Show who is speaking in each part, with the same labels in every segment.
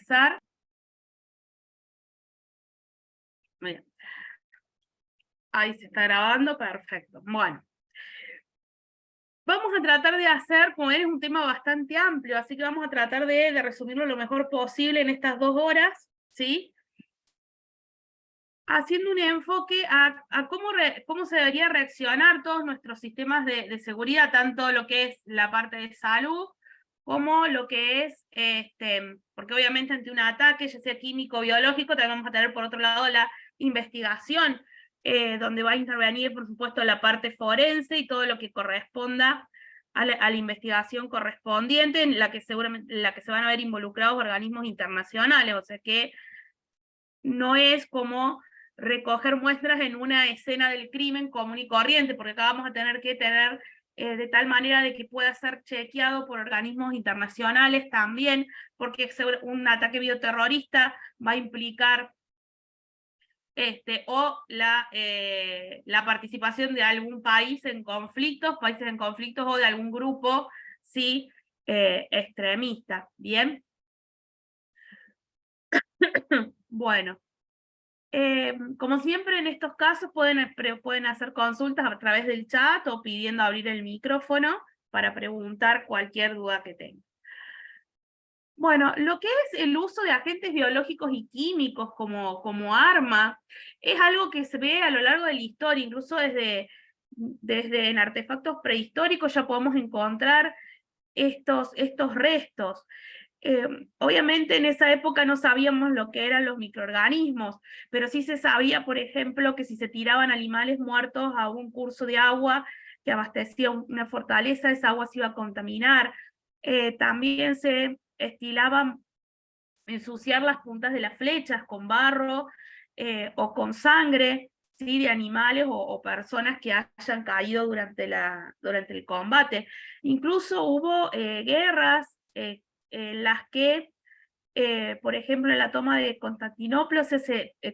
Speaker 1: empezar. Bien. Ahí se está grabando, perfecto. Bueno. Vamos a tratar de hacer, como es un tema bastante amplio, así que vamos a tratar de resumirlo lo mejor posible en estas 2 horas, ¿sí? Haciendo un enfoque a cómo se debería reaccionar todos nuestros sistemas de seguridad, tanto lo que es la parte de salud, como lo que es, porque obviamente ante un ataque, ya sea químico o biológico, también vamos a tener por otro lado la investigación, donde va a intervenir, por supuesto, la parte forense y todo lo que corresponda a la investigación correspondiente, en la que seguramente se van a ver involucrados organismos internacionales, o sea que no es como recoger muestras en una escena del crimen común y corriente, porque acá vamos a tener que tener de tal manera de que pueda ser chequeado por organismos internacionales también, porque un ataque bioterrorista va a implicar o la participación de algún país en conflictos, países en conflictos, o de algún grupo, sí, extremista. Bien. Bueno. Como siempre en estos casos pueden hacer consultas a través del chat o pidiendo abrir el micrófono para preguntar cualquier duda que tengan. Bueno, lo que es el uso de agentes biológicos y químicos como arma es algo que se ve a lo largo de la historia, incluso desde en artefactos prehistóricos ya podemos encontrar estos restos. Obviamente en esa época no sabíamos lo que eran los microorganismos, pero sí se sabía, por ejemplo, que si se tiraban animales muertos a un curso de agua que abastecía una fortaleza, esa agua se iba a contaminar. También se estilaban ensuciar las puntas de las flechas con barro o con sangre, ¿sí? De animales o personas que hayan caído durante el combate. Incluso hubo guerras en las que, por ejemplo, en la toma de Constantinopla,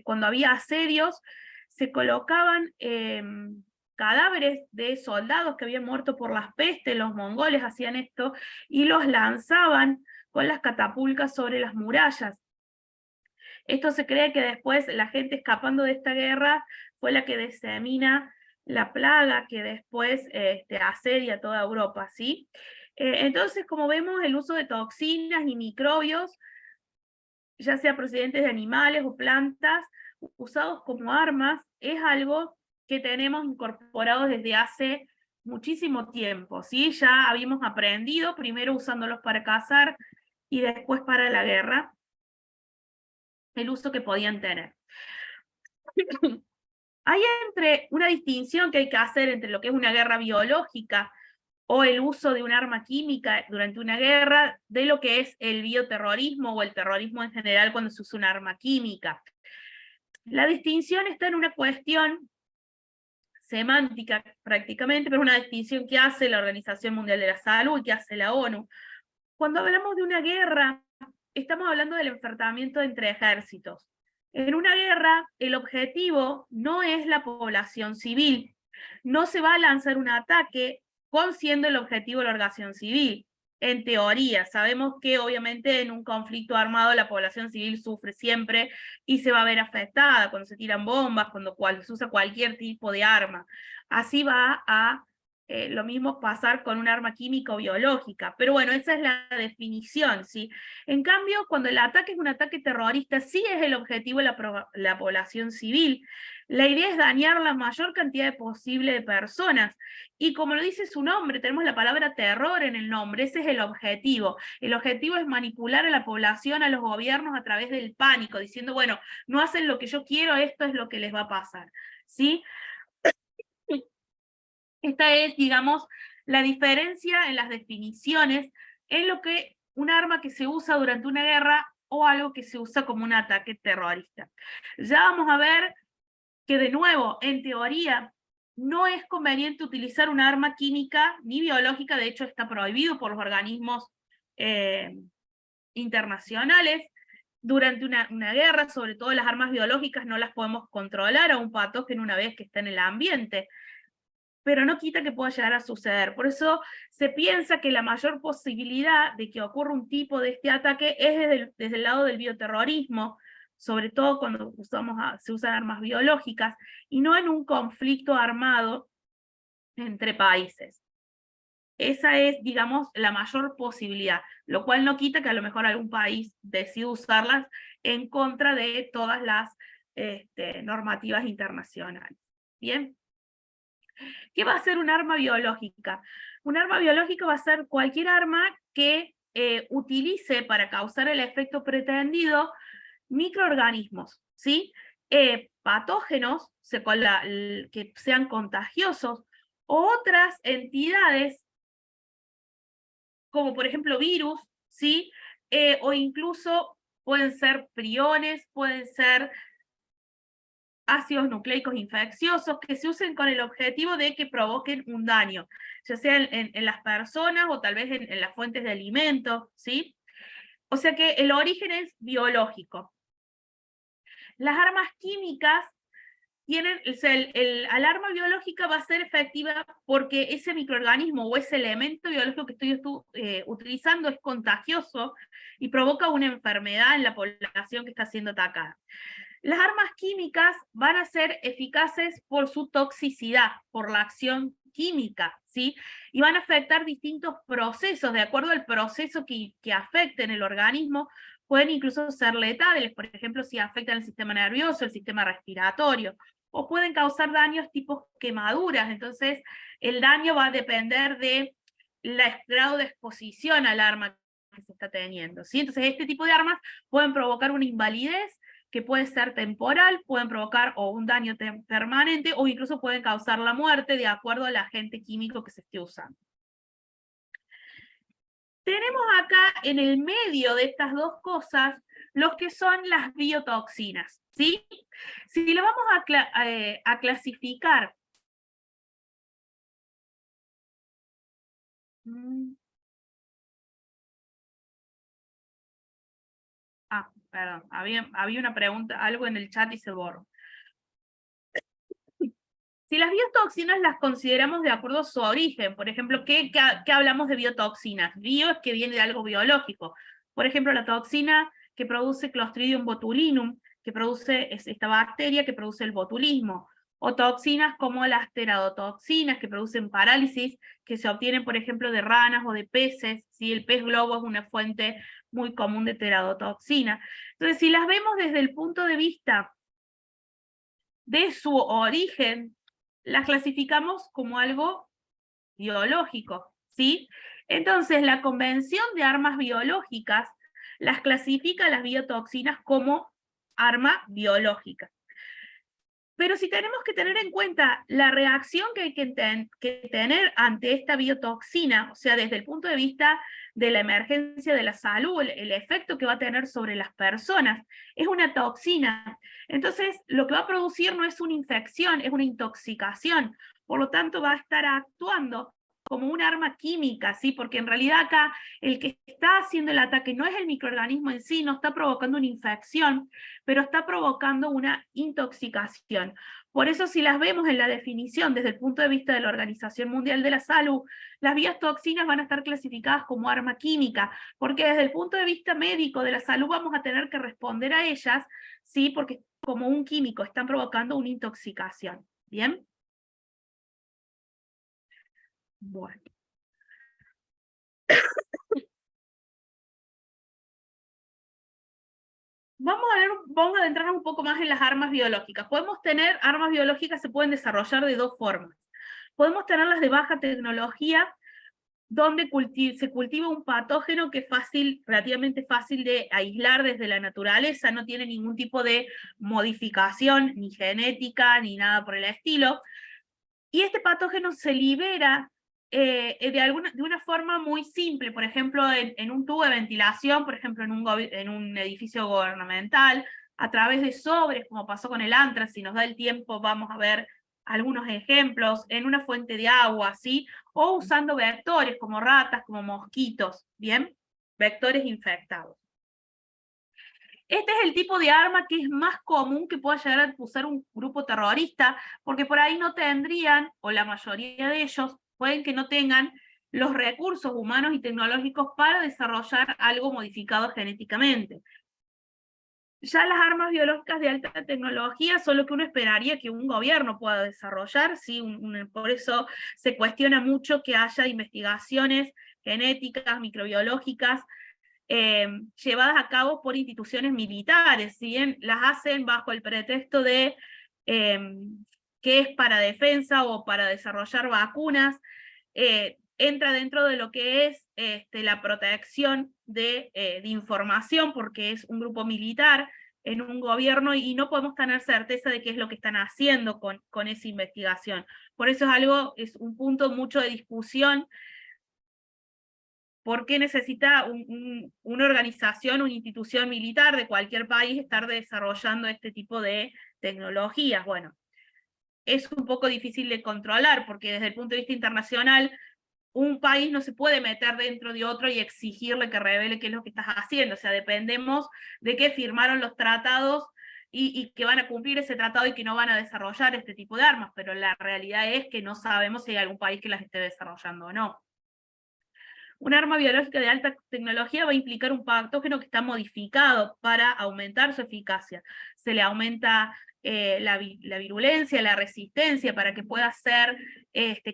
Speaker 1: cuando había asedios, se colocaban cadáveres de soldados que habían muerto por las pestes, los mongoles hacían esto, y los lanzaban con las catapultas sobre las murallas. Esto se cree que después la gente escapando de esta guerra fue la que disemina la plaga que después asedia toda Europa, ¿sí? Entonces, como vemos, el uso de toxinas y microbios, ya sea procedentes de animales o plantas, usados como armas, es algo que tenemos incorporado desde hace muchísimo tiempo, ¿sí? Ya habíamos aprendido, primero usándolos para cazar y después para la guerra, el uso que podían tener. Hay una distinción que hay que hacer entre lo que es una guerra biológica o el uso de un arma química durante una guerra, de lo que es el bioterrorismo o el terrorismo en general cuando se usa un arma química. La distinción está en una cuestión semántica prácticamente, pero es una distinción que hace la Organización Mundial de la Salud y que hace la ONU. Cuando hablamos de una guerra, estamos hablando del enfrentamiento entre ejércitos. En una guerra, el objetivo no es la población civil. No se va a lanzar un ataque siendo el objetivo la población civil. En teoría, sabemos que obviamente en un conflicto armado la población civil sufre siempre y se va a ver afectada cuando se tiran bombas, cuando se usa cualquier tipo de arma. Así va a lo mismo pasar con un arma química o biológica, pero bueno, esa es la definición, ¿sí? En cambio, cuando el ataque es un ataque terrorista, sí es el objetivo la población civil. La idea es dañar la mayor cantidad posible de personas, y como lo dice su nombre, tenemos la palabra terror en el nombre, ese es el objetivo. El objetivo es manipular a la población, a los gobiernos a través del pánico, diciendo, bueno, no hacen lo que yo quiero, esto es lo que les va a pasar, ¿sí? Esta es, digamos, la diferencia en las definiciones en lo que un arma que se usa durante una guerra o algo que se usa como un ataque terrorista. Ya vamos a ver que, de nuevo, en teoría, no es conveniente utilizar un arma química ni biológica, de hecho está prohibido por los organismos internacionales durante una guerra, sobre todo las armas biológicas no las podemos controlar a un patógeno una vez que está en el ambiente. pero no quita que pueda llegar a suceder. Por eso se piensa que la mayor posibilidad de que ocurra un tipo de este ataque es desde el lado del bioterrorismo, sobre todo cuando se usan armas biológicas, y no en un conflicto armado entre países. Esa es, digamos, la mayor posibilidad, lo cual no quita que a lo mejor algún país decida usarlas en contra de todas las normativas internacionales. Bien. ¿Qué va a ser un arma biológica? Un arma biológica va a ser cualquier arma que utilice para causar el efecto pretendido microorganismos, ¿sí? Patógenos que sean contagiosos o otras entidades como por ejemplo virus, ¿sí? O incluso pueden ser priones, pueden ser ácidos nucleicos infecciosos que se usen con el objetivo de que provoquen un daño, ya sea en las personas o tal vez en las fuentes de alimentos, ¿sí? O sea que el origen es biológico. Las armas químicas tienen, o sea, el arma biológica va a ser efectiva porque ese microorganismo o ese elemento biológico que estoy utilizando es contagioso y provoca una enfermedad en la población que está siendo atacada. Las armas químicas van a ser eficaces por su toxicidad, por la acción química, ¿sí? Y van a afectar distintos procesos, de acuerdo al proceso que afecten el organismo, pueden incluso ser letales, por ejemplo, si afectan el sistema nervioso, el sistema respiratorio, o pueden causar daños tipo quemaduras, entonces el daño va a depender del grado de exposición al arma que se está teniendo, ¿sí? Entonces este tipo de armas pueden provocar una invalidez, que puede ser temporal, pueden provocar o un daño permanente o incluso pueden causar la muerte de acuerdo al agente químico que se esté usando. Tenemos acá en el medio de estas dos cosas los que son las biotoxinas, ¿sí? Si lo vamos a clasificar. Perdón, había una pregunta, algo en el chat y se borró. Si las biotoxinas las consideramos de acuerdo a su origen, por ejemplo, ¿qué hablamos de biotoxinas? Bio es que viene de algo biológico. Por ejemplo, la toxina que produce Clostridium botulinum, que produce esta bacteria que produce el botulismo, o toxinas como las teratotoxinas que producen parálisis, que se obtienen, por ejemplo, de ranas o de peces, ¿sí? El pez globo es una fuente muy común de teratotoxina. Entonces, si las vemos desde el punto de vista de su origen, las clasificamos como algo biológico, ¿sí? Entonces, la Convención de Armas Biológicas las clasifica las biotoxinas como arma biológica. Pero si tenemos que tener en cuenta la reacción que hay que tener ante esta biotoxina, o sea, desde el punto de vista de la emergencia de la salud, el efecto que va a tener sobre las personas, es una toxina. Entonces, lo que va a producir no es una infección, es una intoxicación. Por lo tanto, va a estar actuando como un arma química, ¿sí? Porque en realidad acá el que está haciendo el ataque no es el microorganismo en sí, no está provocando una infección, pero está provocando una intoxicación. Por eso, si las vemos en la definición desde el punto de vista de la Organización Mundial de la Salud, las biotoxinas van a estar clasificadas como arma química, porque desde el punto de vista médico de la salud vamos a tener que responder a ellas, ¿sí? Porque como un químico están provocando una intoxicación. ¿Bien? Bueno. Vamos a adentrarnos un poco más en las armas biológicas. Podemos tener armas biológicas, se pueden desarrollar de dos formas. Podemos tenerlas de baja tecnología, donde se cultiva un patógeno que es relativamente fácil de aislar desde la naturaleza, no tiene ningún tipo de modificación, ni genética, ni nada por el estilo. Y este patógeno se libera de una forma muy simple, por ejemplo, en un tubo de ventilación, por ejemplo, en un edificio gubernamental, a través de sobres, como pasó con el anthrax. Si nos da el tiempo, vamos a ver algunos ejemplos, en una fuente de agua, ¿sí? O usando vectores como ratas, como mosquitos, ¿bien? Vectores infectados. Este es el tipo de arma que es más común que pueda llegar a usar un grupo terrorista, porque por ahí no tendrían, o la mayoría de ellos, pueden que no tengan los recursos humanos y tecnológicos para desarrollar algo modificado genéticamente. Ya las armas biológicas de alta tecnología son lo que uno esperaría que un gobierno pueda desarrollar, ¿sí? Por eso se cuestiona mucho que haya investigaciones genéticas, microbiológicas, llevadas a cabo por instituciones militares, si bien las hacen bajo el pretexto de que es para defensa o para desarrollar vacunas, entra dentro de lo que es la protección de información, porque es un grupo militar en un gobierno y no podemos tener certeza de qué es lo que están haciendo con esa investigación. Por eso es un punto mucho de discusión. ¿Por qué necesita una organización, una institución militar de cualquier país estar desarrollando este tipo de tecnologías? Bueno, es un poco difícil de controlar porque desde el punto de vista internacional, un país no se puede meter dentro de otro y exigirle que revele qué es lo que estás haciendo. O sea, dependemos de que firmaron los tratados y que van a cumplir ese tratado y que no van a desarrollar este tipo de armas, pero la realidad es que no sabemos si hay algún país que las esté desarrollando o no. Un arma biológica de alta tecnología va a implicar un patógeno que está modificado para aumentar su eficacia. Se le aumenta la virulencia, la resistencia para que pueda ser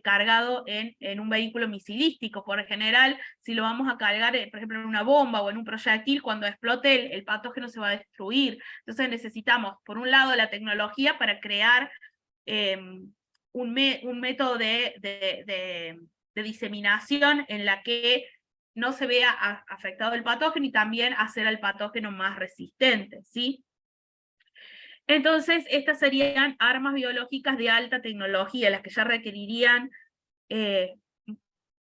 Speaker 1: cargado en un vehículo misilístico. Por general, si lo vamos a cargar, por ejemplo, en una bomba o en un proyectil, cuando explote el patógeno se va a destruir. Entonces necesitamos, por un lado, la tecnología para crear un método de diseminación en la que no se vea afectado el patógeno y también hacer al patógeno más resistente, ¿sí? Entonces, estas serían armas biológicas de alta tecnología, las que ya requerirían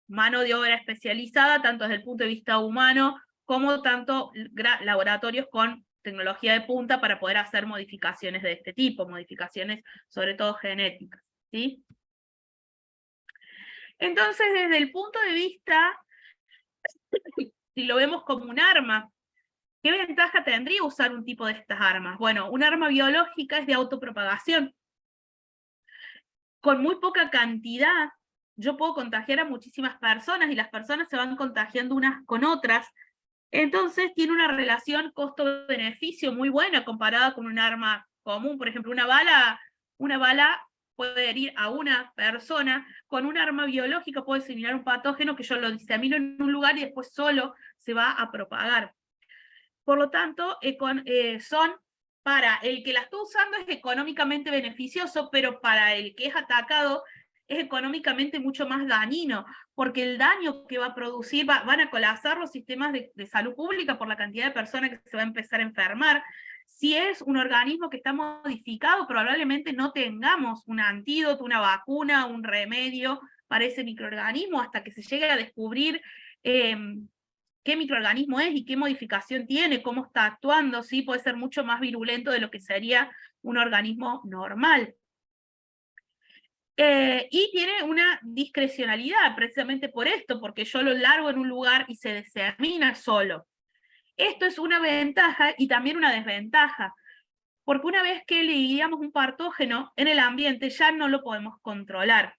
Speaker 1: mano de obra especializada, tanto desde el punto de vista humano, como tanto laboratorios con tecnología de punta para poder hacer modificaciones de este tipo, modificaciones sobre todo genéticas, ¿sí? Entonces, desde el punto de vista, si lo vemos como un arma, ¿qué ventaja tendría usar un tipo de estas armas? Bueno, un arma biológica es de autopropagación. Con muy poca cantidad, yo puedo contagiar a muchísimas personas y las personas se van contagiando unas con otras. Entonces tiene una relación costo-beneficio muy buena comparada con un arma común. Por ejemplo, una bala puede herir a una persona, con un arma biológica puede diseminar un patógeno que yo lo disemino en un lugar y después solo se va a propagar. Por lo tanto, son para el que la está usando es económicamente beneficioso, pero para el que es atacado es económicamente mucho más dañino, porque el daño que va a producir van a colapsar los sistemas de salud pública por la cantidad de personas que se va a empezar a enfermar. Si es un organismo que está modificado, probablemente no tengamos un antídoto, una vacuna, un remedio para ese microorganismo hasta que se llegue a descubrir qué microorganismo es y qué modificación tiene, cómo está actuando, ¿sí? Puede ser mucho más virulento de lo que sería un organismo normal. Y tiene una discrecionalidad, precisamente por esto, porque yo lo largo en un lugar y se disemina solo. Esto es una ventaja y también una desventaja, porque una vez que lidiamos un patógeno en el ambiente ya no lo podemos controlar.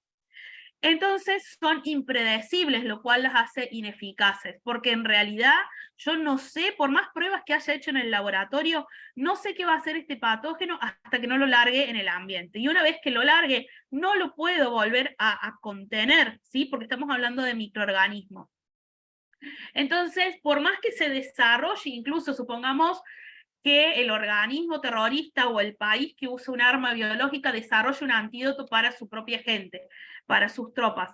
Speaker 1: Entonces son impredecibles, lo cual las hace ineficaces, porque en realidad yo no sé, por más pruebas que haya hecho en el laboratorio, no sé qué va a hacer este patógeno hasta que no lo largue en el ambiente. Y una vez que lo largue, no lo puedo volver a contener, ¿sí? Porque estamos hablando de microorganismos. Entonces, por más que se desarrolle, incluso supongamos que el organismo terrorista o el país que usa un arma biológica desarrolle un antídoto para su propia gente, para sus tropas.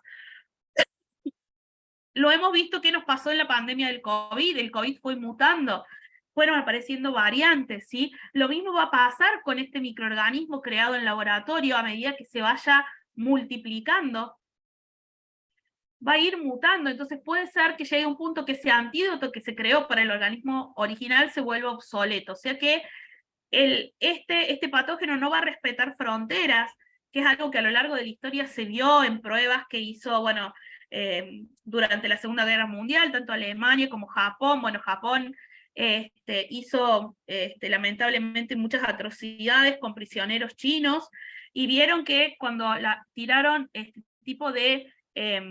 Speaker 1: Lo hemos visto que nos pasó en la pandemia del COVID, el COVID fue mutando, fueron apareciendo variantes, ¿sí? Lo mismo va a pasar con este microorganismo creado en laboratorio a medida que se vaya multiplicando, va a ir mutando, entonces puede ser que llegue un punto que ese antídoto que se creó para el organismo original se vuelva obsoleto, o sea que este patógeno no va a respetar fronteras, que es algo que a lo largo de la historia se vio en pruebas que hizo, bueno, durante la Segunda Guerra Mundial, tanto Alemania como Japón. Bueno, Japón hizo lamentablemente muchas atrocidades con prisioneros chinos, y vieron que cuando tiraron este tipo de,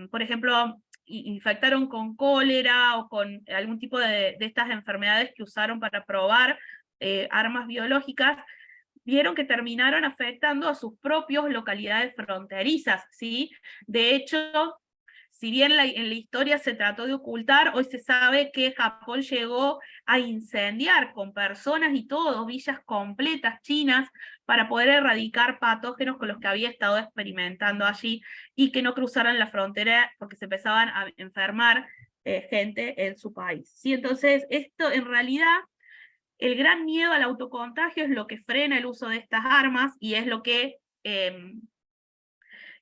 Speaker 1: por ejemplo, infectaron con cólera o con algún tipo de estas enfermedades que usaron para probar armas biológicas, vieron que terminaron afectando a sus propias localidades fronterizas, ¿sí? De hecho, si bien en la historia se trató de ocultar, hoy se sabe que Japón llegó a incendiar con personas y todo villas completas chinas para poder erradicar patógenos con los que había estado experimentando allí y que no cruzaran la frontera porque se empezaban a enfermar gente en su país. ¿Sí? Entonces, esto en realidad, el gran miedo al autocontagio es lo que frena el uso de estas armas y es lo que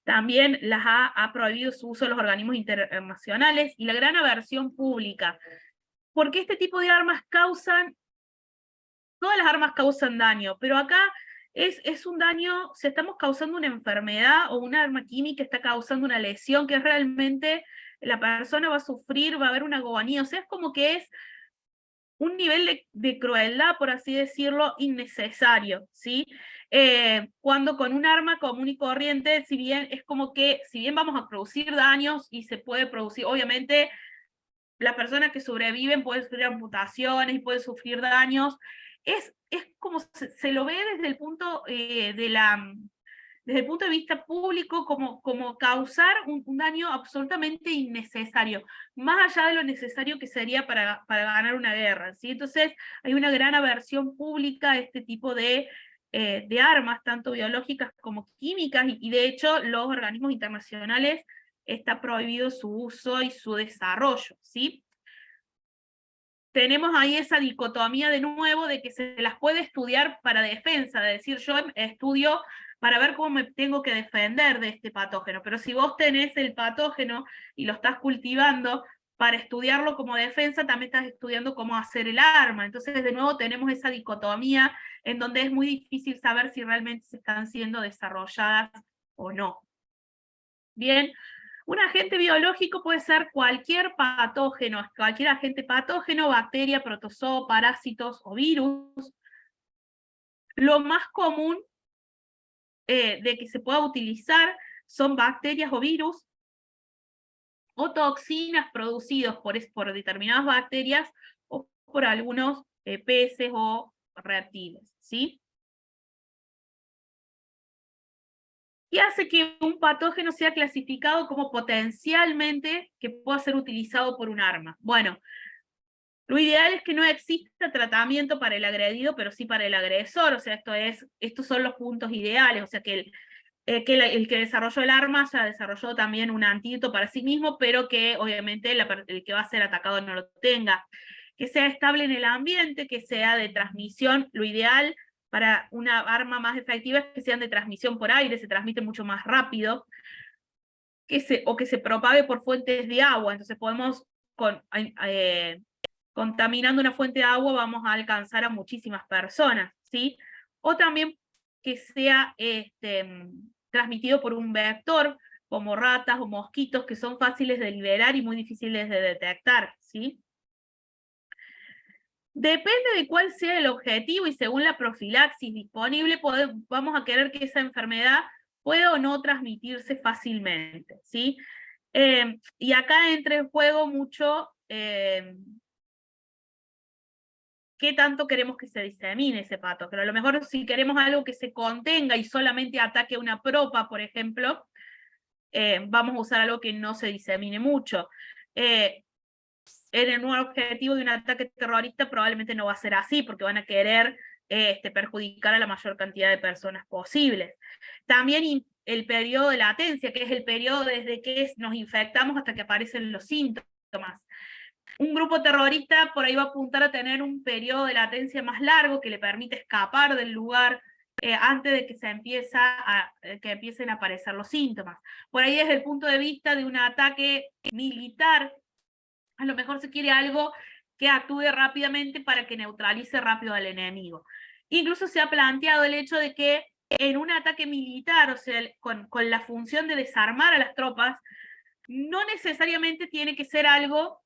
Speaker 1: también las ha prohibido su uso en los organismos internacionales y la gran aversión pública. Porque este tipo de armas todas las armas causan daño, pero acá es un daño, si estamos causando una enfermedad o una arma química está causando una lesión que realmente la persona va a sufrir, va a haber una agonía, o sea, es como que es un nivel de crueldad, por así decirlo, innecesario, ¿sí? Cuando con un arma común y corriente, si bien es como que, si bien vamos a producir daños y se puede producir, obviamente, las personas que sobreviven pueden sufrir amputaciones y pueden sufrir daños, es como se lo ve desde el punto desde el punto de vista público, como causar un daño absolutamente innecesario, más allá de lo necesario que sería para ganar una guerra, ¿sí? Entonces, hay una gran aversión pública a este tipo de armas, tanto biológicas como químicas, y de hecho, los organismos internacionales está prohibido su uso y su desarrollo, ¿sí? Tenemos ahí esa dicotomía de nuevo de que se las puede estudiar para defensa, de decir, yo estudio para ver cómo me tengo que defender de este patógeno, pero si vos tenés el patógeno y lo estás cultivando para estudiarlo como defensa, también estás estudiando cómo hacer el arma. Entonces, de nuevo, tenemos esa dicotomía en donde es muy difícil saber si realmente se están siendo desarrolladas o no. Bien, un agente biológico puede ser cualquier patógeno, cualquier agente patógeno, bacteria, protozoo, parásitos o virus. Lo más común de que se pueda utilizar son bacterias o virus o toxinas producidos por determinadas bacterias o por algunos peces o reptiles, ¿sí? ¿Qué hace que un patógeno sea clasificado como potencialmente que pueda ser utilizado por un arma? Bueno, lo ideal es que no exista tratamiento para el agredido, pero sí para el agresor, o sea, estos son los puntos ideales, o sea, que el que desarrolló el arma ya desarrolló también un antídoto para sí mismo, pero que obviamente el que va a ser atacado no lo tenga. Que sea estable en el ambiente, que sea de transmisión, lo ideal para una arma más efectiva es que sean de transmisión por aire, se transmite mucho más rápido, o que se propague por fuentes de agua, entonces podemos contaminando una fuente de agua vamos a alcanzar a muchísimas personas, ¿sí? O también que sea transmitido por un vector, como ratas o mosquitos, que son fáciles de liberar y muy difíciles de detectar, ¿sí? Depende de cuál sea el objetivo y según la profilaxis disponible, vamos a querer que esa enfermedad pueda o no transmitirse fácilmente, ¿sí? Y acá entra en juego mucho qué tanto queremos que se disemine ese patógeno. A lo mejor si queremos algo que se contenga y solamente ataque una propa, por ejemplo, vamos a usar algo que no se disemine mucho. En el nuevo objetivo de un ataque terrorista probablemente no va a ser así, porque van a querer perjudicar a la mayor cantidad de personas posibles. También el periodo de latencia, que es el periodo desde que nos infectamos hasta que aparecen los síntomas. Un grupo terrorista por ahí va a apuntar a tener un periodo de latencia más largo que le permite escapar del lugar antes de que que empiecen a aparecer los síntomas. Por ahí desde el punto de vista de un ataque militar, a lo mejor se quiere algo que actúe rápidamente para que neutralice rápido al enemigo. Incluso se ha planteado el hecho de que en un ataque militar, o sea, con la función de desarmar a las tropas, no necesariamente tiene que ser algo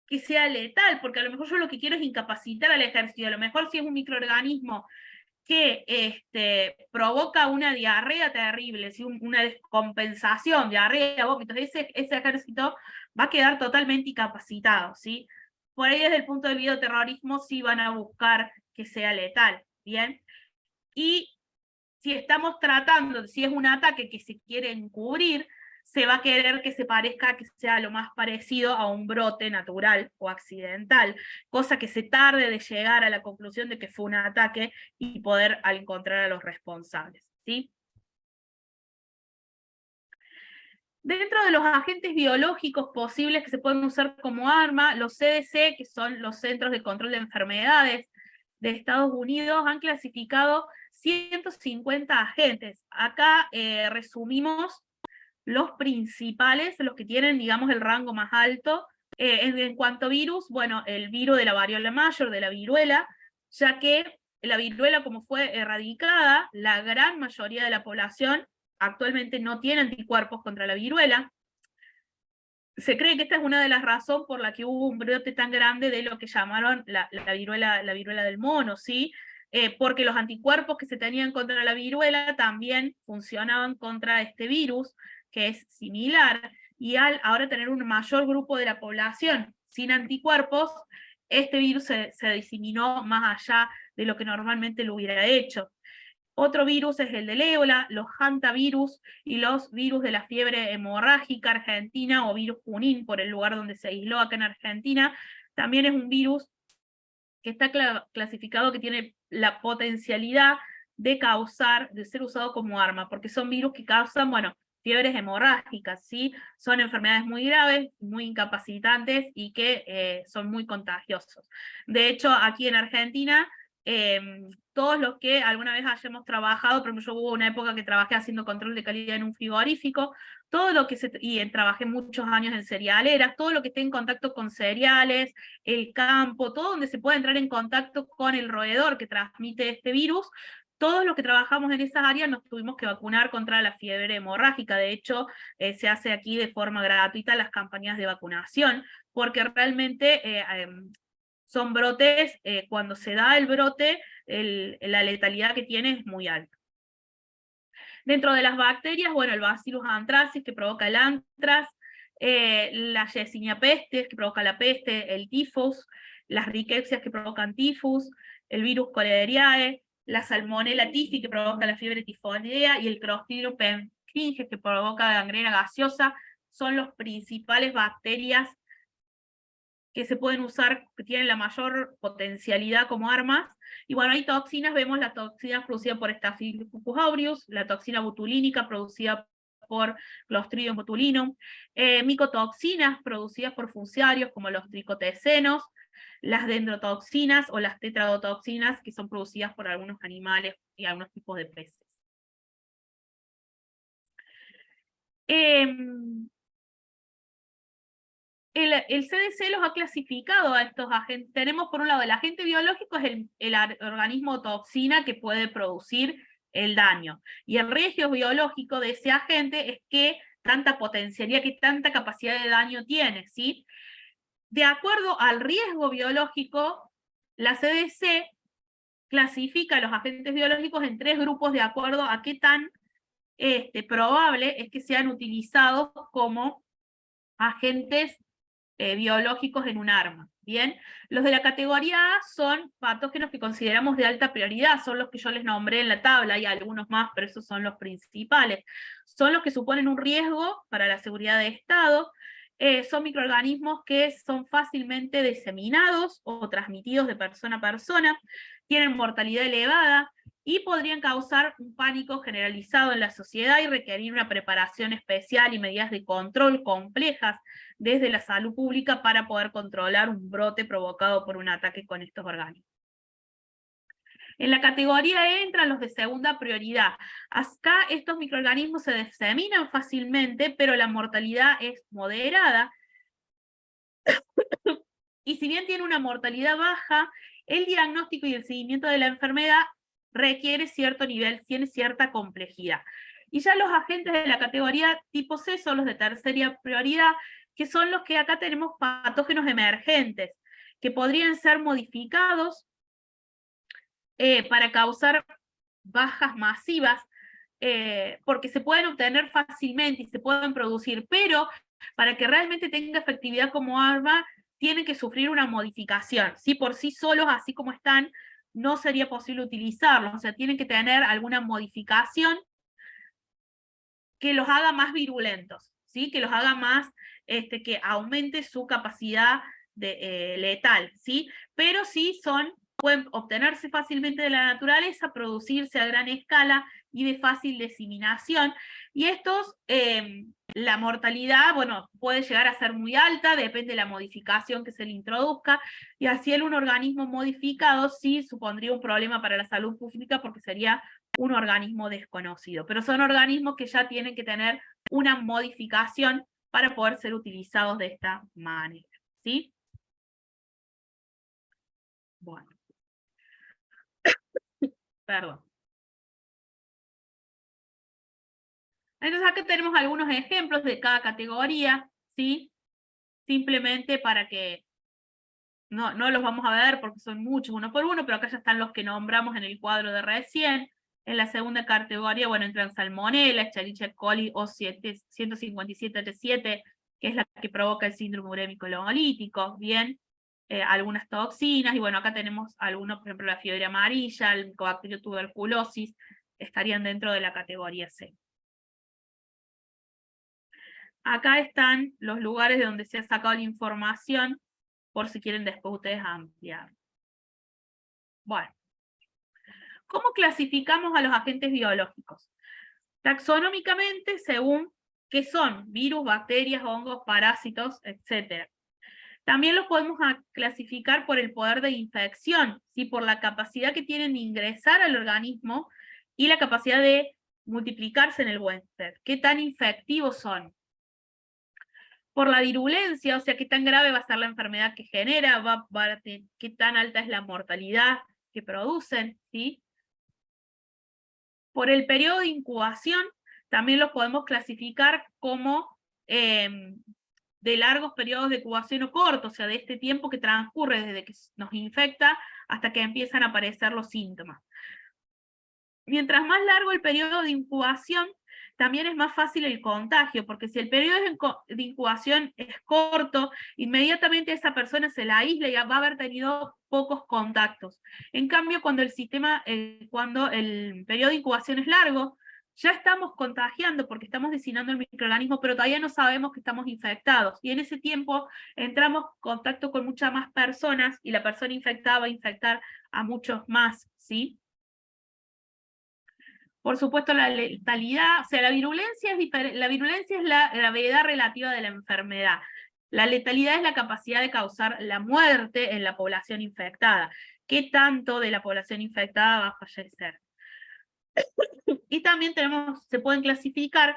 Speaker 1: que sea letal, porque a lo mejor yo lo que quiero es incapacitar al ejército, a lo mejor si es un microorganismo que provoca una diarrea terrible, ¿sí? Una descompensación, diarrea, vómitos, ese ejército va a quedar totalmente incapacitado, ¿sí? Por ahí desde el punto de vista del terrorismo sí van a buscar que sea letal, ¿bien? Y si estamos tratando, si es un ataque que se quiere encubrir, se va a querer que se parezca, que sea lo más parecido a un brote natural o accidental, cosa que se tarde de llegar a la conclusión de que fue un ataque y poder encontrar a los responsables, ¿sí? Dentro de los agentes biológicos posibles que se pueden usar como arma, los CDC, que son los Centros de Control de Enfermedades de Estados Unidos, han clasificado 150 agentes. Acá resumimos los principales, los que tienen, digamos, el rango más alto. En cuanto a virus, bueno, el virus de la variola mayor, de la viruela, ya que la viruela, como fue erradicada, la gran mayoría de la población actualmente no tiene anticuerpos contra la viruela. Se cree que esta es una de las razones por la que hubo un brote tan grande de lo que llamaron la viruela del mono, ¿sí? Porque los anticuerpos que se tenían contra la viruela también funcionaban contra este virus, que es similar, y al ahora tener un mayor grupo de la población sin anticuerpos, este virus se diseminó más allá de lo que normalmente lo hubiera hecho. Otro virus es el del ébola, los hantavirus y los virus de la fiebre hemorrágica argentina o virus Junín, por el lugar donde se aisló acá en Argentina. También es un virus que está clasificado que tiene la potencialidad de causar, de ser usado como arma, porque son virus que causan, bueno, fiebres hemorrágicas, ¿sí? Son enfermedades muy graves, muy incapacitantes y que son muy contagiosos. De hecho, aquí en Argentina, todos los que alguna vez hayamos trabajado, por ejemplo, yo hubo una época que trabajé haciendo control de calidad en un frigorífico, todo lo que trabajé muchos años en cerealeras, todo lo que esté en contacto con cereales, el campo, todo donde se puede entrar en contacto con el roedor que transmite este virus, todos los que trabajamos en esas áreas nos tuvimos que vacunar contra la fiebre hemorrágica. De hecho, se hace aquí de forma gratuita las campañas de vacunación, porque realmente son brotes, cuando se da el brote, la letalidad que tiene es muy alta. Dentro de las bacterias, bueno, el Bacillus anthracis, que provoca el anthrax, la Yersinia pestis, que provoca la peste, el tifus, las riquecias que provocan tifus, el virus choleriae, la Salmonella typhi, que provoca la fiebre tifoidea, y el Clostridium perfringens, que provoca gangrena gaseosa, son los principales bacterias que se pueden usar, que tienen la mayor potencialidad como armas. Y bueno, hay toxinas, vemos las toxinas producidas por Staphylococcus aureus, la toxina botulínica producida por Clostridium botulinum, micotoxinas producidas por fusarios como los tricotesenos, las dendrotoxinas o las tetradotoxinas que son producidas por algunos animales y algunos tipos de peces. El CDC los ha clasificado a estos agentes. Tenemos por un lado el agente biológico, es el organismo toxina que puede producir el daño. Y el riesgo biológico de ese agente es que tanta potencialidad, que tanta capacidad de daño tiene, ¿sí? De acuerdo al riesgo biológico, la CDC clasifica a los agentes biológicos en 3 grupos de acuerdo a qué tan probable es que sean utilizados como agentes biológicos en un arma. Bien, los de la categoría A son patógenos que consideramos de alta prioridad, son los que yo les nombré en la tabla, hay algunos más, pero esos son los principales. Son los que suponen un riesgo para la seguridad de Estado, son microorganismos que son fácilmente diseminados o transmitidos de persona a persona, tienen mortalidad elevada y podrían causar un pánico generalizado en la sociedad y requerir una preparación especial y medidas de control complejas desde la salud pública para poder controlar un brote provocado por un ataque con estos organismos. En la categoría E entran los de segunda prioridad. Acá estos microorganismos se diseminan fácilmente, pero la mortalidad es moderada. Y si bien tiene una mortalidad baja, el diagnóstico y el seguimiento de la enfermedad requiere cierto nivel, tiene cierta complejidad. Y ya los agentes de la categoría tipo C son los de tercera prioridad, que son los que acá tenemos patógenos emergentes, que podrían ser modificados para causar bajas masivas, porque se pueden obtener fácilmente y se pueden producir, pero para que realmente tenga efectividad como arma, tienen que sufrir una modificación. ¿Sí? Por sí solos, así como están, no sería posible utilizarlos, o sea, tienen que tener alguna modificación que los haga más virulentos, ¿sí? Que los haga más, que aumente su capacidad letal, ¿sí? Pero sí pueden obtenerse fácilmente de la naturaleza, producirse a gran escala y de fácil diseminación. Y estos, la mortalidad, bueno, puede llegar a ser muy alta, depende de la modificación que se le introduzca, y así un organismo modificado sí supondría un problema para la salud pública porque sería un organismo desconocido, pero son organismos que ya tienen que tener una modificación para poder ser utilizados de esta manera, ¿sí? Bueno. Perdón. Entonces acá tenemos algunos ejemplos de cada categoría, ¿sí? Simplemente para que no los vamos a ver porque son muchos uno por uno, pero acá ya están los que nombramos en el cuadro de recién. En la segunda categoría, bueno, entran Salmonella, Escherichia coli O157T7, que es la que provoca el síndrome urémico lomolítico, bien, algunas toxinas, y bueno, acá tenemos algunos, por ejemplo, la fiebre amarilla, el Mycobacterium tuberculosis, estarían dentro de la categoría C. Acá están los lugares de donde se ha sacado la información, por si quieren después ustedes ampliar. Bueno. ¿Cómo clasificamos a los agentes biológicos? Taxonómicamente, según qué son, virus, bacterias, hongos, parásitos, etc. También los podemos clasificar por el poder de infección, ¿sí? Por la capacidad que tienen de ingresar al organismo y la capacidad de multiplicarse en el huésped. ¿Qué tan infectivos son? Por la virulencia, o sea, qué tan grave va a ser la enfermedad que genera, qué tan alta es la mortalidad que producen, ¿sí? Por el periodo de incubación, también los podemos clasificar como de largos periodos de incubación o cortos, o sea, de este tiempo que transcurre desde que nos infecta hasta que empiezan a aparecer los síntomas. Mientras más largo el periodo de incubación, también es más fácil el contagio, porque si el periodo de incubación es corto, inmediatamente esa persona se la aísla y va a haber tenido pocos contactos. En cambio, cuando cuando el periodo de incubación es largo, ya estamos contagiando porque estamos diseminando el microorganismo, pero todavía no sabemos que estamos infectados. Y en ese tiempo entramos en contacto con muchas más personas y la persona infectada va a infectar a muchos más, ¿sí? Por supuesto, la letalidad, o sea, la virulencia es la gravedad relativa de la enfermedad. La letalidad es la capacidad de causar la muerte en la población infectada. ¿Qué tanto de la población infectada va a fallecer? Y también se pueden clasificar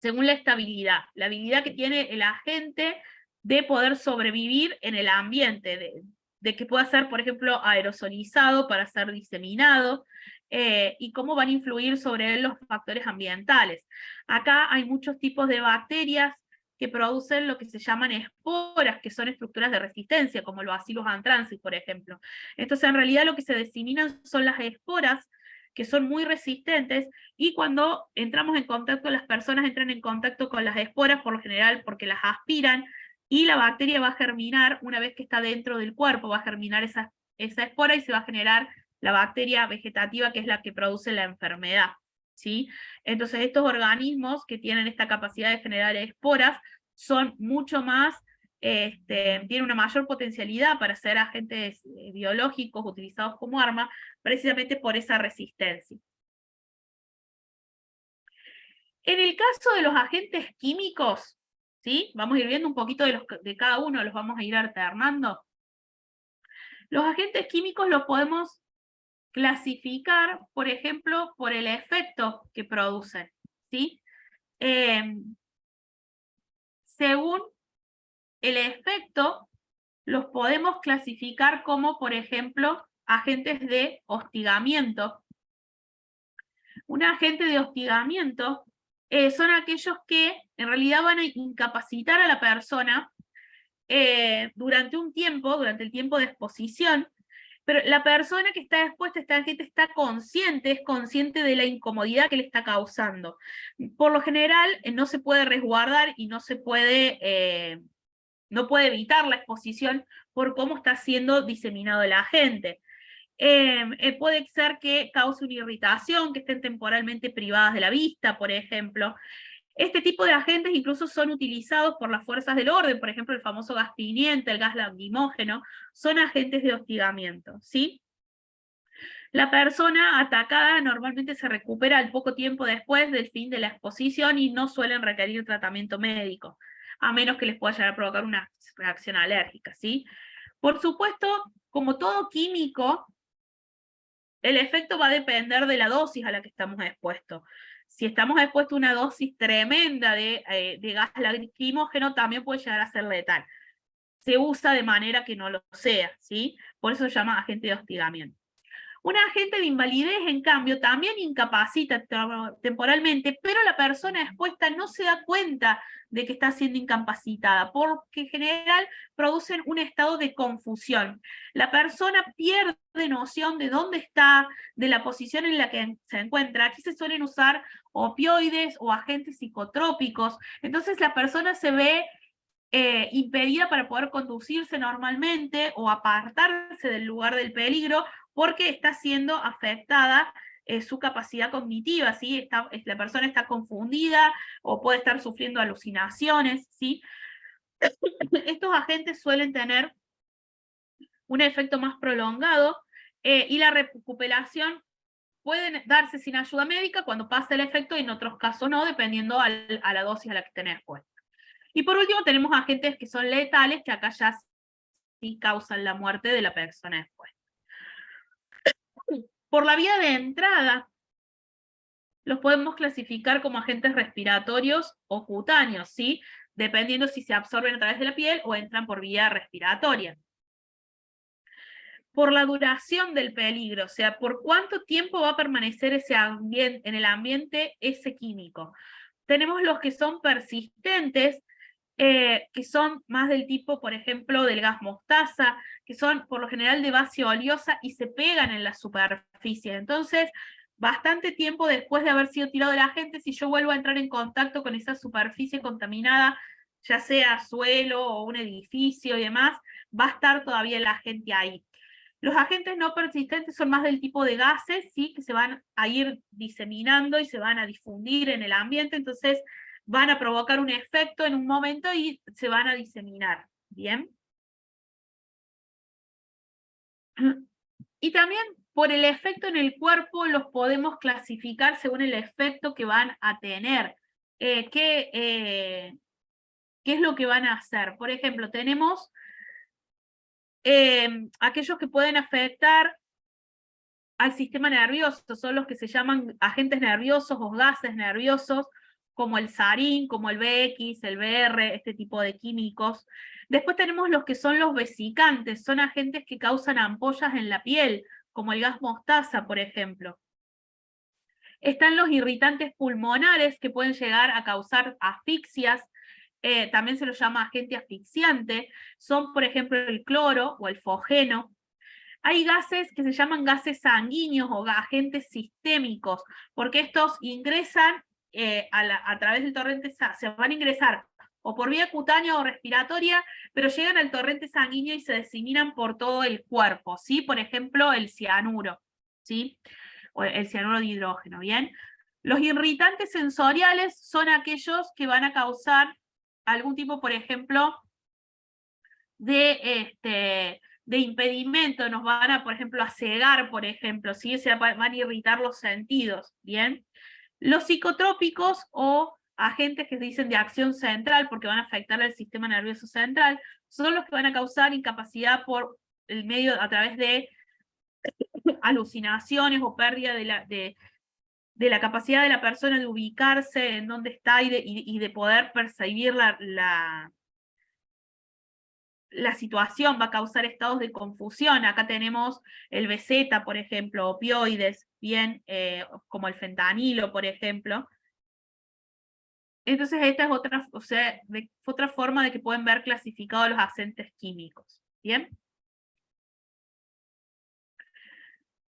Speaker 1: según la habilidad que tiene el agente de poder sobrevivir en el ambiente, de que pueda ser, por ejemplo, aerosolizado para ser diseminado, y cómo van a influir sobre él los factores ambientales. Acá hay muchos tipos de bacterias que producen lo que se llaman esporas, que son estructuras de resistencia, como los Bacillus anthracis, por ejemplo. Entonces, en realidad lo que se diseminan son las esporas, que son muy resistentes, y cuando entramos en contacto, las personas entran en contacto con las esporas, por lo general porque las aspiran, y la bacteria va a germinar una vez que está dentro del cuerpo, va a germinar esa espora y se va a generar la bacteria vegetativa, que es la que produce la enfermedad, ¿sí? Entonces estos organismos que tienen esta capacidad de generar esporas son mucho más, tienen una mayor potencialidad para ser agentes biológicos utilizados como arma, precisamente por esa resistencia. En el caso de los agentes químicos, ¿sí? Vamos a ir viendo un poquito de cada uno, los vamos a ir alternando. Los agentes químicos los podemos clasificar, por ejemplo, por el efecto que producen, ¿sí? Según el efecto, los podemos clasificar como, por ejemplo, agentes de hostigamiento. Un agente de hostigamiento son aquellos que en realidad van a incapacitar a la persona durante un tiempo, durante el tiempo de exposición, pero la persona que está expuesta, esta gente está consciente, es consciente de la incomodidad que le está causando. Por lo general, no se puede resguardar y no puede evitar la exposición por cómo está siendo diseminado el agente. Puede ser que cause una irritación, que estén temporalmente privadas de la vista, por ejemplo. Este tipo de agentes incluso son utilizados por las fuerzas del orden, por ejemplo, el famoso gas pimienta, el gas lacrimógeno, son agentes de hostigamiento, ¿sí? La persona atacada normalmente se recupera al poco tiempo después del fin de la exposición y no suelen requerir tratamiento médico, a menos que les pueda llegar a provocar una reacción alérgica, ¿sí? Por supuesto, como todo químico, el efecto va a depender de la dosis a la que estamos expuestos. Si estamos expuestos a una dosis tremenda de gas lacrimógeno, también puede llegar a ser letal. Se usa de manera que no lo sea, ¿sí? Por eso se llama agente de hostigamiento. Un agente de invalidez, en cambio, también incapacita temporalmente, pero la persona expuesta no se da cuenta de que está siendo incapacitada, porque en general producen un estado de confusión. La persona pierde noción de dónde está, de la posición en la que se encuentra. Aquí se suelen usar opioides o agentes psicotrópicos, entonces la persona se ve impedida para poder conducirse normalmente o apartarse del lugar del peligro porque está siendo afectada su capacidad cognitiva, ¿sí? La persona está confundida o puede estar sufriendo alucinaciones, ¿sí? Estos agentes suelen tener un efecto más prolongado y la recuperación puede darse sin ayuda médica cuando pasa el efecto y en otros casos no, dependiendo a la dosis a la que tenés puesta. Y por último tenemos agentes que son letales, que acá ya sí causan la muerte de la persona después. Por la vía de entrada, los podemos clasificar como agentes respiratorios o cutáneos, ¿sí? Dependiendo si se absorben a través de la piel o entran por vía respiratoria. Por la duración del peligro, o sea, por cuánto tiempo va a permanecer en el ambiente ese químico. Tenemos los que son persistentes, que son más del tipo, por ejemplo, del gas mostaza, que son por lo general de base oleosa y se pegan en la superficie. Entonces, bastante tiempo después de haber sido tirado el agente, si yo vuelvo a entrar en contacto con esa superficie contaminada, ya sea suelo o un edificio y demás, va a estar todavía el agente ahí. Los agentes no persistentes son más del tipo de gases, ¿sí? Que se van a ir diseminando y se van a difundir en el ambiente, entonces van a provocar un efecto en un momento y se van a diseminar, ¿bien? Y también por el efecto en el cuerpo los podemos clasificar según el efecto que van a tener. ¿Qué es lo que van a hacer? Por ejemplo, tenemos aquellos que pueden afectar al sistema nervioso, son los que se llaman agentes nerviosos o gases nerviosos, como el sarín, como el BX, el BR, este tipo de químicos. Después tenemos los que son los vesicantes, son agentes que causan ampollas en la piel, como el gas mostaza, por ejemplo. Están los irritantes pulmonares que pueden llegar a causar asfixias, también se los llama agente asfixiante, son por ejemplo el cloro o el fogeno. Hay gases que se llaman gases sanguíneos o agentes sistémicos, porque estos ingresan a través del torrente, se van a ingresar o por vía cutánea o respiratoria, pero llegan al torrente sanguíneo y se diseminan por todo el cuerpo, ¿sí? Por ejemplo, el cianuro, ¿sí? O el cianuro de hidrógeno, ¿bien? Los irritantes sensoriales son aquellos que van a causar algún tipo, por ejemplo, de impedimento, nos van a, por ejemplo, a cegar, por ejemplo, ¿sí? O sea, van a irritar los sentidos, ¿bien? Los psicotrópicos o agentes que se dicen de acción central, porque van a afectar al sistema nervioso central, son los que van a causar incapacidad por el medio, a través de alucinaciones o pérdida de la capacidad de la persona de ubicarse en dónde está y de poder percibir la situación, va a causar estados de confusión. Acá tenemos el BZ, por ejemplo, opioides, bien, como el fentanilo, por ejemplo. Entonces esta es otra, o sea, otra forma de que pueden ver clasificados los agentes químicos. ¿Bien?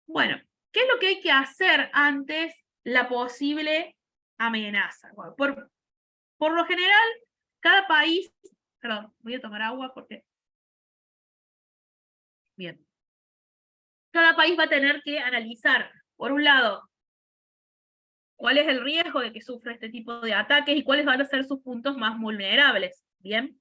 Speaker 1: Bueno, ¿qué es lo que hay que hacer antes la posible amenaza? Bueno, por lo general, cada país, perdón, voy a tomar agua porque... Bien. Cada país va a tener que analizar, por un lado, cuál es el riesgo de que sufra este tipo de ataques y cuáles van a ser sus puntos más vulnerables. Bien.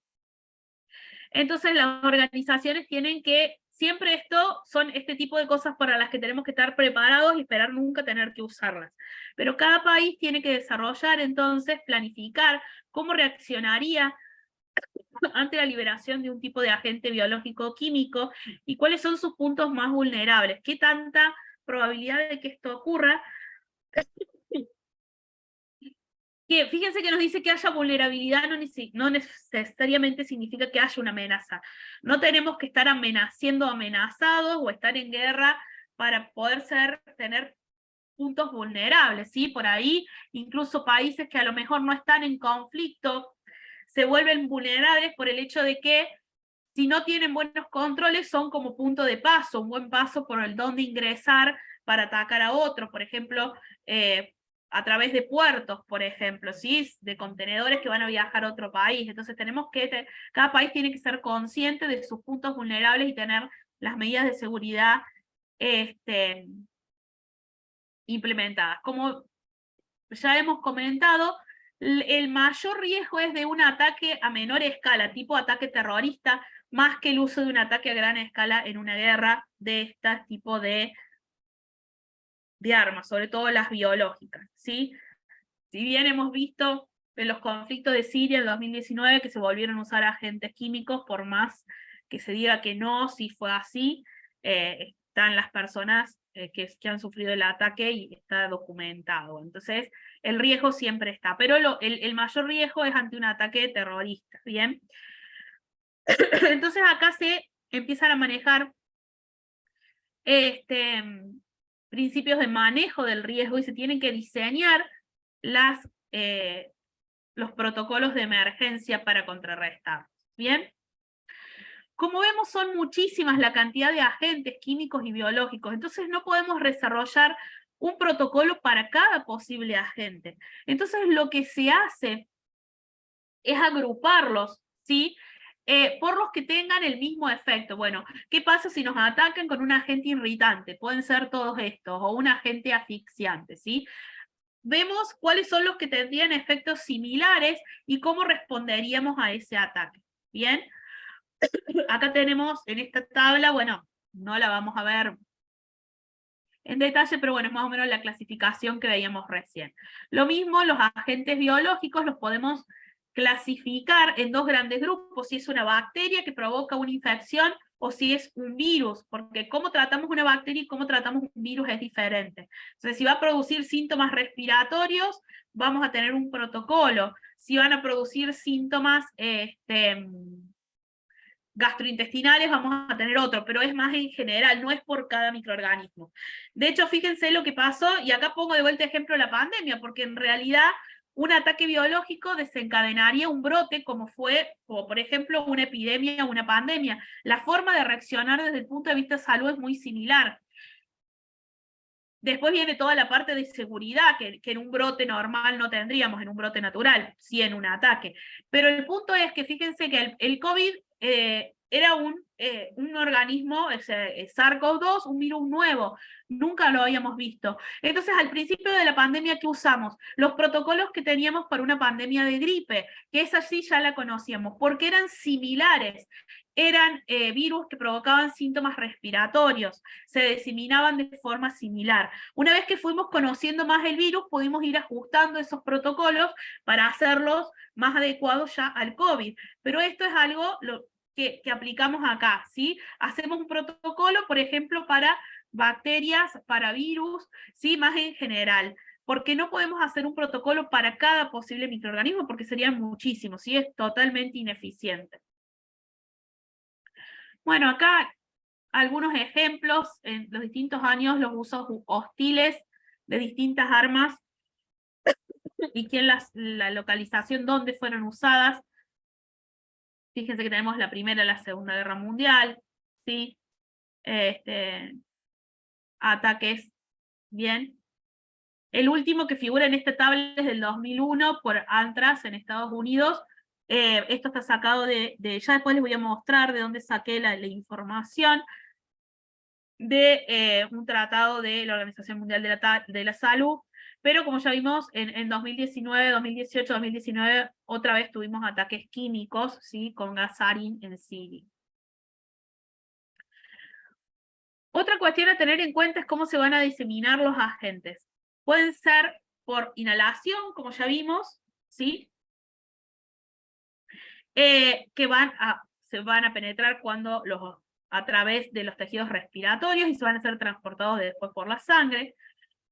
Speaker 1: Entonces las organizaciones tienen que, siempre esto son este tipo de cosas para las que tenemos que estar preparados y esperar nunca tener que usarlas. Pero cada país tiene que desarrollar entonces, planificar cómo reaccionaría ante la liberación de un tipo de agente biológico o químico y cuáles son sus puntos más vulnerables, qué tanta probabilidad de que esto ocurra. Que fíjense que nos dice que haya vulnerabilidad no necesariamente significa que haya una amenaza. No tenemos que estar siendo amenazados o estar en guerra para poder tener puntos vulnerables, ¿sí? Por ahí, incluso países que a lo mejor no están en conflicto se vuelven vulnerables por el hecho de que si no tienen buenos controles son como punto de paso, un buen paso por el donde ingresar para atacar a otros, por ejemplo, a través de puertos, por ejemplo, ¿sí? De contenedores que van a viajar a otro país. Entonces tenemos que, cada país tiene que ser consciente de sus puntos vulnerables y tener las medidas de seguridad implementadas. Como ya hemos comentado, el mayor riesgo es de un ataque a menor escala, tipo ataque terrorista, más que el uso de un ataque a gran escala en una guerra de este tipo de armas, sobre todo las biológicas, ¿sí? Si bien hemos visto en los conflictos de Siria en 2019 que se volvieron a usar agentes químicos, por más que se diga que no, si fue así, están las personas que han sufrido el ataque y está documentado. Entonces, el riesgo siempre está, pero el mayor riesgo es ante un ataque terrorista, ¿bien? Entonces acá se empiezan a manejar principios de manejo del riesgo y se tienen que diseñar los protocolos de emergencia para contrarrestar. ¿Bien? Como vemos, son muchísimas la cantidad de agentes químicos y biológicos, entonces no podemos desarrollar un protocolo para cada posible agente. Entonces lo que se hace es agruparlos, ¿sí? Por los que tengan el mismo efecto. Bueno, ¿qué pasa si nos atacan con un agente irritante? Pueden ser todos estos, o un agente asfixiante, ¿sí? Vemos cuáles son los que tendrían efectos similares y cómo responderíamos a ese ataque. ¿Bien? Acá tenemos en esta tabla, bueno, no la vamos a ver en detalle, pero bueno, es más o menos la clasificación que veíamos recién. Lo mismo, los agentes biológicos los podemos clasificar en dos grandes grupos, si es una bacteria que provoca una infección o si es un virus, porque cómo tratamos una bacteria y cómo tratamos un virus es diferente. Entonces, si va a producir síntomas respiratorios, vamos a tener un protocolo. Si van a producir síntomas gastrointestinales, vamos a tener otro, pero es más en general, no es por cada microorganismo. De hecho, fíjense lo que pasó, y acá pongo de vuelta ejemplo la pandemia, porque en realidad un ataque biológico desencadenaría un brote como por ejemplo, una epidemia o una pandemia. La forma de reaccionar desde el punto de vista de salud es muy similar. Después viene toda la parte de seguridad, que en un brote normal no tendríamos, en un brote natural, sí en un ataque. Pero el punto es que fíjense que el COVID era un organismo, SARS-CoV-2, un virus nuevo, nunca lo habíamos visto. Entonces, al principio de la pandemia, ¿qué usamos? Los protocolos que teníamos para una pandemia de gripe, que esa sí ya la conocíamos, porque eran similares. Eran virus que provocaban síntomas respiratorios, se diseminaban de forma similar. Una vez que fuimos conociendo más el virus, pudimos ir ajustando esos protocolos para hacerlos más adecuados ya al COVID. Pero esto es algo que aplicamos acá, ¿sí? Hacemos un protocolo, por ejemplo, para bacterias, para virus, ¿sí? Más en general. Porque no podemos hacer un protocolo para cada posible microorganismo, porque serían muchísimos, ¿sí? Es totalmente ineficiente. Bueno, acá algunos ejemplos en los distintos años, los usos hostiles de distintas armas y quién la localización, dónde fueron usadas. Fíjense que tenemos la Primera y la Segunda Guerra Mundial, ¿sí? Ataques, bien. El último que figura en esta tabla es del 2001 por Antrax en Estados Unidos. Esto está sacado ya después les voy a mostrar de dónde saqué la información de un tratado de la Organización Mundial de la Salud, pero como ya vimos, en 2019, 2018, 2019, otra vez tuvimos ataques químicos, ¿sí? Con gas sarin en Siria. Otra cuestión a tener en cuenta es cómo se van a diseminar los agentes. Pueden ser por inhalación, como ya vimos, ¿sí? Que se van a penetrar a través de los tejidos respiratorios y se van a ser transportados después por la sangre,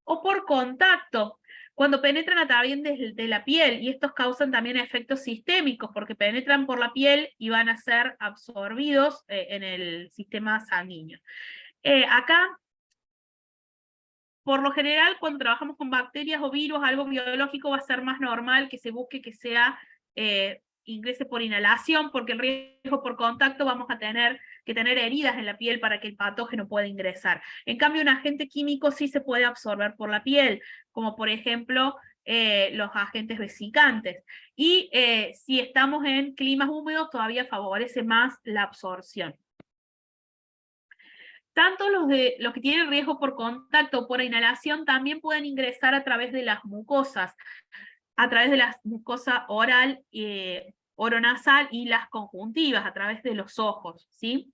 Speaker 1: o por contacto, cuando penetran a través de la piel, y estos causan también efectos sistémicos, porque penetran por la piel y van a ser absorbidos en el sistema sanguíneo. Acá, por lo general, cuando trabajamos con bacterias o virus, algo biológico va a ser más normal que se busque que sea ingrese por inhalación, porque el riesgo por contacto vamos a tener que tener heridas en la piel para que el patógeno pueda ingresar. En cambio, un agente químico sí se puede absorber por la piel, como por ejemplo los agentes vesicantes. Y si estamos en climas húmedos, todavía favorece más la absorción. Tanto los que tienen riesgo por contacto o por inhalación también pueden ingresar a través de las mucosas, a través de la mucosa oral, oronasal y las conjuntivas, a través de los ojos, ¿sí?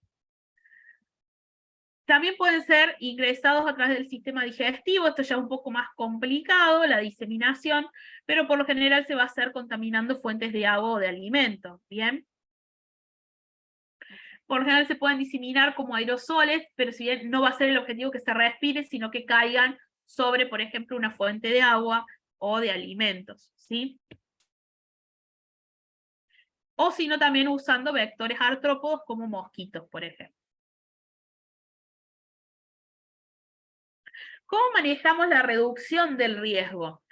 Speaker 1: También pueden ser ingresados a través del sistema digestivo, esto ya es un poco más complicado, la diseminación, pero por lo general se va a hacer contaminando fuentes de agua o de alimento, ¿bien? Por lo general se pueden diseminar como aerosoles, pero si bien no va a ser el objetivo que se respire, sino que caigan sobre, por ejemplo, una fuente de agua o de alimentos, ¿sí? O sino también usando vectores artrópodos como mosquitos, por ejemplo. ¿Cómo manejamos la reducción del riesgo?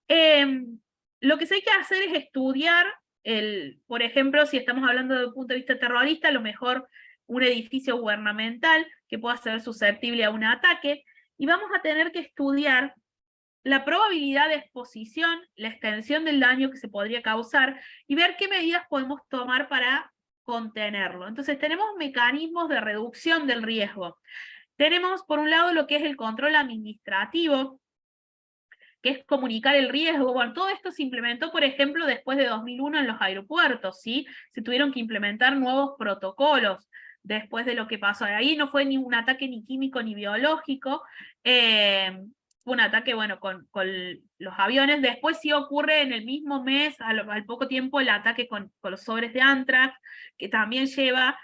Speaker 1: Lo que sí hay que hacer es estudiar, por ejemplo, si estamos hablando desde un punto de vista terrorista, a lo mejor un edificio gubernamental que pueda ser susceptible a un ataque, y vamos a tener que estudiar la probabilidad de exposición, la extensión del daño que se podría causar, y ver qué medidas podemos tomar para contenerlo. Entonces tenemos mecanismos de reducción del riesgo. Tenemos, por un lado, lo que es el control administrativo, que es comunicar el riesgo. Bueno, todo esto se implementó, por ejemplo, después de 2001 en los aeropuertos, ¿sí? Se tuvieron que implementar nuevos protocolos después de lo que pasó. Ahí no fue ni un ataque ni químico ni biológico, fue un ataque, bueno, con los aviones. Después sí ocurre en el mismo mes, al poco tiempo, el ataque con los sobres de Antrax, que también lleva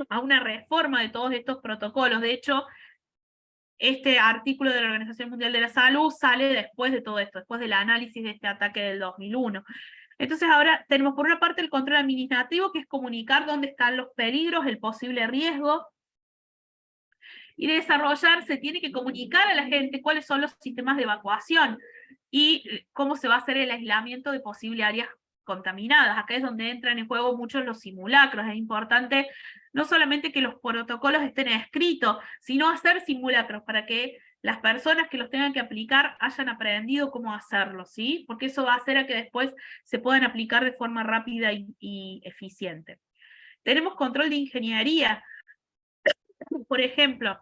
Speaker 1: a una reforma de todos estos protocolos. De hecho, este artículo de la Organización Mundial de la Salud sale después de todo esto, después del análisis de este ataque del 2001. Entonces ahora tenemos por una parte el control administrativo, que es comunicar dónde están los peligros, el posible riesgo, y de desarrollar se tiene que comunicar a la gente cuáles son los sistemas de evacuación y cómo se va a hacer el aislamiento de posibles áreas contaminadas. Acá es donde entran en juego muchos los simulacros. Es importante no solamente que los protocolos estén escritos, sino hacer simulacros para que las personas que los tengan que aplicar hayan aprendido cómo hacerlo, ¿sí? Porque eso va a hacer a que después se puedan aplicar de forma rápida y eficiente. Tenemos control de ingeniería. Por ejemplo,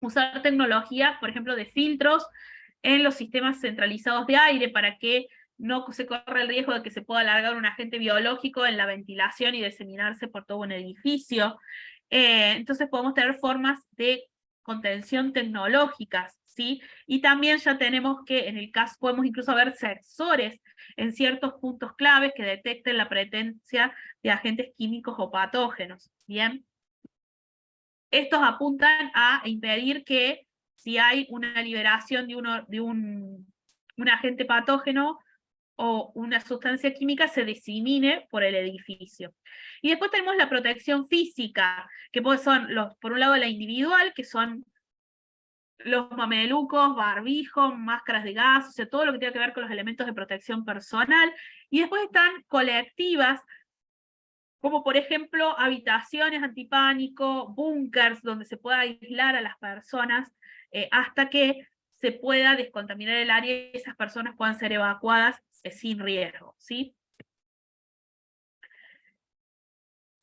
Speaker 1: usar tecnologías, por ejemplo, de filtros en los sistemas centralizados de aire para que no se corra el riesgo de que se pueda alargar un agente biológico en la ventilación y diseminarse por todo un edificio. Entonces podemos tener formas de contención tecnológicas, ¿sí? Y también ya tenemos que, en el caso, podemos incluso ver sensores en ciertos puntos claves que detecten la presencia de agentes químicos o patógenos, ¿bien? Estos apuntan a impedir que si hay una liberación de un agente patógeno o una sustancia química se disemine por el edificio. Y después tenemos la protección física, que son por un lado la individual, que son los mamelucos, barbijos, máscaras de gas, o sea, todo lo que tiene que ver con los elementos de protección personal. Y después están colectivas, como por ejemplo habitaciones antipánico, búnkers, donde se pueda aislar a las personas hasta que se pueda descontaminar el área y esas personas puedan ser evacuadas sin riesgo, ¿sí?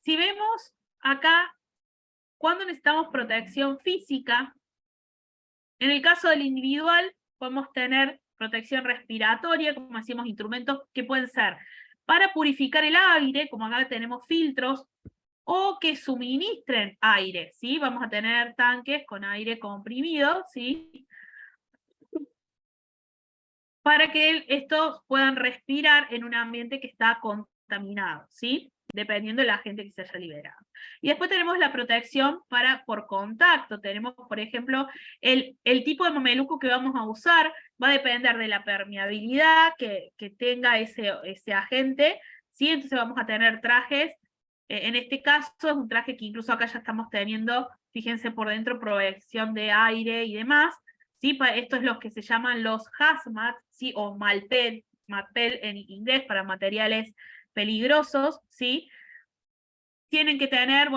Speaker 1: Si vemos acá, cuando necesitamos protección física, en el caso del individual, podemos tener protección respiratoria, como decimos, instrumentos que pueden ser para purificar el aire, como acá tenemos filtros, o que suministren aire, ¿sí? Vamos a tener tanques con aire comprimido, ¿sí? Para que estos puedan respirar en un ambiente que está contaminado, ¿sí? Dependiendo de la gente que se haya liberado. Y después tenemos la protección por contacto. Tenemos, por ejemplo, el tipo de mameluco que vamos a usar va a depender de la permeabilidad que tenga ese agente, ¿sí? Entonces vamos a tener trajes, en este caso es un traje que incluso acá ya estamos teniendo, fíjense por dentro, protección de aire y demás, ¿sí? Esto es lo que se llaman los hazmat, ¿sí? O malpel en inglés para materiales peligrosos, ¿sí? Tienen que tener,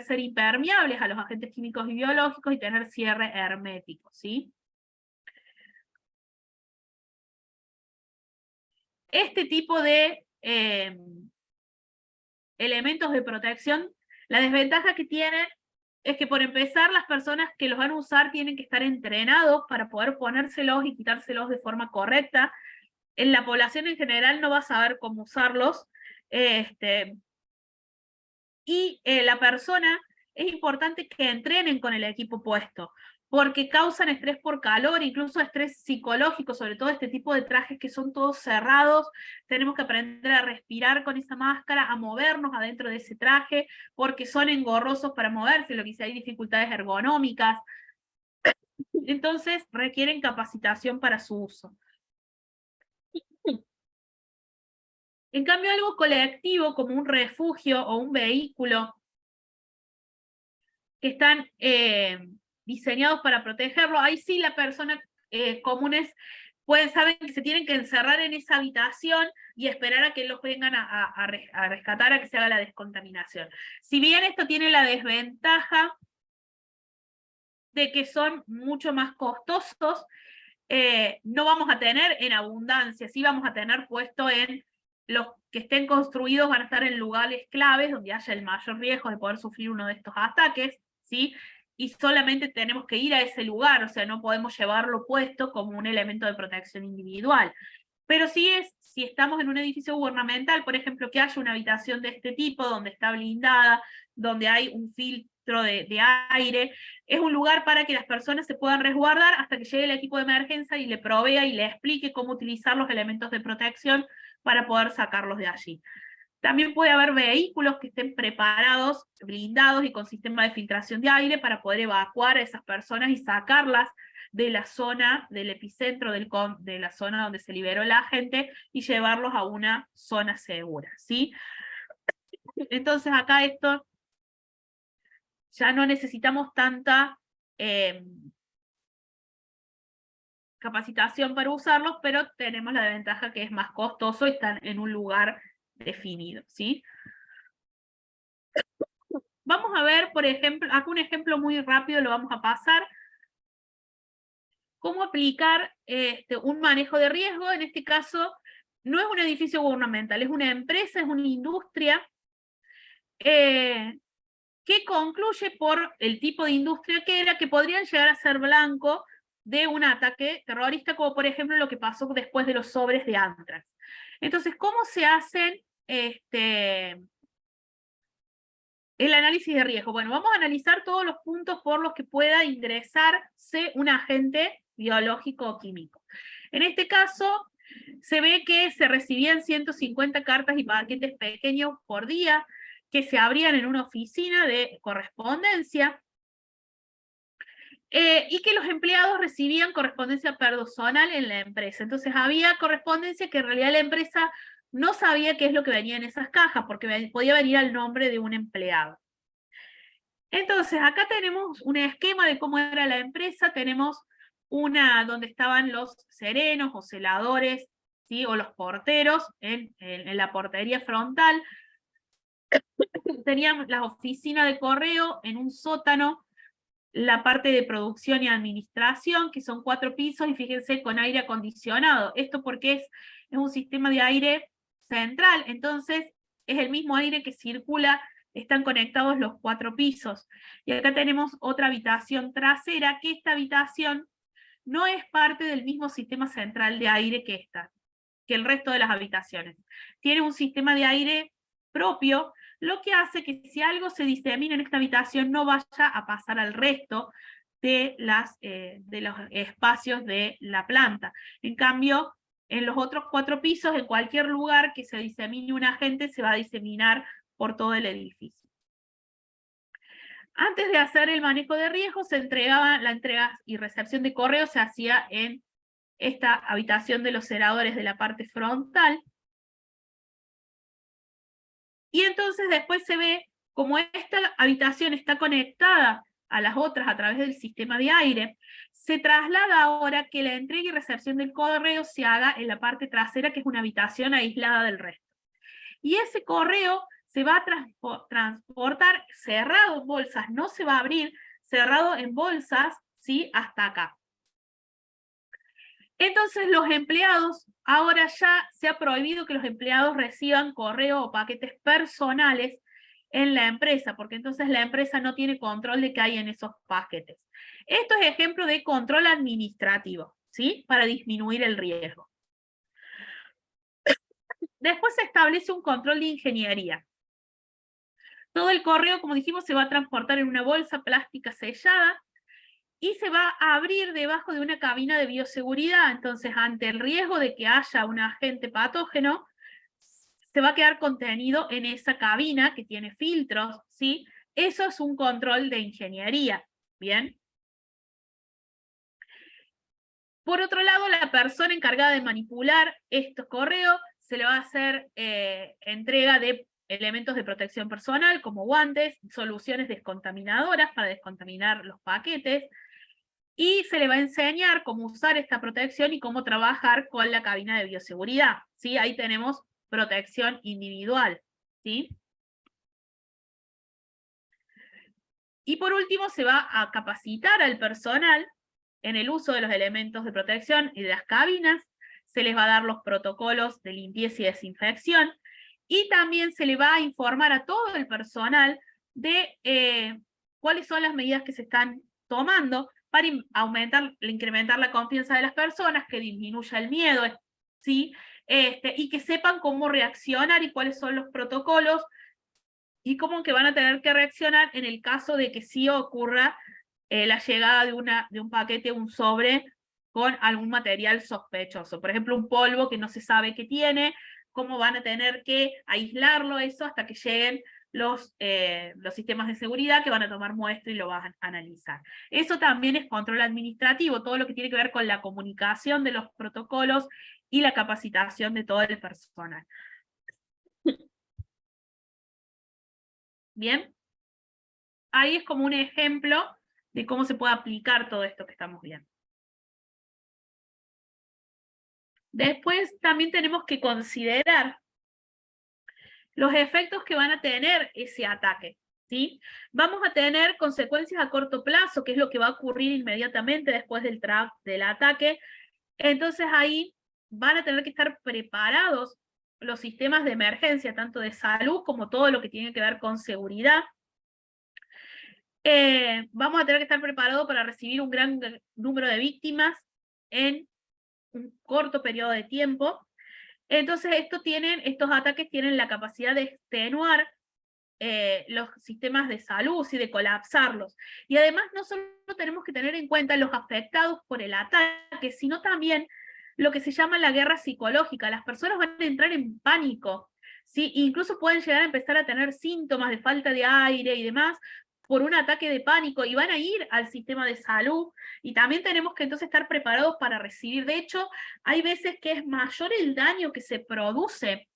Speaker 1: ser impermeables a los agentes químicos y biológicos y tener cierre hermético, ¿sí? Este tipo de elementos de protección, la desventaja que tienen es que por empezar las personas que los van a usar tienen que estar entrenados para poder ponérselos y quitárselos de forma correcta. En la población en general no va a saber cómo usarlos. La persona, es importante que entrenen con el equipo puesto, porque causan estrés por calor, incluso estrés psicológico, sobre todo este tipo de trajes que son todos cerrados. Tenemos que aprender a respirar con esa máscara, a movernos adentro de ese traje, porque son engorrosos para moverse, lo que dice, hay dificultades ergonómicas. Entonces requieren capacitación para su uso. En cambio, algo colectivo como un refugio o un vehículo que están diseñados para protegerlo, ahí sí las personas comunes saben que se tienen que encerrar en esa habitación y esperar a que los vengan a rescatar, a que se haga la descontaminación. Si bien esto tiene la desventaja de que son mucho más costosos, no vamos a tener en abundancia, sí vamos a tener puesto en los que estén construidos, van a estar en lugares claves donde haya el mayor riesgo de poder sufrir uno de estos ataques, ¿sí? Y solamente tenemos que ir a ese lugar, o sea, no podemos llevarlo puesto como un elemento de protección individual. Pero si estamos en un edificio gubernamental, por ejemplo, que haya una habitación de este tipo, donde está blindada, donde hay un filtro de aire, es un lugar para que las personas se puedan resguardar hasta que llegue el equipo de emergencia y le provea y le explique cómo utilizar los elementos de protección para poder sacarlos de allí. También puede haber vehículos que estén preparados, blindados y con sistema de filtración de aire para poder evacuar a esas personas y sacarlas de la zona, del epicentro de la zona donde se liberó la gente y llevarlos a una zona segura, ¿sí? Entonces acá esto ya no necesitamos tanta capacitación para usarlos, pero tenemos la ventaja que es más costoso y están en un lugar definido, ¿sí? Vamos a ver, por ejemplo, acá un ejemplo muy rápido lo vamos a pasar. Cómo aplicar un manejo de riesgo. En este caso, no es un edificio gubernamental, es una empresa, es una industria que concluye por el tipo de industria que era, que podrían llegar a ser blanco de un ataque terrorista, como por ejemplo lo que pasó después de los sobres de Anthrax. Entonces, ¿cómo se hacen el análisis de riesgo? Bueno, vamos a analizar todos los puntos por los que pueda ingresarse un agente biológico o químico. En este caso, se ve que se recibían 150 cartas y paquetes pequeños por día que se abrían en una oficina de correspondencia y que los empleados recibían correspondencia personal en la empresa. Entonces había correspondencia que en realidad la empresa no sabía qué es lo que venía en esas cajas, porque podía venir al nombre de un empleado. Entonces, acá tenemos un esquema de cómo era la empresa, tenemos una donde estaban los serenos o celadores, ¿sí? O los porteros en la portería frontal. Teníamos la oficina de correo en un sótano, la parte de producción y administración, que son 4 pisos, y fíjense, con aire acondicionado. Esto porque es un sistema de aire central, entonces es el mismo aire que circula, están conectados los 4 pisos. Y acá tenemos otra habitación trasera, que esta habitación no es parte del mismo sistema central de aire que que el resto de las habitaciones. Tiene un sistema de aire propio, lo que hace que si algo se disemina en esta habitación no vaya a pasar al resto de los espacios de la planta. En cambio, en los otros 4 pisos, en cualquier lugar que se disemine un agente, se va a diseminar por todo el edificio. Antes de hacer el manejo de riesgos, la entrega y recepción de correo se hacía en esta habitación de los celadores de la parte frontal. Y entonces después se ve como esta habitación está conectada a las otras a través del sistema de aire, se traslada ahora que la entrega y recepción del correo se haga en la parte trasera, que es una habitación aislada del resto. Y ese correo se va a transportar cerrado en bolsas, no se va a abrir, cerrado en bolsas, ¿sí? Hasta acá. Entonces los empleados, ahora ya se ha prohibido que los empleados reciban correo o paquetes personales en la empresa, porque entonces la empresa no tiene control de qué hay en esos paquetes. Esto es ejemplo de control administrativo, ¿sí? Para disminuir el riesgo. Después se establece un control de ingeniería. Todo el correo, como dijimos, se va a transportar en una bolsa plástica sellada y se va a abrir debajo de una cabina de bioseguridad. Entonces, ante el riesgo de que haya un agente patógeno, se va a quedar contenido en esa cabina que tiene filtros, ¿sí? Eso es un control de ingeniería, ¿bien? Por otro lado, la persona encargada de manipular estos correos se le va a hacer entrega de elementos de protección personal como guantes, soluciones descontaminadoras para descontaminar los paquetes, y se le va a enseñar cómo usar esta protección y cómo trabajar con la cabina de bioseguridad, ¿sí? Ahí tenemos protección individual, ¿sí? Y por último, se va a capacitar al personal en el uso de los elementos de protección y de las cabinas, se les va a dar los protocolos de limpieza y desinfección, y también se le va a informar a todo el personal de cuáles son las medidas que se están tomando para incrementar la confianza de las personas, que disminuya el miedo, ¿sí? Y que sepan cómo reaccionar y cuáles son los protocolos y cómo que van a tener que reaccionar en el caso de que sí ocurra la llegada de un paquete, un sobre con algún material sospechoso. Por ejemplo, un polvo que no se sabe qué tiene, cómo van a tener que aislarlo eso hasta que lleguen los sistemas de seguridad que van a tomar muestra y lo van a analizar. Eso también es control administrativo, todo lo que tiene que ver con la comunicación de los protocolos y la capacitación de todo el personal. Bien, ahí es como un ejemplo de cómo se puede aplicar todo esto que estamos viendo. Después también tenemos que considerar los efectos que van a tener ese ataque, ¿sí? Vamos a tener consecuencias a corto plazo, que es lo que va a ocurrir inmediatamente después del ataque. Entonces ahí van a tener que estar preparados los sistemas de emergencia, tanto de salud como todo lo que tiene que ver con seguridad. Vamos a tener que estar preparados para recibir un gran número de víctimas en un corto periodo de tiempo. Entonces estos ataques tienen la capacidad de extenuar los sistemas de salud y de colapsarlos. Y además no solo tenemos que tener en cuenta los afectados por el ataque, sino también lo que se llama la guerra psicológica. Las personas van a entrar en pánico, ¿sí? Incluso pueden llegar a empezar a tener síntomas de falta de aire y demás por un ataque de pánico, y van a ir al sistema de salud, y también tenemos que entonces estar preparados para recibir. De hecho, hay veces que es mayor el daño que se produce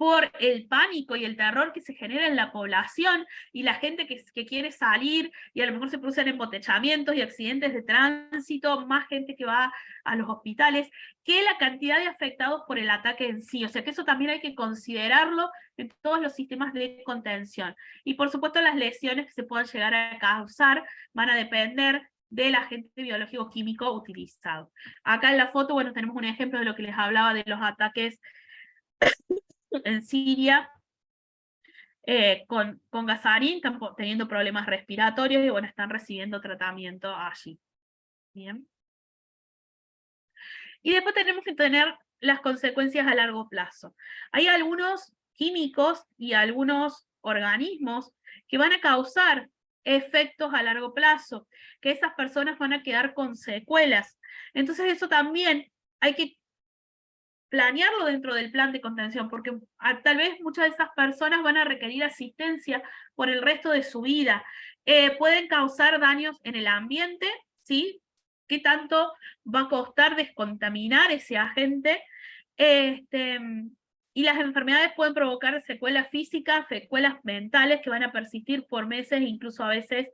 Speaker 1: por el pánico y el terror que se genera en la población y la gente que quiere salir y a lo mejor se producen embotellamientos y accidentes de tránsito, más gente que va a los hospitales, que la cantidad de afectados por el ataque en sí. O sea que eso también hay que considerarlo en todos los sistemas de contención. Y por supuesto las lesiones que se puedan llegar a causar van a depender del agente biológico químico utilizado. Acá en la foto, bueno, tenemos un ejemplo de lo que les hablaba de los ataques en Siria, con Gazarín, están teniendo problemas respiratorios y bueno, están recibiendo tratamiento allí. Bien. Y después tenemos que tener las consecuencias a largo plazo. Hay algunos químicos y algunos organismos que van a causar efectos a largo plazo, que esas personas van a quedar con secuelas. Entonces eso también hay que planearlo dentro del plan de contención, porque tal vez muchas de esas personas van a requerir asistencia por el resto de su vida. Pueden causar daños en el ambiente, ¿sí? ¿Qué tanto va a costar descontaminar ese agente? Y las enfermedades pueden provocar secuelas físicas, secuelas mentales que van a persistir por meses, incluso a veces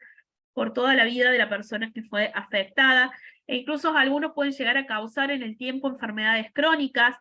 Speaker 1: por toda la vida de la persona que fue afectada, e incluso algunos pueden llegar a causar en el tiempo enfermedades crónicas,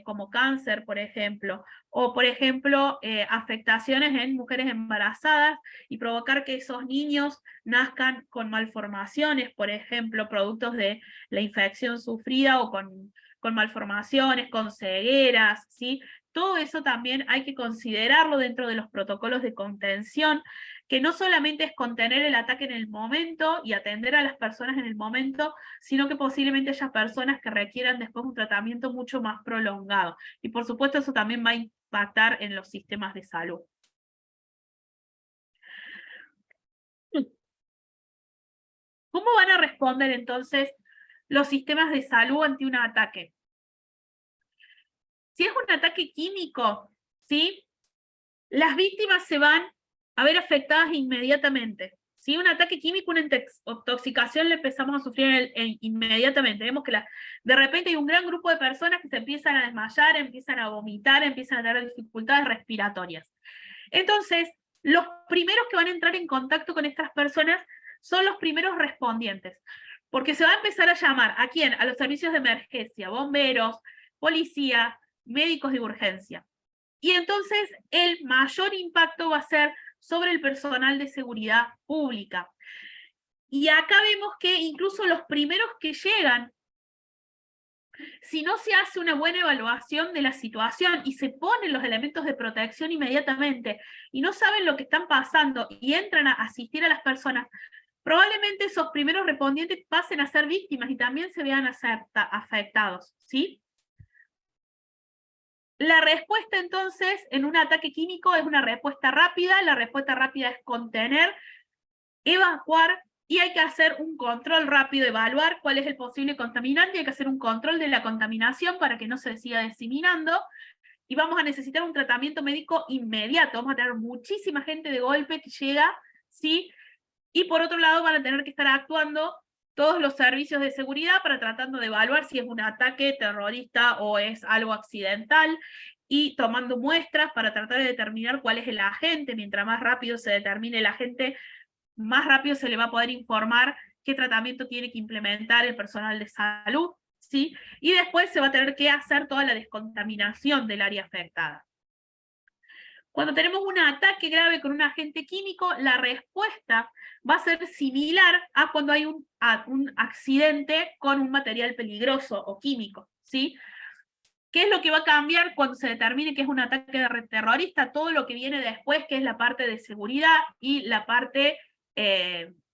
Speaker 1: como cáncer, por ejemplo, o por ejemplo, afectaciones en mujeres embarazadas y provocar que esos niños nazcan con malformaciones, por ejemplo, productos de la infección sufrida o con malformaciones, con cegueras, ¿sí? Todo eso también hay que considerarlo dentro de los protocolos de contención, que no solamente es contener el ataque en el momento y atender a las personas en el momento, sino que posiblemente haya personas que requieran después un tratamiento mucho más prolongado. Y por supuesto eso también va a impactar en los sistemas de salud. ¿Cómo van a responder entonces los sistemas de salud ante un ataque? Si es un ataque químico, ¿sí? Las víctimas se van a ver afectadas inmediatamente. Si un ataque químico, una intoxicación, le empezamos a sufrir inmediatamente. Vemos que de repente hay un gran grupo de personas que se empiezan a desmayar, empiezan a vomitar, empiezan a tener dificultades respiratorias. Entonces, los primeros que van a entrar en contacto con estas personas son los primeros respondientes, porque se va a empezar a llamar, ¿a quién? A los servicios de emergencia, bomberos, policía, médicos de urgencia. Y entonces el mayor impacto va a ser sobre el personal de seguridad pública. Y acá vemos que incluso los primeros que llegan, si no se hace una buena evaluación de la situación y se ponen los elementos de protección inmediatamente y no saben lo que están pasando y entran a asistir a las personas, probablemente esos primeros respondientes pasen a ser víctimas y también se vean afectados, ¿sí? La respuesta entonces en un ataque químico es una respuesta rápida. La respuesta rápida es contener, evacuar y hay que hacer un control rápido, evaluar cuál es el posible contaminante, hay que hacer un control de la contaminación para que no se siga diseminando y vamos a necesitar un tratamiento médico inmediato. Vamos a tener muchísima gente de golpe que llega, ¿sí? Y por otro lado van a tener que estar actuando todos los servicios de seguridad para tratando de evaluar si es un ataque terrorista o es algo accidental y tomando muestras para tratar de determinar cuál es el agente. Mientras más rápido se determine el agente, más rápido se le va a poder informar qué tratamiento tiene que implementar el personal de salud, ¿sí? Y después se va a tener que hacer toda la descontaminación del área afectada. Cuando tenemos un ataque grave con un agente químico, la respuesta va a ser similar a cuando hay un accidente con un material peligroso o químico, ¿sí? ¿Qué es lo que va a cambiar cuando se determine que es un ataque terrorista? Todo lo que viene después, que es la parte de seguridad y la parte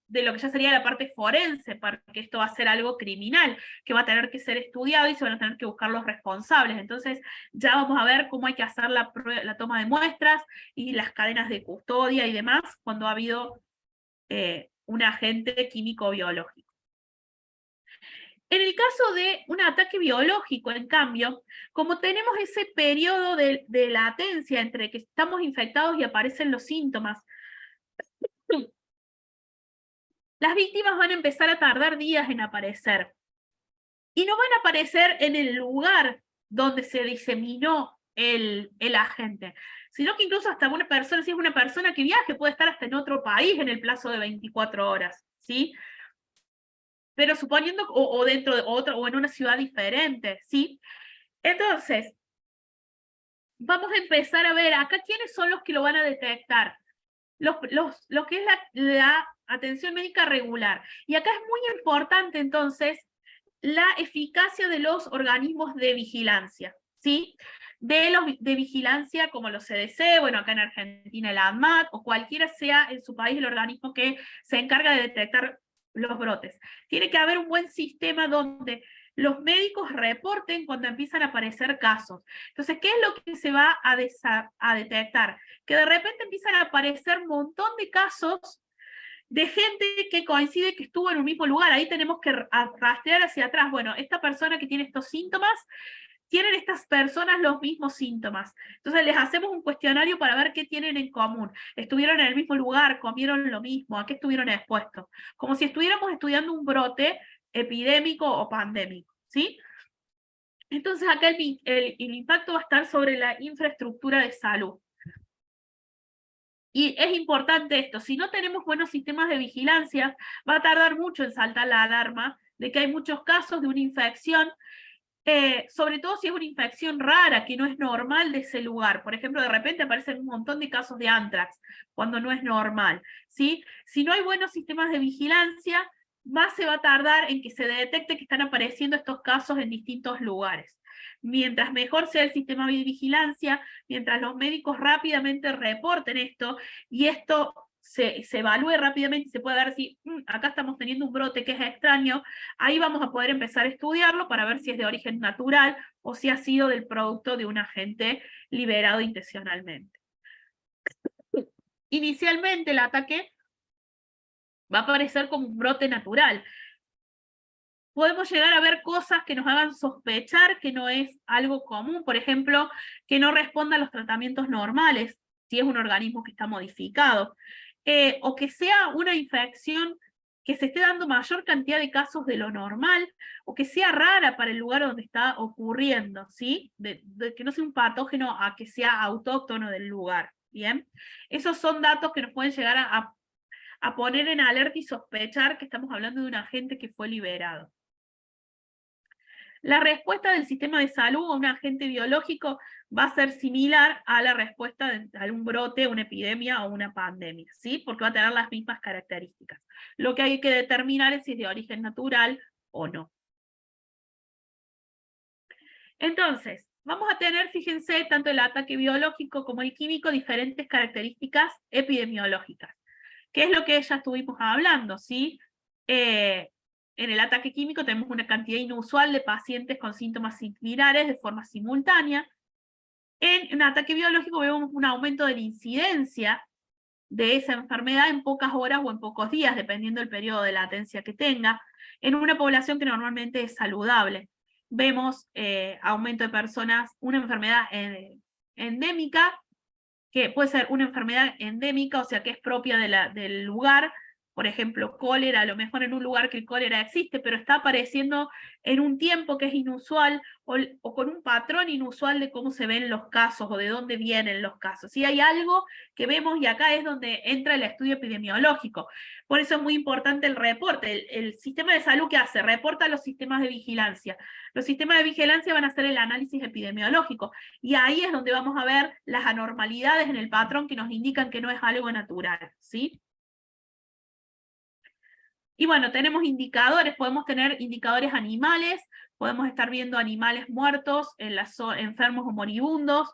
Speaker 1: de lo que ya sería la parte forense, porque esto va a ser algo criminal, que va a tener que ser estudiado y se van a tener que buscar los responsables. Entonces ya vamos a ver cómo hay que hacer la toma de muestras y las cadenas de custodia y demás cuando ha habido un agente químico biológico. En el caso de un ataque biológico, en cambio, como tenemos ese periodo de latencia entre que estamos infectados y aparecen los síntomas, las víctimas van a empezar a tardar días en aparecer. Y no van a aparecer en el lugar donde se diseminó el agente, sino que incluso hasta una persona, si es una persona que viaje, puede estar hasta en otro país en el plazo de 24 horas, ¿sí? Pero suponiendo, o dentro de otro, o en una ciudad diferente, ¿sí? Entonces, vamos a empezar a ver acá quiénes son los que lo van a detectar. Lo que es la atención médica regular. Y acá es muy importante, entonces, la eficacia de los organismos de vigilancia, ¿sí? De vigilancia como los CDC, bueno, acá en Argentina el ANMAT, o cualquiera sea en su país el organismo que se encarga de detectar los brotes. Tiene que haber un buen sistema donde los médicos reporten cuando empiezan a aparecer casos. Entonces, ¿qué es lo que se va a detectar? Que de repente empiezan a aparecer un montón de casos de gente que coincide que estuvo en un mismo lugar. Ahí tenemos que rastrear hacia atrás. Bueno, esta persona que tiene estos síntomas, tienen estas personas los mismos síntomas. Entonces les hacemos un cuestionario para ver qué tienen en común. ¿Estuvieron en el mismo lugar? ¿Comieron lo mismo? ¿A qué estuvieron expuestos? Como si estuviéramos estudiando un brote epidémico o pandémico, ¿sí? Entonces acá el impacto va a estar sobre la infraestructura de salud. Y es importante esto, si no tenemos buenos sistemas de vigilancia, va a tardar mucho en saltar la alarma de que hay muchos casos de una infección, sobre todo si es una infección rara, que no es normal de ese lugar. Por ejemplo, de repente aparecen un montón de casos de anthrax, cuando no es normal, ¿sí? Si no hay buenos sistemas de vigilancia, más se va a tardar en que se detecte que están apareciendo estos casos en distintos lugares. Mientras mejor sea el sistema de vigilancia, mientras los médicos rápidamente reporten esto, y esto se evalúe rápidamente y se puede ver si acá estamos teniendo un brote que es extraño, ahí vamos a poder empezar a estudiarlo para ver si es de origen natural o si ha sido del producto de un agente liberado intencionalmente. Inicialmente el ataque va a aparecer como un brote natural. Podemos llegar a ver cosas que nos hagan sospechar que no es algo común, por ejemplo, que no responda a los tratamientos normales, si es un organismo que está modificado, o que sea una infección que se esté dando mayor cantidad de casos de lo normal, o que sea rara para el lugar donde está ocurriendo, ¿sí? De que no sea un patógeno a que sea autóctono del lugar, ¿bien? Esos son datos que nos pueden llegar a poner en alerta y sospechar que estamos hablando de un agente que fue liberado. La respuesta del sistema de salud a un agente biológico va a ser similar a la respuesta a un brote, una epidemia o una pandemia, ¿sí? Porque va a tener las mismas características. Lo que hay que determinar es si es de origen natural o no. Entonces, vamos a tener, fíjense, tanto el ataque biológico como el químico, diferentes características epidemiológicas. ¿Qué es lo que ya estuvimos hablando, sí? En el ataque químico tenemos una cantidad inusual de pacientes con síntomas similares de forma simultánea. En un ataque biológico vemos un aumento de la incidencia de esa enfermedad en pocas horas o en pocos días, dependiendo del periodo de latencia que tenga, en una población que normalmente es saludable. Vemos aumento de personas, una enfermedad endémica, que puede ser una enfermedad endémica, o sea que es propia del lugar, por ejemplo, cólera, a lo mejor en un lugar que el cólera existe, pero está apareciendo en un tiempo que es inusual o con un patrón inusual de cómo se ven los casos o de dónde vienen los casos. Si hay algo que vemos, y acá es donde entra el estudio epidemiológico. Por eso es muy importante el reporte. El sistema de salud, ¿qué hace? Reporta los sistemas de vigilancia. Los sistemas de vigilancia van a hacer el análisis epidemiológico, y ahí es donde vamos a ver las anormalidades en el patrón que nos indican que no es algo natural, ¿sí? Y bueno, tenemos indicadores, podemos tener indicadores animales, podemos estar viendo animales muertos, enfermos o moribundos.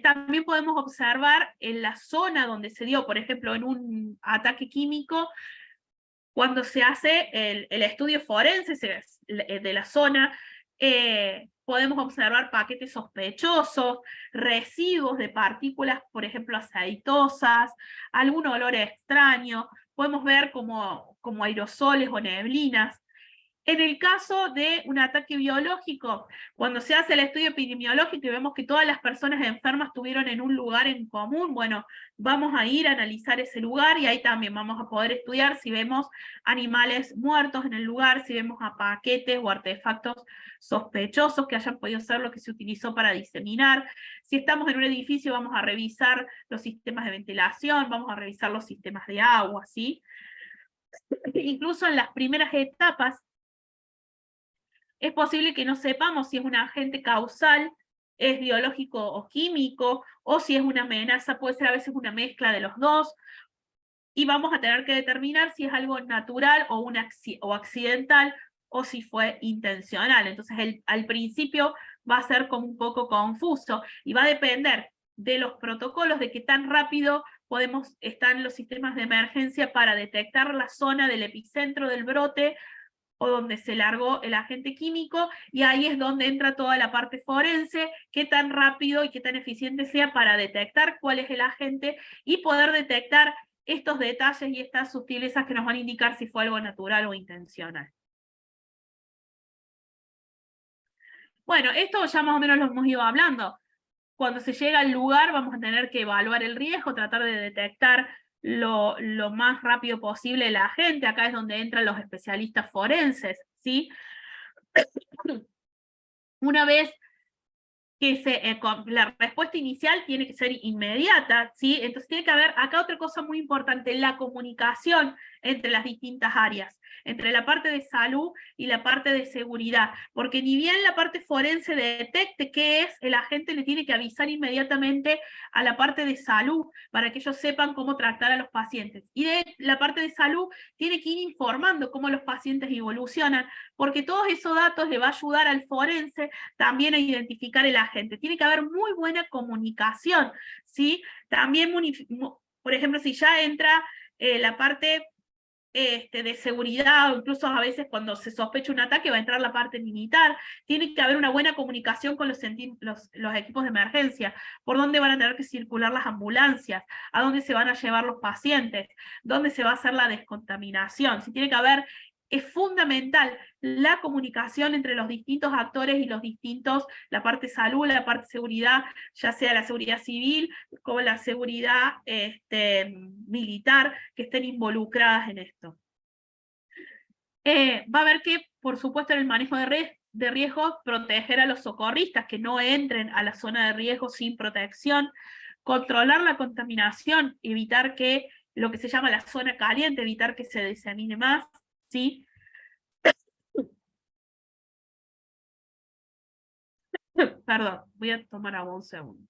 Speaker 1: También podemos observar en la zona donde se dio, por ejemplo, en un ataque químico, cuando se hace el estudio forense de la zona, podemos observar paquetes sospechosos, residuos de partículas, por ejemplo, aceitosas, algún olor extraño, podemos ver como aerosoles o neblinas. En el caso de un ataque biológico, cuando se hace el estudio epidemiológico y vemos que todas las personas enfermas estuvieron en un lugar en común, bueno, vamos a ir a analizar ese lugar y ahí también vamos a poder estudiar si vemos animales muertos en el lugar, si vemos a paquetes o artefactos sospechosos que hayan podido ser lo que se utilizó para diseminar. Si estamos en un edificio, vamos a revisar los sistemas de ventilación, vamos a revisar los sistemas de agua, ¿sí? Incluso en las primeras etapas, es posible que no sepamos si es un agente causal, es biológico o químico, o si es una amenaza, puede ser a veces una mezcla de los dos, y vamos a tener que determinar si es algo natural o, o accidental, o si fue intencional. Entonces, al principio va a ser como un poco confuso, y va a depender de los protocolos, de qué tan rápido están los sistemas de emergencia para detectar la zona del epicentro del brote, o donde se largó el agente químico, y ahí es donde entra toda la parte forense, qué tan rápido y qué tan eficiente sea para detectar cuál es el agente y poder detectar estos detalles y estas sutilezas que nos van a indicar si fue algo natural o intencional. Bueno, esto ya más o menos lo hemos ido hablando. Cuando se llega al lugar vamos a tener que evaluar el riesgo, tratar de detectar lo más rápido posible la gente. Acá es donde entran los especialistas forenses, ¿sí? Una vez que la respuesta inicial tiene que ser inmediata, ¿sí? Entonces tiene que haber acá otra cosa muy importante, la comunicación entre las distintas áreas, entre la parte de salud y la parte de seguridad, porque ni bien la parte forense detecte qué es, el agente le tiene que avisar inmediatamente a la parte de salud para que ellos sepan cómo tratar a los pacientes. Y de la parte de salud tiene que ir informando cómo los pacientes evolucionan, porque todos esos datos le va a ayudar al forense también a identificar el agente. Tiene que haber muy buena comunicación, ¿sí? También, por ejemplo, si ya entra la parte de seguridad, o incluso a veces cuando se sospecha un ataque va a entrar la parte militar, tiene que haber una buena comunicación con los equipos de emergencia, por dónde van a tener que circular las ambulancias, a dónde se van a llevar los pacientes, dónde se va a hacer la descontaminación, si tiene que haber. Es fundamental la comunicación entre los distintos actores y la parte salud, la parte seguridad, ya sea la seguridad civil como la seguridad militar, que estén involucradas en esto. Va a haber que, por supuesto, en el manejo de riesgos, proteger a los socorristas, que no entren a la zona de riesgo sin protección, controlar la contaminación, evitar que lo que se llama la zona caliente, evitar que se disemine más, ¿sí? Perdón, voy a tomar agua un segundo.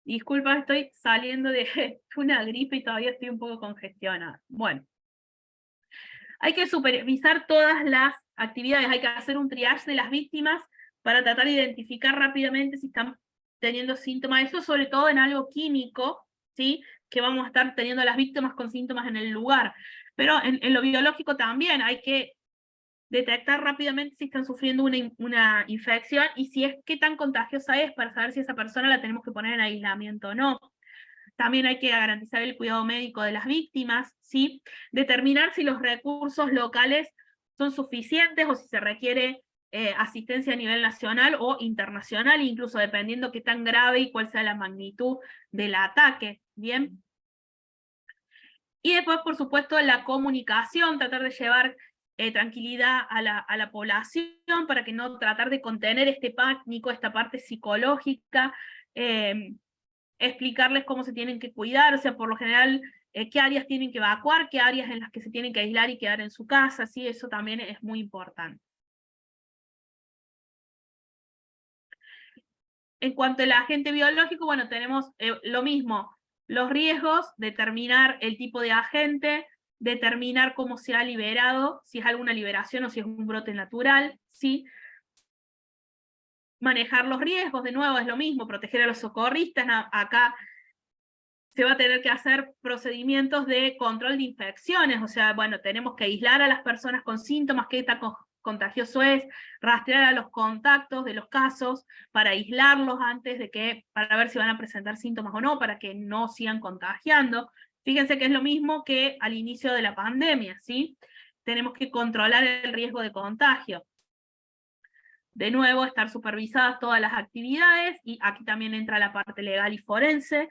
Speaker 1: Disculpa, estoy saliendo de una gripe y todavía estoy un poco congestionada. Bueno, hay que supervisar todas las actividades, hay que hacer un triage de las víctimas para tratar de identificar rápidamente si están teniendo síntomas. Eso sobre todo en algo químico, ¿sí? Que vamos a estar teniendo a las víctimas con síntomas en el lugar. Pero en lo biológico también hay que detectar rápidamente si están sufriendo una infección y si es qué tan contagiosa es para saber si esa persona la tenemos que poner en aislamiento o no. También hay que garantizar el cuidado médico de las víctimas, ¿sí? Determinar si los recursos locales son suficientes o si se requiere asistencia a nivel nacional o internacional, incluso dependiendo qué tan grave y cuál sea la magnitud del ataque, ¿bien? Y después, por supuesto, la comunicación, tratar de llevar tranquilidad a la población para que no tratar de contener este pánico, esta parte psicológica, explicarles cómo se tienen que cuidar, o sea, por lo general, qué áreas tienen que evacuar, qué áreas en las que se tienen que aislar y quedar en su casa, ¿sí? Eso también es muy importante. En cuanto al agente biológico, bueno, tenemos lo mismo, los riesgos, determinar el tipo de agente, determinar cómo se ha liberado, si es alguna liberación o si es un brote natural, ¿sí? Manejar los riesgos, de nuevo, es lo mismo, proteger a los socorristas, acá se va a tener que hacer procedimientos de control de infecciones, o sea, bueno, tenemos que aislar a las personas con síntomas, qué tan contagioso es, rastrear a los contactos de los casos para aislarlos antes de que, para ver si van a presentar síntomas o no, para que no sigan contagiando. Fíjense que es lo mismo que al inicio de la pandemia, ¿sí? Tenemos que controlar el riesgo de contagio. De nuevo, estar supervisadas todas las actividades, y aquí también entra la parte legal y forense,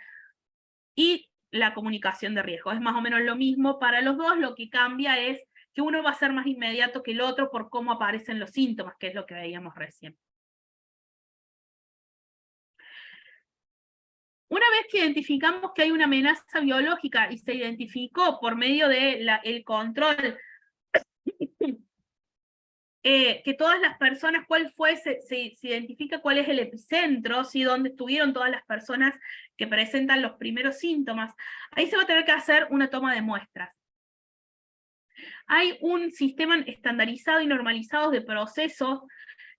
Speaker 1: y la comunicación de riesgo. Es más o menos lo mismo para los dos, lo que cambia es que uno va a ser más inmediato que el otro por cómo aparecen los síntomas, que es lo que veíamos recién. Una vez que identificamos que hay una amenaza biológica y se identificó por medio del control, que todas las personas, cuál fue, se identifica cuál es el epicentro, ¿sí? Dónde estuvieron todas las personas que presentan los primeros síntomas, ahí se va a tener que hacer una toma de muestras. Hay un sistema estandarizado y normalizado de procesos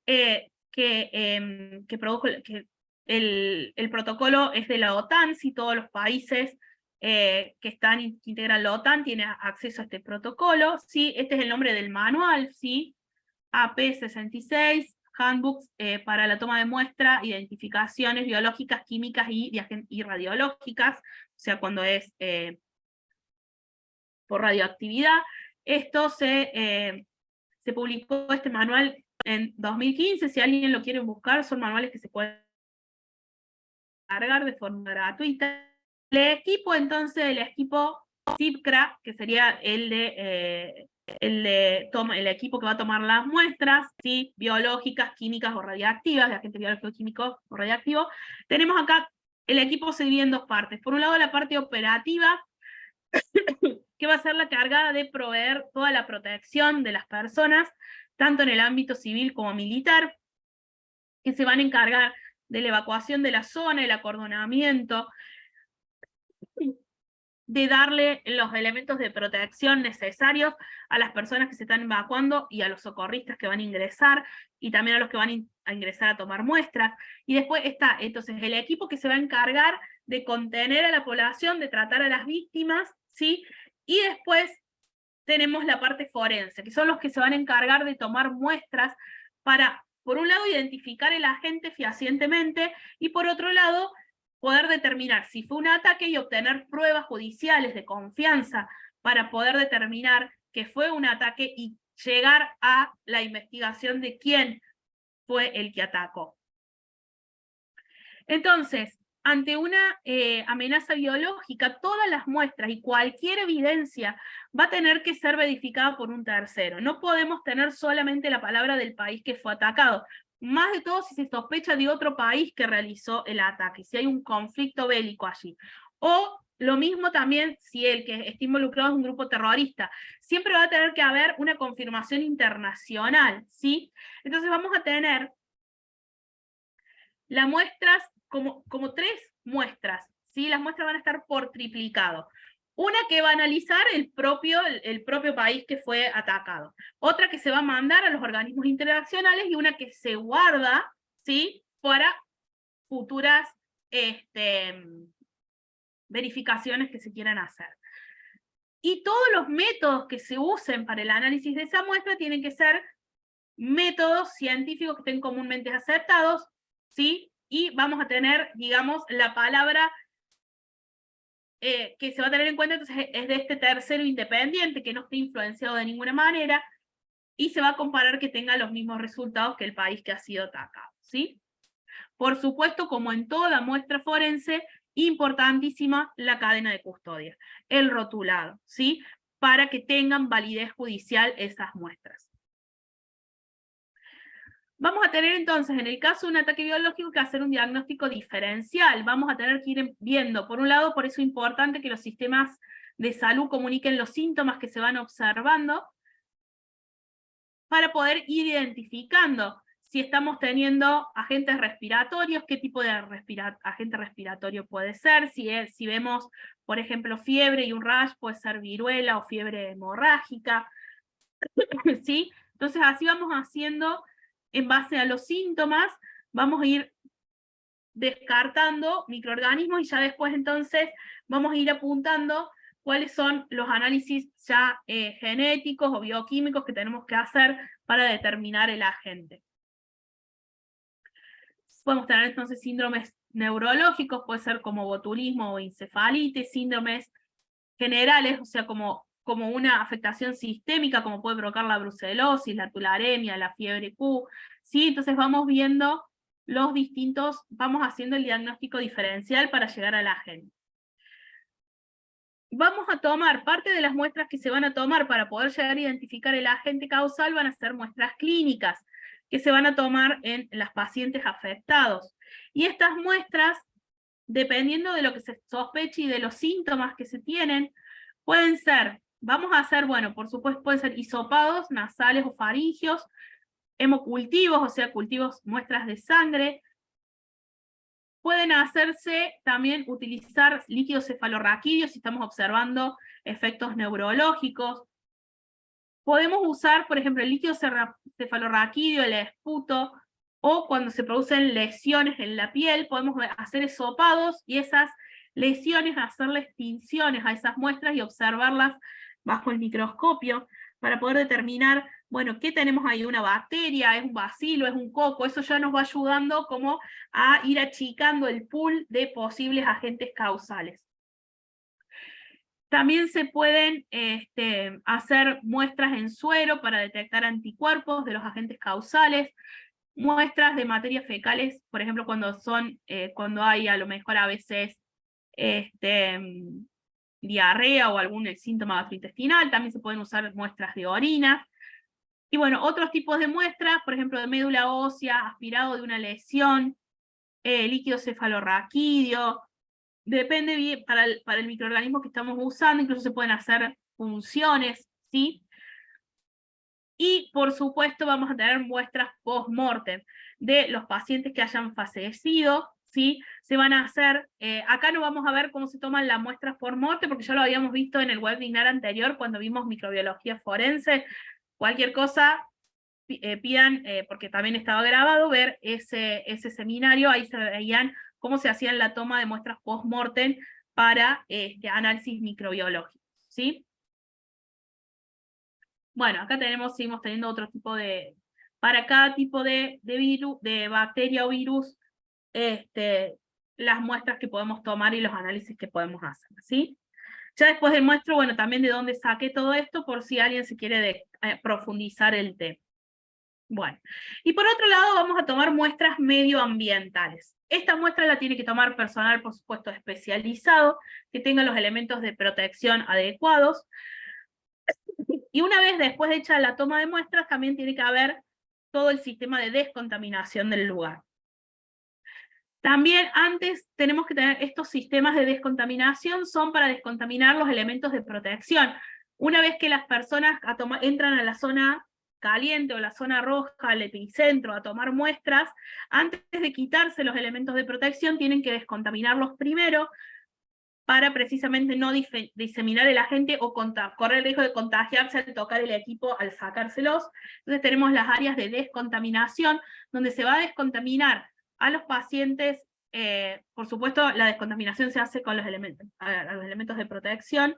Speaker 1: que produjo, que el protocolo es de la OTAN, si todos los países que integran la OTAN tienen acceso a este protocolo, ¿sí? Este es el nombre del manual, ¿sí? AP66, Handbooks para la toma de muestra, identificaciones biológicas, químicas y radiológicas, o sea, cuando es por radioactividad. Esto se publicó este manual en 2015, si alguien lo quiere buscar, son manuales que se pueden cargar de forma gratuita. El equipo, entonces, el equipo CIPCRA, que sería el equipo que va a tomar las muestras, ¿sí? Biológicas, químicas o radiactivas, de agente biológico, químico o radiactivo. Tenemos acá, el equipo se divide en dos partes. Por un lado, la parte operativa, que va a ser la cargada de proveer toda la protección de las personas, tanto en el ámbito civil como militar, que se van a encargar de la evacuación de la zona, el acordonamiento, de darle los elementos de protección necesarios a las personas que se están evacuando y a los socorristas que van a ingresar, y también a los que van a ingresar a tomar muestras. Y después está entonces el equipo que se va a encargar de contener a la población, de tratar a las víctimas, ¿sí? Y después tenemos la parte forense, que son los que se van a encargar de tomar muestras para, por un lado, identificar el agente fehacientemente, y por otro lado, poder determinar si fue un ataque y obtener pruebas judiciales de confianza para poder determinar que fue un ataque y llegar a la investigación de quién fue el que atacó. Entonces, ante una amenaza biológica, todas las muestras y cualquier evidencia va a tener que ser verificada por un tercero. No podemos tener solamente la palabra del país que fue atacado. Más de todo si se sospecha de otro país que realizó el ataque, si hay un conflicto bélico allí. O lo mismo también si el que está involucrado es un grupo terrorista. Siempre va a tener que haber una confirmación internacional, ¿sí? Entonces vamos a tener las muestras como 3 muestras, ¿sí? Las muestras van a estar por triplicado. Una que va a analizar el propio país que fue atacado. Otra que se va a mandar a los organismos internacionales, y una que se guarda, ¿sí? Para futuras verificaciones que se quieran hacer. Y todos los métodos que se usen para el análisis de esa muestra tienen que ser métodos científicos que estén comúnmente aceptados, ¿sí? Y vamos a tener, digamos, la palabra que se va a tener en cuenta, entonces es de este tercero independiente, que no esté influenciado de ninguna manera, y se va a comparar que tenga los mismos resultados que el país que ha sido atacado, ¿sí? Por supuesto, como en toda muestra forense, importantísima la cadena de custodia, el rotulado, ¿sí? Para que tengan validez judicial esas muestras. Vamos a tener entonces, en el caso de un ataque biológico, que hacer un diagnóstico diferencial. Vamos a tener que ir viendo, por un lado, por eso es importante que los sistemas de salud comuniquen los síntomas que se van observando, para poder ir identificando si estamos teniendo agentes respiratorios, qué tipo de agente respiratorio puede ser, si vemos, por ejemplo, fiebre y un rash, puede ser viruela o fiebre hemorrágica, ¿sí? Entonces así vamos haciendo, en base a los síntomas, vamos a ir descartando microorganismos y ya después entonces vamos a ir apuntando cuáles son los análisis ya genéticos o bioquímicos que tenemos que hacer para determinar el agente. Podemos tener entonces síndromes neurológicos, puede ser como botulismo o encefalitis, síndromes generales, o sea, como una afectación sistémica, como puede provocar la brucelosis, la tularemia, la fiebre Q, ¿sí? Entonces vamos viendo los distintos, vamos haciendo el diagnóstico diferencial para llegar al agente. Vamos a tomar, parte de las muestras que se van a tomar para poder llegar a identificar el agente causal van a ser muestras clínicas, que se van a tomar en los pacientes afectados. Y estas muestras, dependiendo de lo que se sospeche y de los síntomas que se tienen, pueden ser, vamos a hacer, bueno, por supuesto pueden ser hisopados, nasales o faringios, hemocultivos, o sea, cultivos, muestras de sangre. Pueden hacerse también utilizar líquidos cefalorraquídeos si estamos observando efectos neurológicos. Podemos usar, por ejemplo, el líquido cefalorraquídeo, el esputo, o cuando se producen lesiones en la piel, podemos hacer hisopados y esas lesiones hacerles tinciones a esas muestras y observarlas bajo el microscopio para poder determinar, bueno, ¿qué tenemos ahí? ¿Una bacteria? ¿Es un bacilo? ¿Es un coco? Eso ya nos va ayudando como a ir achicando el pool de posibles agentes causales. También se pueden hacer muestras en suero para detectar anticuerpos de los agentes causales, muestras de materias fecales, por ejemplo, cuando hay a lo mejor a veces diarrea o algún síntoma gastrointestinal, también se pueden usar muestras de orina. Y bueno, otros tipos de muestras, por ejemplo, de médula ósea, aspirado de una lesión, líquido cefalorraquídeo, depende bien para el microorganismo que estamos usando, incluso se pueden hacer funciones, ¿sí? Y por supuesto vamos a tener muestras post-mortem de los pacientes que hayan fallecido, ¿sí? Se van a hacer, acá no vamos a ver cómo se toman las muestras post-mortem, porque ya lo habíamos visto en el webinar anterior cuando vimos microbiología forense. Cualquier cosa, pidan, porque también estaba grabado, ver ese seminario, ahí se veían cómo se hacían la toma de muestras post-mortem para análisis microbiológico, ¿sí? Bueno, acá seguimos teniendo otro tipo para cada tipo de virus, de bacteria o virus, las muestras que podemos tomar y los análisis que podemos hacer, ¿sí? Ya después del muestro, bueno, también de dónde saqué todo esto, por si alguien se quiere profundizar el tema. Bueno, y por otro lado vamos a tomar muestras medioambientales. Esta muestra la tiene que tomar personal, por supuesto, especializado, que tenga los elementos de protección adecuados. Y una vez después de hecha la toma de muestras, también tiene que haber todo el sistema de descontaminación del lugar. También antes tenemos que tener estos sistemas de descontaminación, son para descontaminar los elementos de protección. Una vez que las personas entran a la zona caliente o la zona roja, al epicentro, a tomar muestras, antes de quitarse los elementos de protección, tienen que descontaminarlos primero, para precisamente no diseminar el agente o correr el riesgo de contagiarse al tocar el equipo, al sacárselos. Entonces tenemos las áreas de descontaminación, donde se va a descontaminar a los pacientes. Por supuesto, la descontaminación se hace con los elementos de protección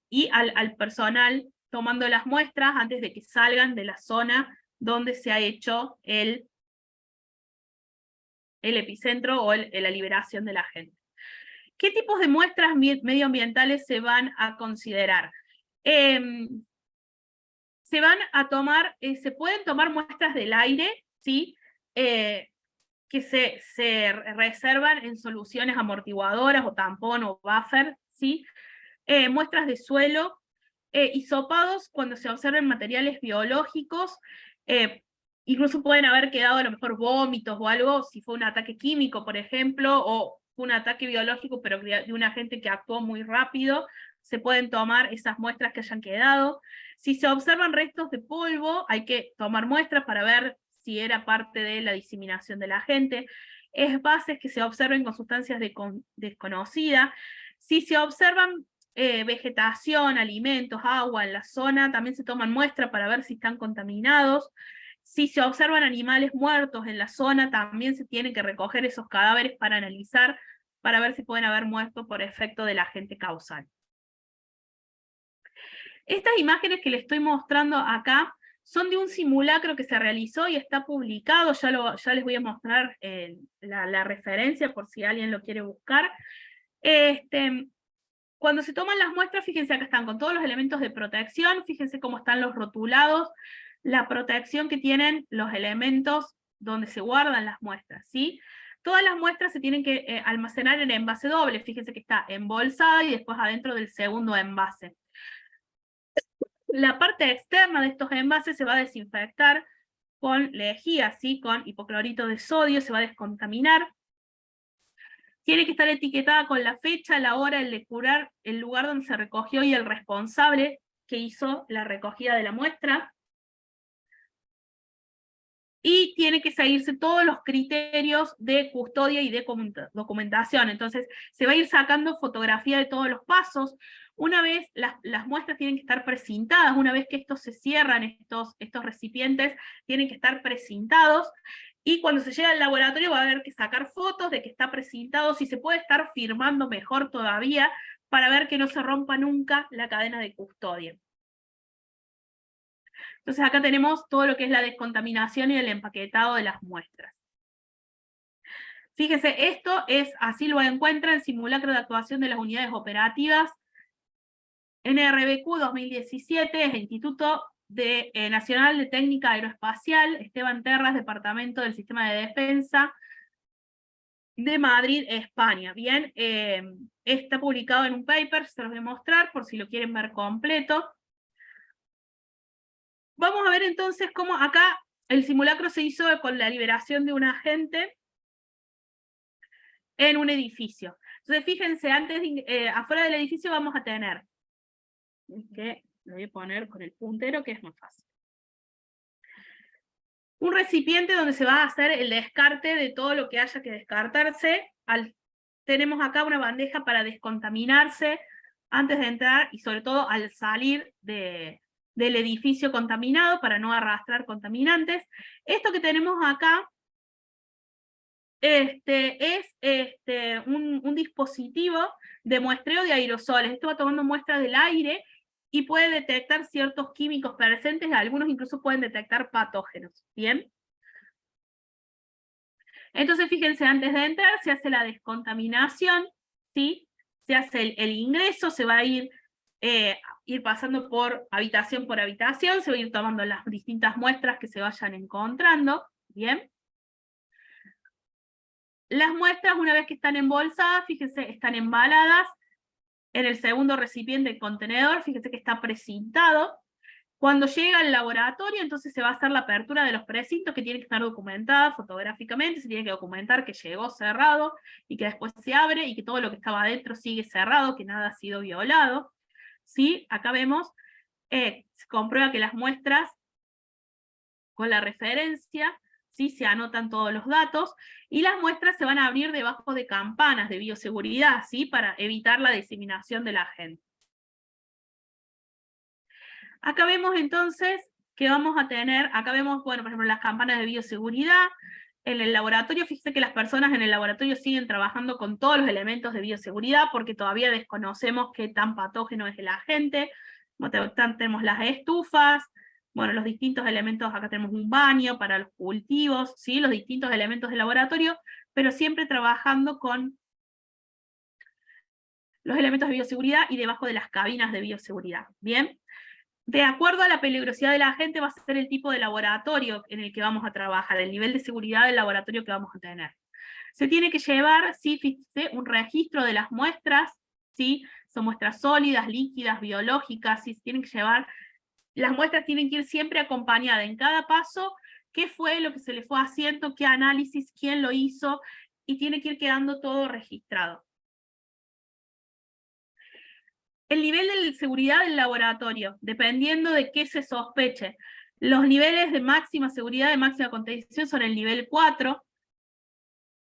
Speaker 1: y al personal tomando las muestras antes de que salgan de la zona donde se ha hecho el epicentro o la liberación del agente. ¿Qué tipos de muestras medioambientales se van a considerar? Se van a tomar, se pueden tomar muestras del aire, ¿sí? Que se reservan en soluciones amortiguadoras o tampón o buffer, ¿sí? Muestras de suelo, hisopados cuando se observen materiales biológicos, incluso pueden haber quedado a lo mejor vómitos o algo, si fue un ataque químico, por ejemplo, o un ataque biológico, pero de un agente que actuó muy rápido, se pueden tomar esas muestras que hayan quedado. Si se observan restos de polvo, hay que tomar muestras para ver si era parte de la diseminación del agente. Es bases que se observen con sustancias desconocidas. Si se observan vegetación, alimentos, agua en la zona, también se toman muestras para ver si están contaminados. Si se observan animales muertos en la zona, también se tienen que recoger esos cadáveres para analizar, para ver si pueden haber muerto por efecto del agente causal. Estas imágenes que les estoy mostrando acá son de un simulacro que se realizó y está publicado, ya les voy a mostrar la referencia por si alguien lo quiere buscar. Cuando se toman las muestras, fíjense acá están con todos los elementos de protección, fíjense cómo están los rotulados, la protección que tienen los elementos donde se guardan las muestras, ¿sí? Todas las muestras se tienen que almacenar en envase doble, fíjense que está embolsada y después adentro del segundo envase. La parte externa de estos envases se va a desinfectar con lejía, ¿sí? Con hipoclorito de sodio, se va a descontaminar. Tiene que estar etiquetada con la fecha, la hora, el depurar, el lugar donde se recogió y el responsable que hizo la recogida de la muestra. Y tiene que seguirse todos los criterios de custodia y de documentación. Entonces, se va a ir sacando fotografía de todos los pasos. Una vez las muestras tienen que estar precintadas, una vez que estos se cierran, estos recipientes tienen que estar precintados. Y cuando se llega al laboratorio va a haber que sacar fotos de que está precintado, si se puede estar firmando mejor todavía, para ver que no se rompa nunca la cadena de custodia. Entonces acá tenemos todo lo que es la descontaminación y el empaquetado de las muestras. Fíjense, esto es, así lo encuentra el simulacro de actuación de las unidades operativas NRBQ 2017, es el Instituto Nacional de Técnica Aeroespacial, Esteban Terras, Departamento del Sistema de Defensa de Madrid, España. Bien, está publicado en un paper, se los voy a mostrar por si lo quieren ver completo. Vamos a ver entonces cómo acá el simulacro se hizo con la liberación de un agente en un edificio. Entonces fíjense, afuera del edificio vamos a tener, que lo voy a poner con el puntero que es más fácil, un recipiente donde se va a hacer el descarte de todo lo que haya que descartarse. Tenemos acá una bandeja para descontaminarse antes de entrar y sobre todo al salir del edificio contaminado para no arrastrar contaminantes. Esto que tenemos acá es un dispositivo de muestreo de aerosoles. Esto va tomando muestras del aire y puede detectar ciertos químicos presentes, algunos incluso pueden detectar patógenos, ¿bien? Entonces, fíjense, antes de entrar se hace la descontaminación, ¿sí? Se hace el ingreso, se va a ir pasando por habitación, se va a ir tomando las distintas muestras que se vayan encontrando, ¿bien? Las muestras, una vez que están embolsadas, fíjense, están embaladas en el segundo recipiente, el contenedor, fíjense que está precintado. Cuando llega al laboratorio, entonces se va a hacer la apertura de los precintos que tienen que estar documentadas fotográficamente, se tiene que documentar que llegó cerrado y que después se abre y que todo lo que estaba adentro sigue cerrado, que nada ha sido violado. ¿Sí? Acá vemos, se comprueba que las muestras con la referencia, ¿sí? Se anotan todos los datos, y las muestras se van a abrir debajo de campanas de bioseguridad, ¿sí? Para evitar la diseminación del agente. Acá vemos entonces que vamos a tener, acá vemos, bueno, por ejemplo, las campanas de bioseguridad. En el laboratorio, fíjense que las personas en el laboratorio siguen trabajando con todos los elementos de bioseguridad porque todavía desconocemos qué tan patógeno es el agente. Tenemos las estufas, bueno, los distintos elementos, acá tenemos un baño para los cultivos, ¿sí? Los distintos elementos del laboratorio, pero siempre trabajando con los elementos de bioseguridad y debajo de las cabinas de bioseguridad, ¿bien? De acuerdo a la peligrosidad del agente va a ser el tipo de laboratorio en el que vamos a trabajar, el nivel de seguridad del laboratorio que vamos a tener. Se tiene que llevar, ¿sí? Fíjense, un registro de las muestras, ¿sí? Son muestras sólidas, líquidas, biológicas, ¿sí? Se tienen que llevar, las muestras tienen que ir siempre acompañadas en cada paso, qué fue lo que se le fue haciendo, qué análisis, quién lo hizo, y tiene que ir quedando todo registrado. El nivel de seguridad del laboratorio, dependiendo de qué se sospeche. Los niveles de máxima seguridad, de máxima contención, son el nivel 4,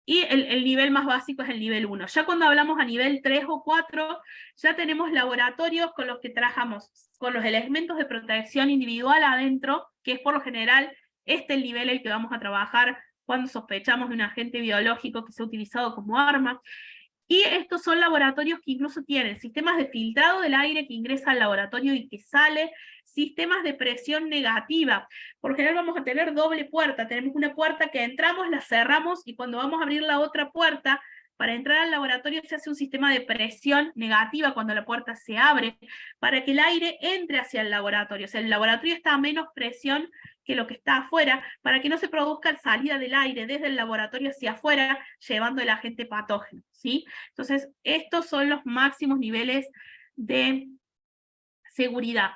Speaker 1: y el nivel más básico es el nivel 1. Ya cuando hablamos a nivel 3 o 4, ya tenemos laboratorios con los que trabajamos con los elementos de protección individual adentro, que es por lo general Este es el nivel el que vamos a trabajar cuando sospechamos de un agente biológico que se ha utilizado como arma. Y estos son laboratorios que incluso tienen sistemas de filtrado del aire que ingresa al laboratorio y que sale, sistemas de presión negativa. Por lo general vamos a tener doble puerta, tenemos una puerta que entramos, la cerramos y cuando vamos a abrir la otra puerta, para entrar al laboratorio se hace un sistema de presión negativa cuando la puerta se abre, para que el aire entre hacia el laboratorio. O sea, el laboratorio está a menos presión que lo que está afuera, para que no se produzca salida del aire desde el laboratorio hacia afuera, llevando el agente patógeno, ¿sí? Entonces, estos son los máximos niveles de seguridad.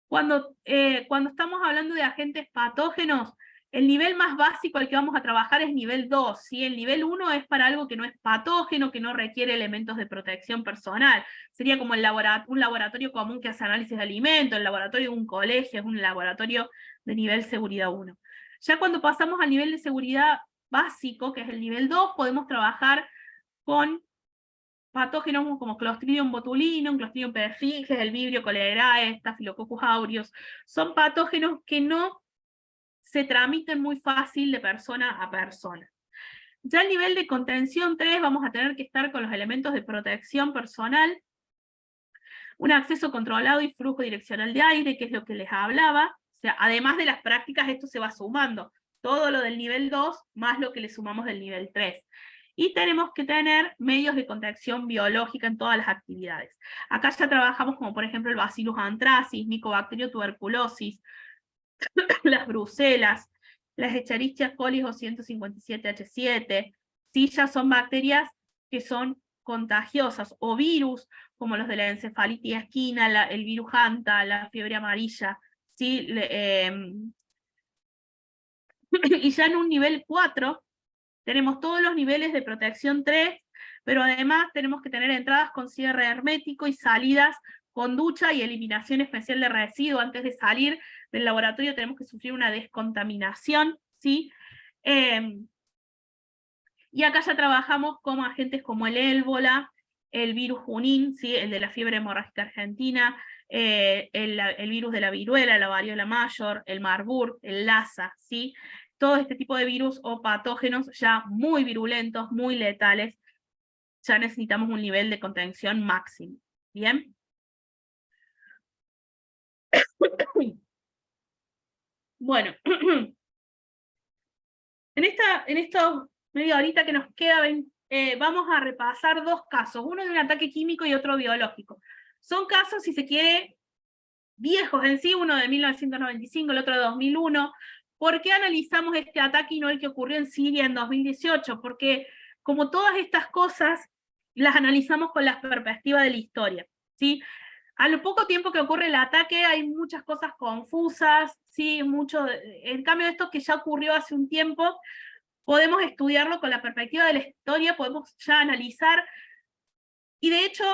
Speaker 1: Cuando estamos hablando de agentes patógenos, el nivel más básico al que vamos a trabajar es nivel 2, ¿sí? El nivel 1 es para algo que no es patógeno, que no requiere elementos de protección personal. Sería como un laboratorio común que hace análisis de alimentos, el laboratorio de un colegio, es un laboratorio de nivel seguridad 1. Ya cuando pasamos al nivel de seguridad básico, que es el nivel 2, podemos trabajar con patógenos como Clostridium botulinum, Clostridium perfringens, el Vibrio cholerae, Staphylococcus aureus. Son patógenos que no se tramiten muy fácil de persona a persona. Ya el nivel de contención 3 vamos a tener que estar con los elementos de protección personal, un acceso controlado y flujo direccional de aire, que es lo que les hablaba. O sea, además de las prácticas, esto se va sumando. Todo lo del nivel 2 más lo que le sumamos del nivel 3. Y tenemos que tener medios de contención biológica en todas las actividades. Acá ya trabajamos como por ejemplo el Bacillus anthracis, Mycobacterium tuberculosis, las brucelas, las Escherichia coli o 157H7, sí, ya son bacterias que son contagiosas, o virus, como los de la encefalitis equina, el virus Hanta, la fiebre amarilla, ¿sí? Y ya en un nivel 4 tenemos todos los niveles de protección 3, pero además tenemos que tener entradas con cierre hermético y salidas con ducha y eliminación especial de residuos. Antes de salir del laboratorio tenemos que sufrir una descontaminación, ¿sí? Y acá ya trabajamos con agentes como el ébola, el virus Junín, ¿sí? El de la fiebre hemorrágica argentina, el virus de la viruela, la variola mayor, el Marburg, el Lassa, ¿sí? Todo este tipo de virus o patógenos ya muy virulentos, muy letales, ya necesitamos un nivel de contención máximo. ¿Bien? Bueno, en estos media horita que nos queda, vamos a repasar dos casos, uno de un ataque químico y otro biológico. Son casos, si se quiere, viejos en sí, uno de 1995, el otro de 2001. ¿Por qué analizamos este ataque y no el que ocurrió en Siria en 2018? Porque como todas estas cosas, las analizamos con la perspectiva de la historia, ¿sí? A lo poco tiempo que ocurre el ataque hay muchas cosas confusas, ¿sí? En cambio esto que ya ocurrió hace un tiempo, podemos estudiarlo con la perspectiva de la historia, podemos ya analizar, y de hecho,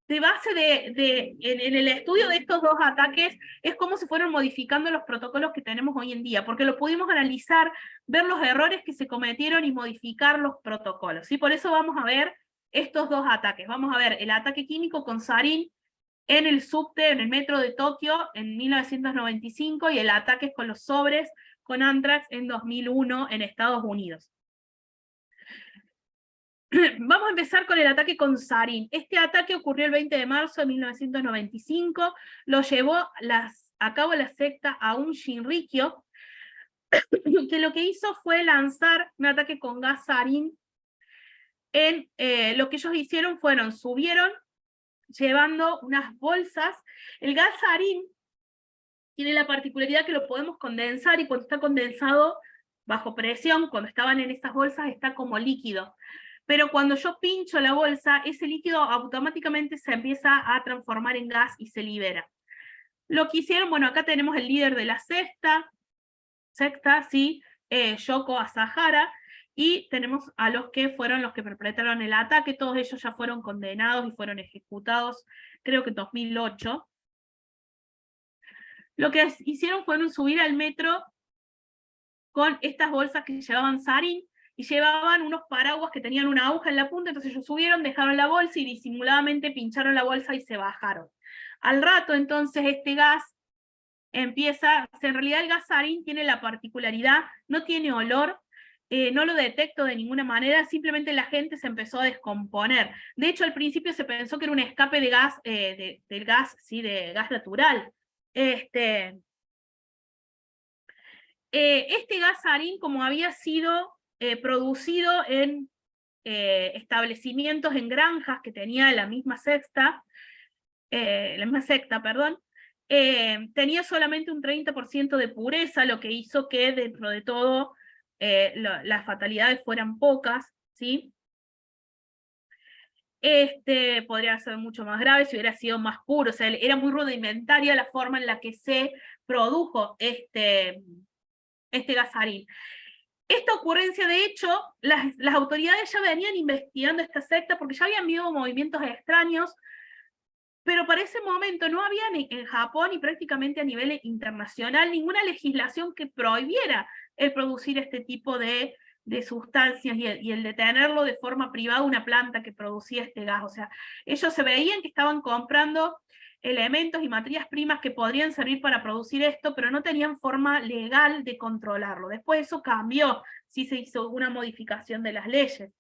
Speaker 1: de base en el estudio de estos dos ataques, es cómo se fueron modificando los protocolos que tenemos hoy en día, porque lo pudimos analizar, ver los errores que se cometieron y modificar los protocolos, ¿sí? Por eso vamos a ver estos dos ataques. Vamos a ver el ataque químico con sarín en el subte, en el metro de Tokio, en 1995, y el ataque con los sobres con Anthrax en 2001 en Estados Unidos. Vamos a empezar con el ataque con sarín. Este ataque ocurrió el 20 de marzo de 1995, lo llevó a cabo la secta Aum Shinrikyo, que lo que hizo fue lanzar un ataque con gas sarín. Lo que ellos hicieron subieron llevando unas bolsas. El gas sarín tiene la particularidad que lo podemos condensar, y cuando está condensado bajo presión, cuando estaban en esas bolsas, está como líquido. Pero cuando yo pincho la bolsa, ese líquido automáticamente se empieza a transformar en gas y se libera. Lo que hicieron, bueno, acá tenemos el líder de la secta, ¿sí? Yoko Asahara, y tenemos a los que fueron los que perpetraron el ataque. Todos ellos ya fueron condenados y fueron ejecutados, creo que en 2008. Lo que hicieron fue subir al metro con estas bolsas que llevaban sarín, y llevaban unos paraguas que tenían una aguja en la punta. Entonces ellos subieron, dejaron la bolsa y disimuladamente pincharon la bolsa y se bajaron. Al rato entonces este gas empieza, en realidad el gas sarín tiene la particularidad, no tiene olor, no lo detecto de ninguna manera, simplemente la gente se empezó a descomponer. De hecho, al principio se pensó que era un escape de gas, del gas, sí, de gas natural. Este gas sarín, como había sido producido en establecimientos, en granjas que tenía la misma secta, perdón, tenía solamente un 30% de pureza, lo que hizo que dentro de todo las fatalidades fueran pocas, ¿sí? Podría ser mucho más grave si hubiera sido más puro, o sea, era muy rudimentaria la forma en la que se produjo este gas sarín. Esta ocurrencia, de hecho, las autoridades ya venían investigando esta secta porque ya habían habido movimientos extraños, pero para ese momento no había en Japón y prácticamente a nivel internacional ninguna legislación que prohibiera el producir este tipo de sustancias y el de tenerlo de forma privada una planta que producía este gas. O sea, ellos se veían que estaban comprando elementos y materias primas que podrían servir para producir esto, pero no tenían forma legal de controlarlo. Después eso cambió, sí se hizo una modificación de las leyes.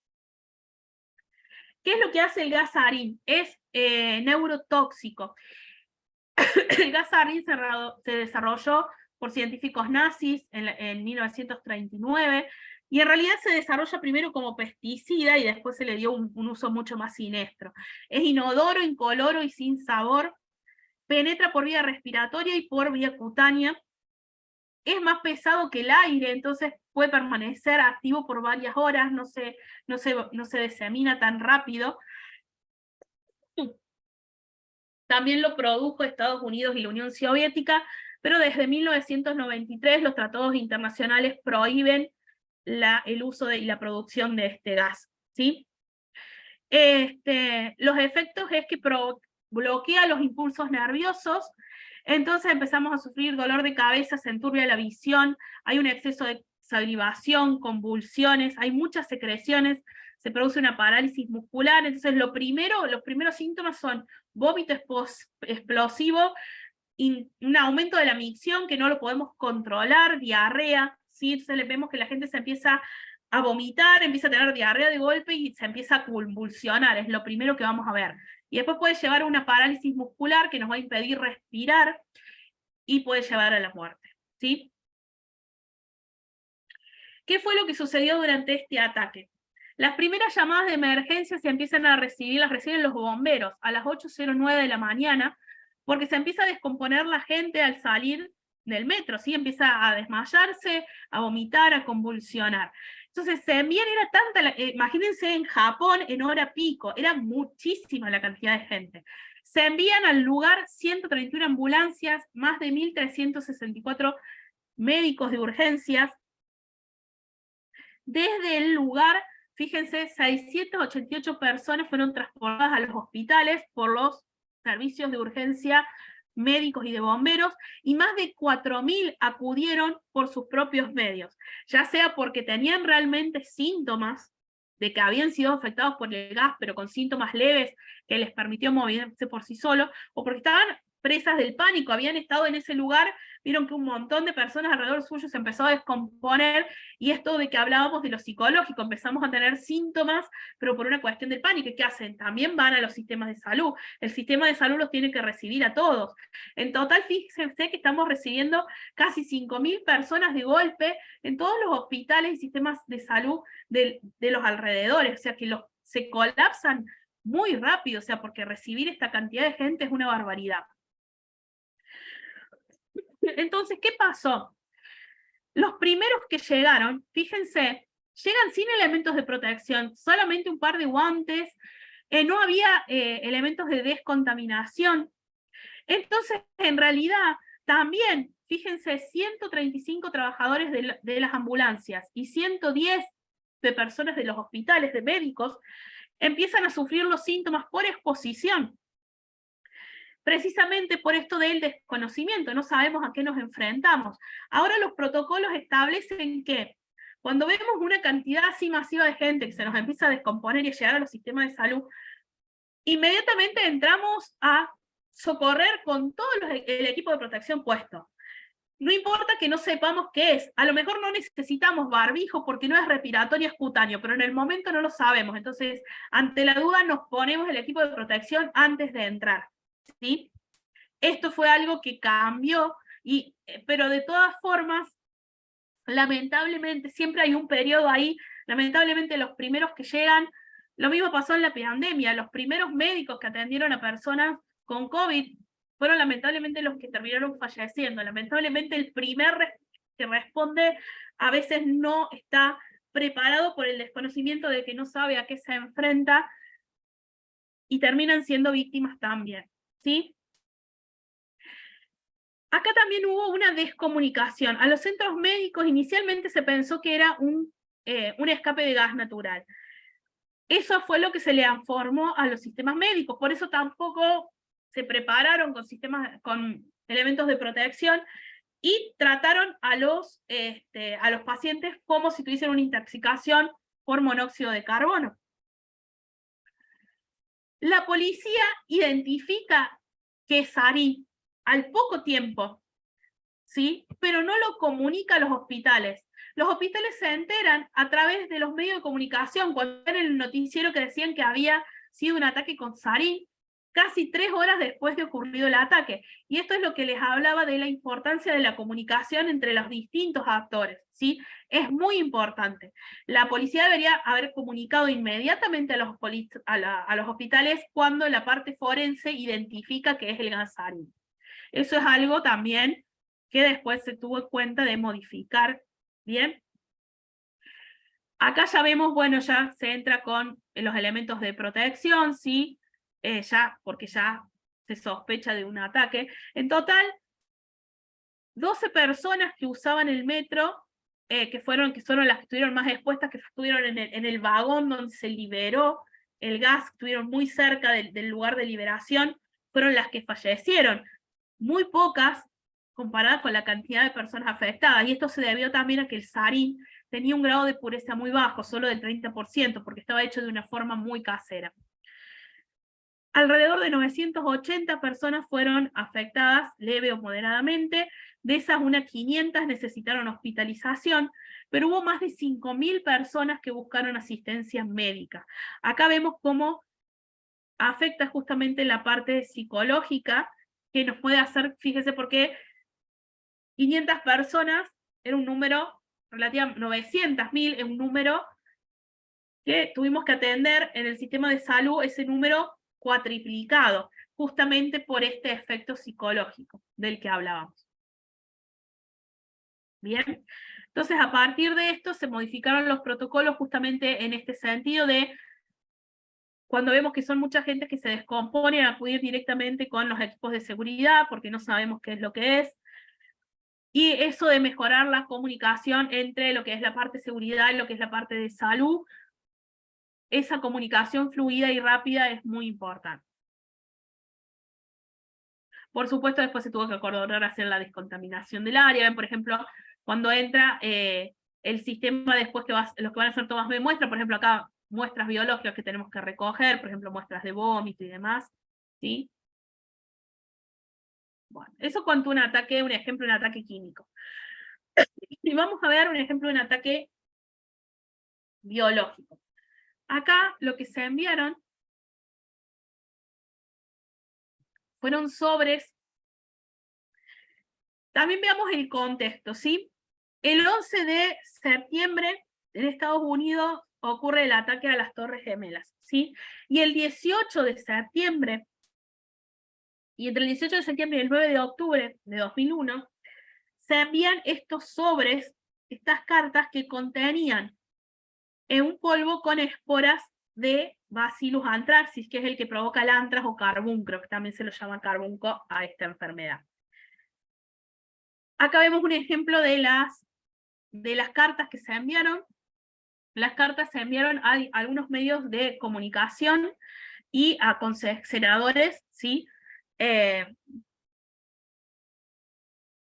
Speaker 1: ¿Qué es lo que hace el gas sarín? Es neurotóxico. El gas sarín se desarrolló por científicos nazis en 1939, y en realidad se desarrolla primero como pesticida y después se le dio un uso mucho más siniestro. Es inodoro, incoloro y sin sabor, penetra por vía respiratoria y por vía cutánea, es más pesado que el aire, entonces puede permanecer activo por varias horas, no se disemina tan rápido. También lo produjo Estados Unidos y la Unión Soviética, pero desde 1993 los tratados internacionales prohíben el uso y la producción de este gas, ¿sí? Los efectos es que bloquea los impulsos nerviosos, entonces empezamos a sufrir dolor de cabeza, se enturbia la visión, hay un exceso de salivación, convulsiones, hay muchas secreciones, se produce una parálisis muscular. Entonces los primeros síntomas son vómito explosivo, un aumento de la micción que no lo podemos controlar, diarrea, ¿sí? Vemos que la gente se empieza a vomitar, empieza a tener diarrea de golpe y se empieza a convulsionar, es lo primero que vamos a ver. Y después puede llevar a una parálisis muscular que nos va a impedir respirar y puede llevar a la muerte, ¿sí? ¿Qué fue lo que sucedió durante este ataque? Las primeras llamadas de emergencia se empiezan a recibir, las reciben los bomberos a las 8:09 de la mañana, porque se empieza a descomponer la gente al salir del metro, ¿sí? Empieza a desmayarse, a vomitar, a convulsionar. Entonces se envían, era tanta, imagínense en Japón en hora pico, era muchísima la cantidad de gente. Se envían al lugar 131 ambulancias, más de 1.364 médicos de urgencias. Desde el lugar, fíjense, 688 personas fueron transportadas a los hospitales por los servicios de urgencia médicos y de bomberos, y más de 4.000 acudieron por sus propios medios, ya sea porque tenían realmente síntomas de que habían sido afectados por el gas, pero con síntomas leves que les permitió moverse por sí solos, o porque estaban presas del pánico, habían estado en ese lugar, vieron que un montón de personas alrededor suyo se empezó a descomponer, y esto de que hablábamos de lo psicológico, empezamos a tener síntomas, pero por una cuestión del pánico. ¿Qué hacen? También van a los sistemas de salud. El sistema de salud los tiene que recibir a todos. En total, fíjense que estamos recibiendo casi 5.000 personas de golpe en todos los hospitales y sistemas de salud de los alrededores, o sea que se colapsan muy rápido, o sea, porque recibir esta cantidad de gente es una barbaridad. Entonces, ¿qué pasó? Los primeros que llegaron, fíjense, llegan sin elementos de protección, solamente un par de guantes, no había elementos de descontaminación. Entonces, en realidad, también, fíjense, 135 trabajadores de las ambulancias y 110 de personas de los hospitales, de médicos, empiezan a sufrir los síntomas por exposición. Precisamente por esto del desconocimiento, no sabemos a qué nos enfrentamos. Ahora los protocolos establecen que cuando vemos una cantidad así masiva de gente que se nos empieza a descomponer y a llegar a los sistemas de salud, inmediatamente entramos a socorrer con todo el equipo de protección puesto. no importa que no sepamos qué es, a lo mejor no necesitamos barbijo porque no es respiratorio, es cutáneo, pero en el momento no lo sabemos, entonces ante la duda nos ponemos el equipo de protección antes de entrar, ¿sí? Esto fue algo que cambió, pero de todas formas, lamentablemente, siempre hay un periodo ahí, lamentablemente los primeros que llegan, lo mismo pasó en la pandemia, los primeros médicos que atendieron a personas con COVID fueron lamentablemente los que terminaron falleciendo. Lamentablemente el primer que responde a veces no está preparado por el desconocimiento de que no sabe a qué se enfrenta y terminan siendo víctimas también, ¿sí? Acá también hubo una descomunicación. A los centros médicos inicialmente se pensó que era un escape de gas natural. Eso fue lo que se le informó a los sistemas médicos, por eso tampoco se prepararon con elementos de protección y trataron a los pacientes como si tuviesen una intoxicación por monóxido de carbono. La policía identifica que es sarín al poco tiempo, ¿sí? Pero no lo comunica a los hospitales. Los hospitales se enteran a través de los medios de comunicación, cuando en el noticiero que decían que había sido un ataque con sarín, casi 3 horas después de ocurrido el ataque. Y esto es lo que les hablaba de la importancia de la comunicación entre los distintos actores, ¿sí? Es muy importante. La policía debería haber comunicado inmediatamente a los hospitales cuando la parte forense identifica que es el gas sarín. Eso es algo también que después se tuvo en cuenta de modificar, ¿bien? Acá ya vemos, bueno, ya se entra con los elementos de protección, ¿sí? Porque ya se sospecha de un ataque. En total, 12 personas que usaban el metro, que fueron las que estuvieron más expuestas, que estuvieron en el vagón donde se liberó el gas, estuvieron muy cerca del lugar de liberación, fueron las que fallecieron. Muy pocas comparada con la cantidad de personas afectadas, y esto se debió también a que el sarín tenía un grado de pureza muy bajo, solo del 30%, porque estaba hecho de una forma muy casera. Alrededor de 980 personas fueron afectadas leve o moderadamente, de esas unas 500 necesitaron hospitalización, pero hubo más de 5.000 personas que buscaron asistencia médica. Acá vemos cómo afecta justamente la parte psicológica, que nos puede hacer, fíjese, porque 500 personas era un número relativo, 900.000 es un número que tuvimos que atender en el sistema de salud, ese número cuatriplicado, justamente por este efecto psicológico del que hablábamos. Bien, entonces a partir de esto se modificaron los protocolos justamente en este sentido de cuando vemos que son mucha gente que se descomponen, acudir directamente con los equipos de seguridad porque no sabemos qué es lo que es. Y eso de mejorar la comunicación entre lo que es la parte de seguridad y lo que es la parte de salud, esa comunicación fluida y rápida es muy importante. Por supuesto, después se tuvo que coordinar hacer la descontaminación del área. Por ejemplo, cuando entra el sistema después los que van a hacer tomas de muestras, por ejemplo, acá muestras biológicas que tenemos que recoger, por ejemplo, muestras de vómito y demás, ¿sí? Bueno, eso cuanto un ataque, un ejemplo de un ataque químico. Y vamos a ver un ejemplo de un ataque biológico. Acá lo que se enviaron fueron sobres. También veamos el contexto, ¿sí? El 11 de septiembre en Estados Unidos ocurre el ataque a las Torres Gemelas, ¿sí? Y el 18 de septiembre, y entre el 18 de septiembre y el 9 de octubre de 2001, se envían estos sobres, estas cartas que contenían un polvo con esporas de Bacillus anthracis, que es el que provoca el anthrax o carbúnculo, que también se lo llama carbúnculo a esta enfermedad. Acá vemos un ejemplo de las cartas que se enviaron. Las cartas se enviaron a algunos medios de comunicación y a senadores, ¿sí?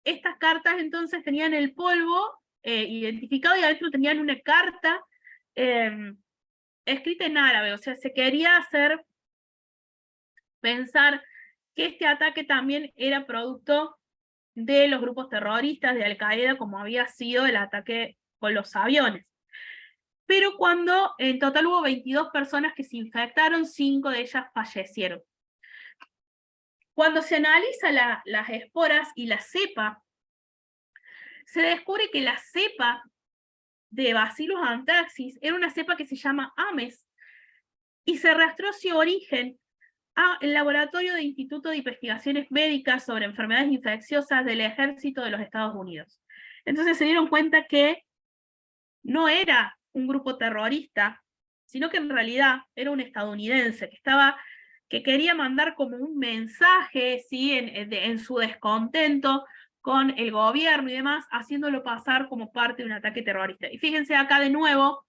Speaker 1: Estas cartas entonces tenían el polvo identificado y adentro tenían una carta escrita en árabe, o sea, se quería hacer pensar que este ataque también era producto de los grupos terroristas de Al-Qaeda, como había sido el ataque con los aviones. Pero cuando en total hubo 22 personas que se infectaron, 5 de ellas fallecieron. Cuando se analiza las esporas y la cepa, se descubre que la cepa de Bacillus anthracis era una cepa que se llama Ames, y se rastreó su origen al Laboratorio de Instituto de Investigaciones Médicas sobre Enfermedades Infecciosas del Ejército de los Estados Unidos. Entonces se dieron cuenta que no era un grupo terrorista, sino que en realidad era un estadounidense que quería mandar como un mensaje, ¿sí? en su descontento con el gobierno y demás, haciéndolo pasar como parte de un ataque terrorista. Y fíjense acá de nuevo,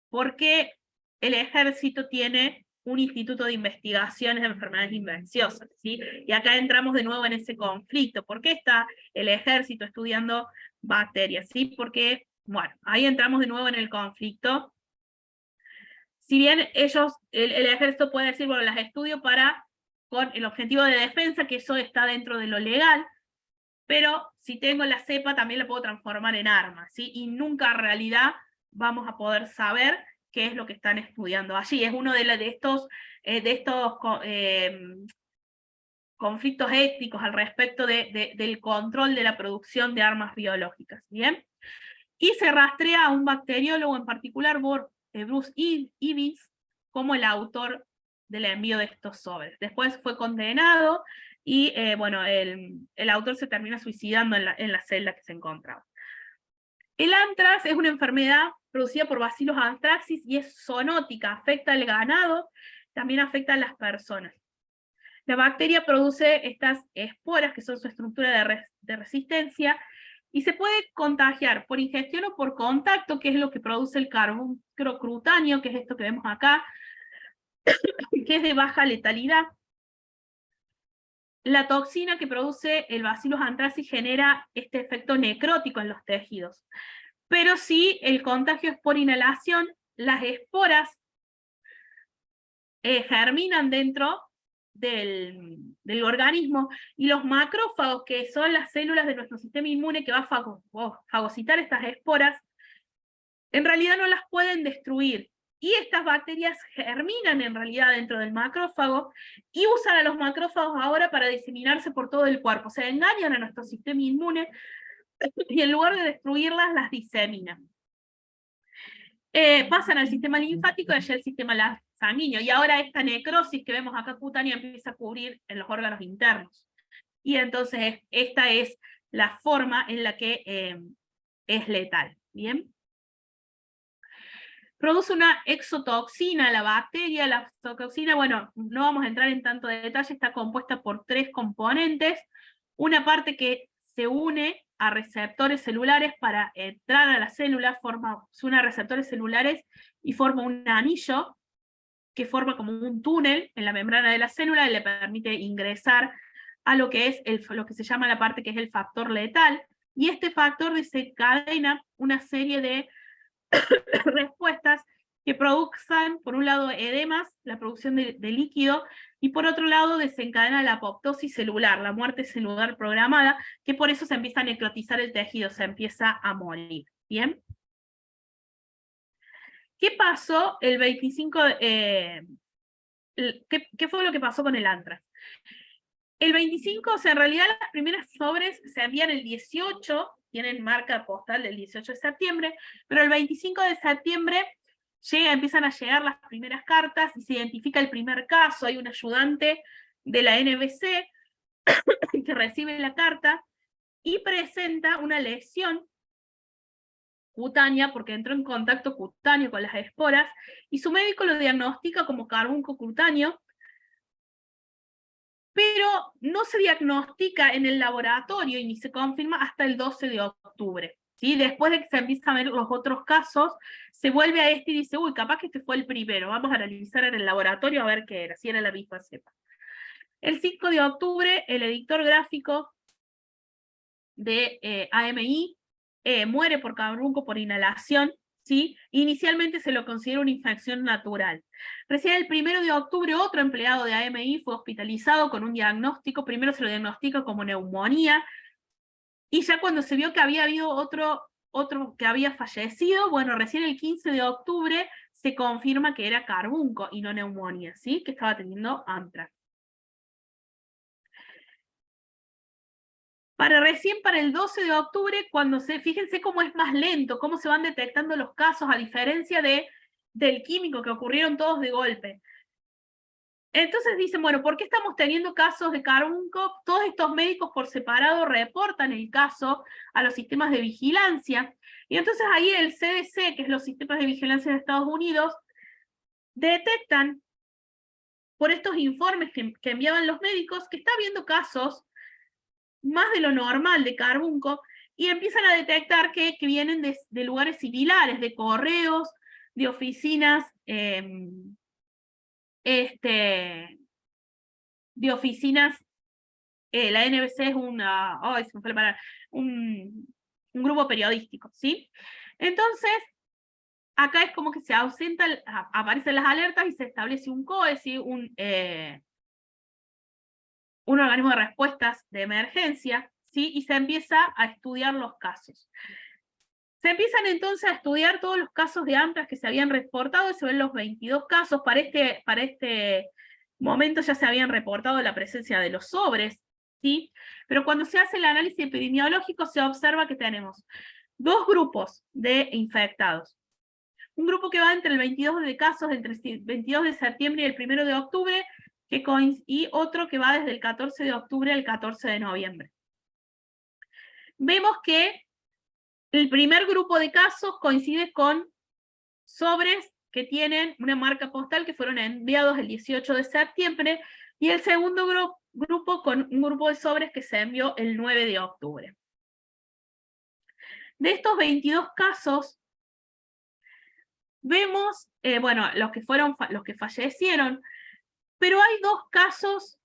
Speaker 1: porque el ejército tiene un instituto de investigaciones de enfermedades infecciosas, ¿sí? Y acá entramos de nuevo en ese conflicto. ¿Por qué está el ejército estudiando bacterias? ¿Sí? Porque, bueno, ahí entramos de nuevo en el conflicto. Si bien el ejército puede decir, bueno, las estudio con el objetivo de defensa, que eso está dentro de lo legal, pero si tengo la cepa también la puedo transformar en arma, ¿sí? Y nunca en realidad vamos a poder saber qué es lo que están estudiando allí. Es uno de estos conflictos éticos al respecto del control de la producción de armas biológicas, ¿bien? Y se rastrea a un bacteriólogo en particular, Bruce Ibis, como el autor del envío de estos sobres. Después fue condenado y bueno, el autor se termina suicidando en la celda que se encontraba. El anthrax es una enfermedad producida por Bacillus anthracis y es zoonótica, afecta al ganado, también afecta a las personas. La bacteria produce estas esporas, que son su estructura de resistencia, y se puede contagiar por ingestión o por contacto, que es lo que produce el carbúnculo cutáneo, que es esto que vemos acá, que es de baja letalidad. La toxina que produce el Bacillus anthracis genera este efecto necrótico en los tejidos. Pero si el contagio es por inhalación, las esporas germinan dentro del organismo, y los macrófagos, que son las células de nuestro sistema inmune que va a fagocitar estas esporas, en realidad no las pueden destruir. Y estas bacterias germinan en realidad dentro del macrófago y usan a los macrófagos ahora para diseminarse por todo el cuerpo. O sea, engañan a nuestro sistema inmune y en lugar de destruirlas, las diseminan. Pasan al sistema linfático y allá al sistema sanguíneo. Y ahora esta necrosis que vemos acá cutánea empieza a cubrir en los órganos internos. Y entonces esta es la forma en la que es letal. ¿Bien? Produce una exotoxina la bacteria. La exotoxina, bueno, no vamos a entrar en tanto detalle, está compuesta por 3 componentes. Una parte que se une a receptores celulares para entrar a la célula, se une a receptores celulares y forma un anillo que forma como un túnel en la membrana de la célula y le permite ingresar a lo que es lo que se llama la parte que es el factor letal, y este factor desencadena una serie de respuestas que produzcan, por un lado, edemas, la producción de líquido, y por otro lado desencadena la apoptosis celular, la muerte celular programada, que por eso se empieza a necrotizar el tejido, se empieza a morir. ¿Bien? ¿Qué pasó el 25 ¿qué fue lo que pasó con el anthrax? El 25, o sea, en realidad las primeras sobres se envían el 18, tienen marca postal del 18 de septiembre, pero el 25 de septiembre empiezan a llegar las primeras cartas y se identifica el primer caso. Hay un ayudante de la NBC que recibe la carta y presenta una lesión cutánea porque entró en contacto cutáneo con las esporas, y su médico lo diagnostica como carbúnculo cutáneo, pero no se diagnostica en el laboratorio y ni se confirma hasta el 12 de octubre. ¿Sí? Después de que se empiezan a ver los otros casos, se vuelve a este y dice, uy, capaz que este fue el primero, vamos a analizar en el laboratorio a ver qué era, si era la misma cepa. El 5 de octubre, el editor gráfico de AMI muere por carbúnculo por inhalación, ¿sí? Inicialmente se lo considera una infección natural. Recién el 1 de octubre otro empleado de AMI fue hospitalizado con un diagnóstico, primero se lo diagnostica como neumonía, y ya cuando se vio que había habido otro que había fallecido, bueno, recién el 15 de octubre se confirma que era carbunco y no neumonía, ¿sí? Que estaba teniendo antrax. Para el 12 de octubre, fíjense cómo es más lento, cómo se van detectando los casos, a diferencia del químico, que ocurrieron todos de golpe. Entonces dicen, bueno, ¿por qué estamos teniendo casos de carbunco? Todos estos médicos por separado reportan el caso a los sistemas de vigilancia. Y entonces ahí el CDC, que es los sistemas de vigilancia de Estados Unidos, detectan por estos informes que enviaban los médicos que está habiendo casos más de lo normal de carbunco, y empiezan a detectar que vienen de lugares similares, de correos, de oficinas, la NBC es un grupo periodístico, ¿sí? Entonces, acá es como que se ausenta, aparecen las alertas y se establece un COE, ¿sí? Un organismo de respuestas de emergencia, ¿sí? Y se empieza a estudiar los casos. Se empiezan entonces a estudiar todos los casos de antrax que se habían reportado, y se ven los 22 casos. Para este momento ya se habían reportado la presencia de los sobres, ¿sí? Pero cuando se hace el análisis epidemiológico se observa que tenemos dos grupos de infectados. Un grupo que va entre el 22 de casos, entre el 22 de septiembre y el 1 de octubre, y otro que va desde el 14 de octubre al 14 de noviembre. Vemos que el primer grupo de casos coincide con sobres que tienen una marca postal que fueron enviados el 18 de septiembre, y el segundo grupo con un grupo de sobres que se envió el 9 de octubre. De estos 22 casos, vemos, bueno, los que fallecieron, pero hay dos casos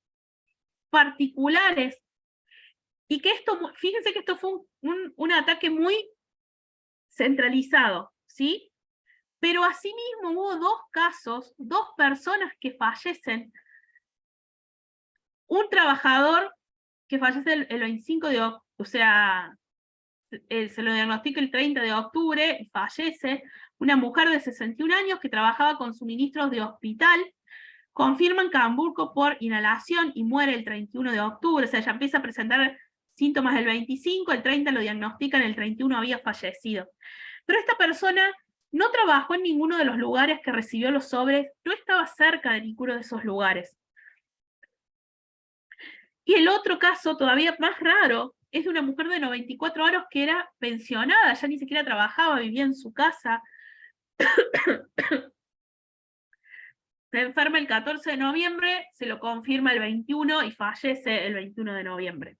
Speaker 1: particulares, y que fíjense que esto fue un ataque muy centralizado, ¿sí? Pero asimismo hubo dos casos, dos personas que fallecen. Un trabajador que fallece el 25 de octubre, o sea, se lo diagnostica el 30 de octubre y fallece. Una mujer de 61 años que trabajaba con suministros de hospital, confirman carbunco por inhalación y muere el 31 de octubre, o sea, ya empieza a presentar síntomas el 25, el 30 lo diagnostican, el 31 había fallecido. Pero esta persona no trabajó en ninguno de los lugares que recibió los sobres, no estaba cerca de ninguno de esos lugares. Y el otro caso, todavía más raro, es de una mujer de 94 años que era pensionada, ya ni siquiera trabajaba, vivía en su casa. Se enferma el 14 de noviembre, se lo confirma el 21 y fallece el 21 de noviembre.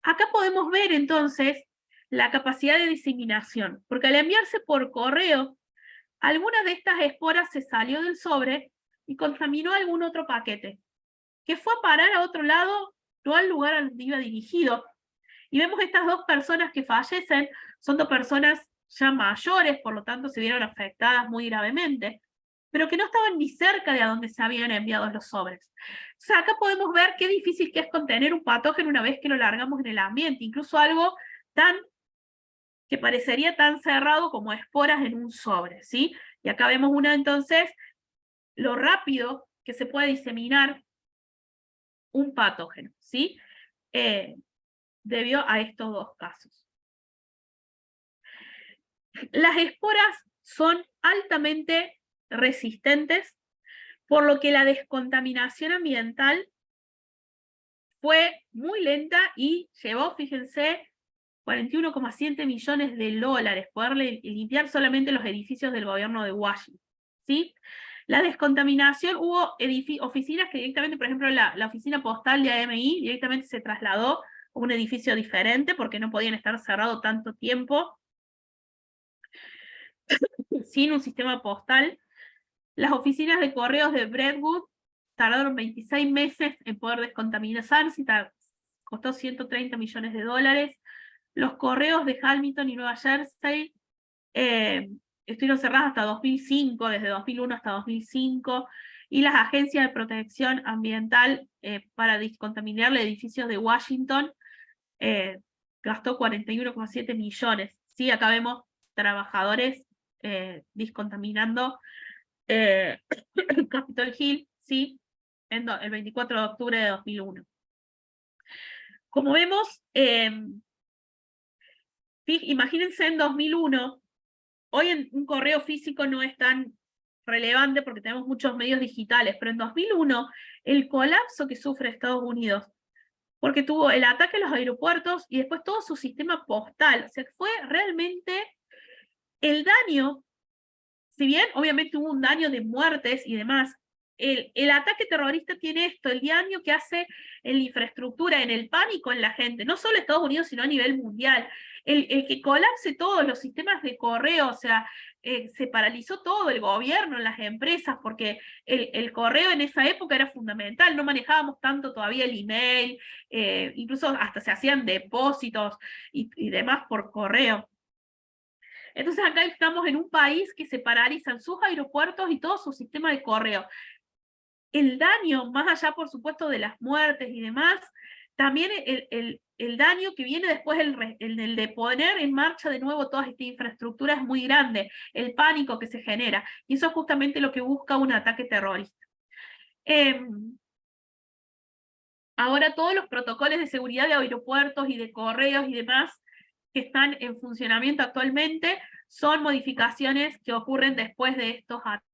Speaker 1: Acá podemos ver entonces la capacidad de diseminación, porque al enviarse por correo, alguna de estas esporas se salió del sobre y contaminó algún otro paquete, que fue a parar a otro lado, no al lugar al donde iba dirigido. Y vemos estas dos personas que fallecen, son dos personas ya mayores, por lo tanto se vieron afectadas muy gravemente, pero que no estaban ni cerca de a donde se habían enviado los sobres. O sea, acá podemos ver qué difícil que es contener un patógeno una vez que lo largamos en el ambiente, incluso algo que parecería tan cerrado como esporas en un sobre, ¿sí? Y acá vemos entonces, lo rápido que se puede diseminar un patógeno, ¿sí? Debido a estos dos casos. Las esporas son altamente resistentes, por lo que la descontaminación ambiental fue muy lenta y llevó, fíjense, 41,7 millones de dólares poder limpiar solamente los edificios del gobierno de Washington, ¿sí? La descontaminación, hubo oficinas que directamente, por ejemplo, la oficina postal de AMI directamente se trasladó a un edificio diferente porque no podían estar cerrados tanto tiempo sin un sistema postal. Las oficinas de correos de Brentwood tardaron 26 meses en poder descontaminarse, costó 130 millones de dólares. Los correos de Hamilton y Nueva Jersey estuvieron cerradas hasta 2005, desde 2001 hasta 2005, y las agencias de protección ambiental para descontaminar los edificios de Washington gastó 41,7 millones. ¿Sí? Acá vemos trabajadores descontaminando Capitol Hill, ¿sí? El 24 de octubre de 2001. Como vemos, imagínense en 2001, hoy un correo físico no es tan relevante porque tenemos muchos medios digitales, pero en 2001 el colapso que sufre Estados Unidos, porque tuvo el ataque a los aeropuertos y después todo su sistema postal, o sea, fue realmente el daño, si bien obviamente hubo un daño de muertes y demás, el ataque terrorista tiene esto, el daño que hace en la infraestructura, en el pánico en la gente, no solo Estados Unidos, sino a nivel mundial. El que colapse todos los sistemas de correo, o sea, se paralizó todo el gobierno, las empresas, porque el correo en esa época era fundamental, no manejábamos tanto todavía el email, incluso hasta se hacían depósitos y demás por correo. Entonces acá estamos en un país que se paralizan sus aeropuertos y todo su sistema de correo. El daño, más allá por supuesto de las muertes y demás, también el daño que viene después, el de poner en marcha de nuevo toda esta infraestructura es muy grande, el pánico que se genera, y eso es justamente lo que busca un ataque terrorista. Ahora todos los protocolos de seguridad de aeropuertos y de correos y demás que están en funcionamiento actualmente son modificaciones que ocurren después de estos ataques.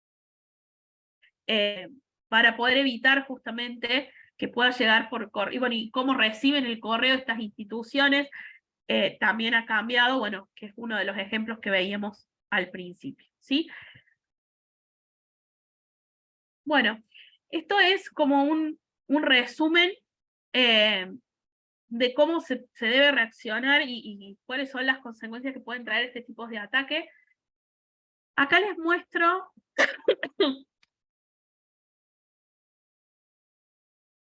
Speaker 1: Para poder evitar justamente que pueda llegar por correo. Y bueno, y cómo reciben el correo estas instituciones también ha cambiado, bueno, que es uno de los ejemplos que veíamos al principio, ¿sí? Bueno, esto es como un resumen de cómo se debe reaccionar y cuáles son las consecuencias que pueden traer este tipo de ataque. Acá les muestro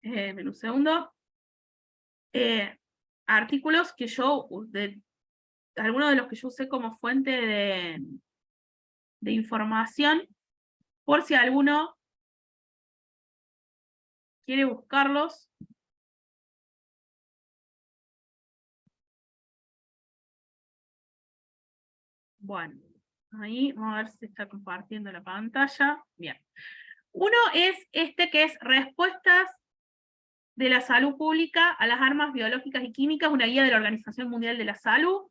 Speaker 1: en un segundo, artículos que yo, algunos de los que yo usé como fuente de información, por si alguno quiere buscarlos. Bueno, ahí vamos a ver si está compartiendo la pantalla. Bien. Uno es este que es Respuestas de la Salud Pública a las Armas Biológicas y Químicas, una guía de la Organización Mundial de la Salud.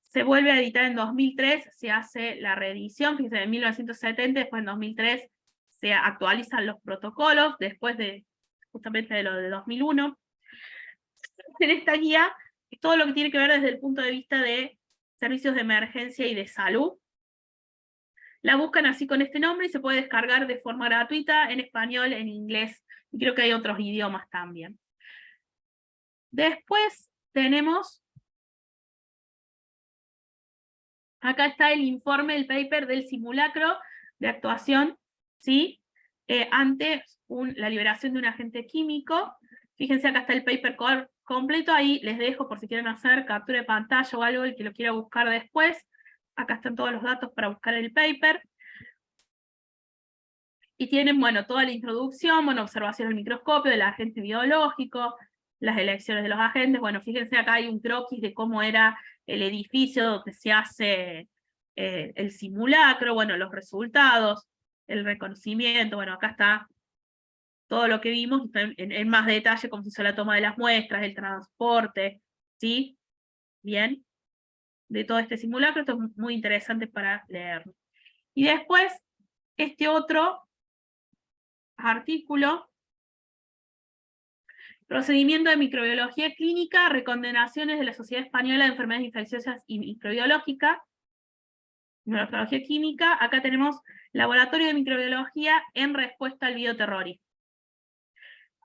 Speaker 1: Se vuelve a editar en 2003, se hace la reedición, fíjense, en 1970, después en 2003 se actualizan los protocolos, después de justamente de lo de 2001. En esta guía es todo lo que tiene que ver desde el punto de vista de servicios de emergencia y de salud. La buscan así con este nombre y se puede descargar de forma gratuita en español, en inglés, y creo que hay otros idiomas también. Después tenemos, acá está el informe, el paper del simulacro de actuación, ¿sí? Ante la liberación de un agente químico. Fíjense, acá está el paper completo, ahí les dejo por si quieren hacer captura de pantalla o algo, el que lo quiera buscar después. Acá están todos los datos para buscar el paper. Y tienen, bueno, toda la introducción, bueno, observación del microscopio, del agente biológico, las elecciones de los agentes. Bueno, fíjense, acá hay un croquis de cómo era el edificio donde se hace el simulacro, bueno, los resultados, el reconocimiento, bueno, acá está todo lo que vimos en más detalle, cómo se hizo la toma de las muestras, el transporte, ¿sí? Bien, de todo este simulacro, esto es muy interesante para leerlo. Y después, este otro artículo, Procedimiento de Microbiología Clínica, Recomendaciones de la Sociedad Española de Enfermedades Infecciosas y Microbiológica, Microbiología Química. Acá tenemos Laboratorio de Microbiología en respuesta al bioterrorismo.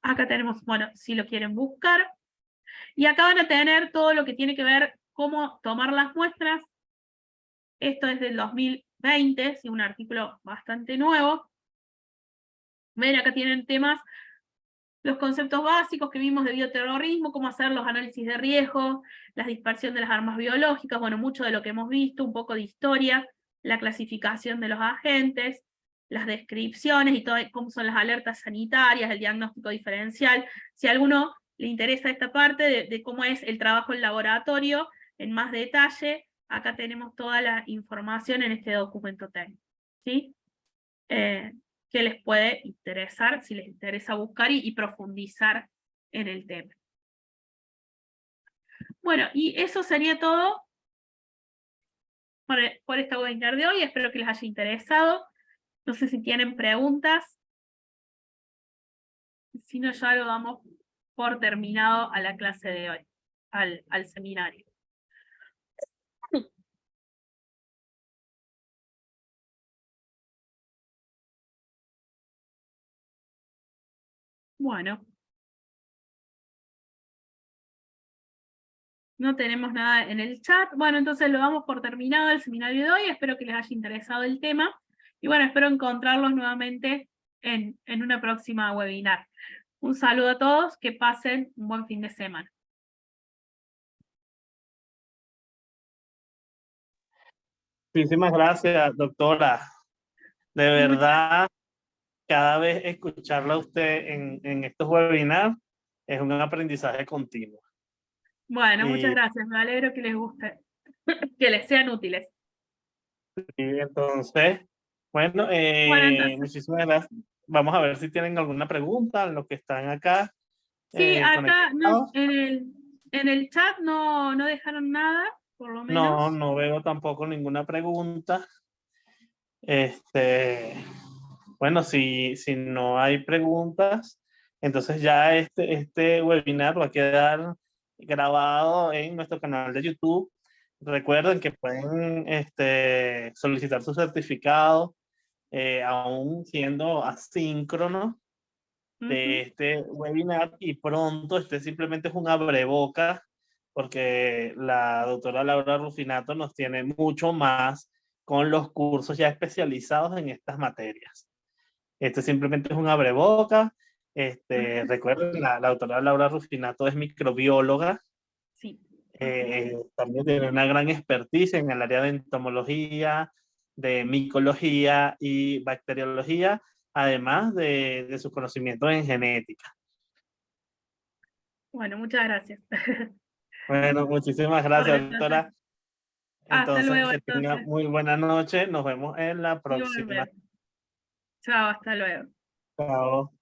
Speaker 1: Acá tenemos, bueno, si lo quieren buscar. Y acá van a tener todo lo que tiene que ver cómo tomar las muestras. Esto es del 2020, es un artículo bastante nuevo. Ven, acá tienen temas los conceptos básicos que vimos de bioterrorismo, cómo hacer los análisis de riesgo, la dispersión de las armas biológicas, bueno, mucho de lo que hemos visto, un poco de historia, la clasificación de los agentes, las descripciones y todo, cómo son las alertas sanitarias, el diagnóstico diferencial. Si a alguno le interesa esta parte de cómo es el trabajo en laboratorio en más detalle, acá tenemos toda la información en este documento técnico, ¿sí? Que les puede interesar, si les interesa buscar y profundizar en el tema. Bueno, y eso sería todo por esta webinar de hoy. Espero que les haya interesado. No sé si tienen preguntas. Si no, ya lo damos por terminado a la clase de hoy, al seminario. Bueno. No tenemos nada en el chat. Bueno, entonces lo damos por terminado el seminario de hoy. Espero que les haya interesado el tema. Y bueno, espero encontrarlos nuevamente en una próxima webinar. Un saludo a todos, que pasen un buen fin de semana.
Speaker 2: Muchísimas gracias, doctora. De verdad, cada vez escucharla a usted en estos webinars es un aprendizaje continuo.
Speaker 1: Bueno, muchas
Speaker 2: Y,
Speaker 1: gracias. Me alegro que les guste, que les sean útiles.
Speaker 2: y entonces, bueno,
Speaker 1: Entonces,
Speaker 2: muchísimas gracias. Vamos a ver si tienen alguna pregunta, los que están acá
Speaker 1: sí, acá
Speaker 2: conectados.
Speaker 1: en el chat no dejaron nada, por lo
Speaker 2: No,
Speaker 1: menos.
Speaker 2: no veo tampoco ninguna pregunta. Bueno, si no hay preguntas, entonces ya este webinar va a quedar grabado en nuestro canal de YouTube. Recuerden que pueden solicitar su certificado aún siendo asíncrono de este webinar, y pronto simplemente es un abrebocas porque la doctora Laura Rufinato nos tiene mucho más con los cursos ya especializados en estas materias. Simplemente es un abrebocas. Recuerden, la doctora Laura Rufinato es microbióloga.
Speaker 1: Sí.
Speaker 2: También tiene una gran expertise en el área de entomología, de micología y bacteriología, además de sus conocimientos en genética.
Speaker 1: Bueno, muchas gracias.
Speaker 2: Bueno, muchísimas
Speaker 1: Bueno,
Speaker 2: gracias,
Speaker 1: entonces,
Speaker 2: doctora.
Speaker 1: hasta
Speaker 2: Entonces,
Speaker 1: luego,
Speaker 2: que tenga
Speaker 1: entonces.
Speaker 2: muy buena noche. Nos vemos en la próxima.
Speaker 1: Igualmente. Chao, hasta luego.
Speaker 2: Chao.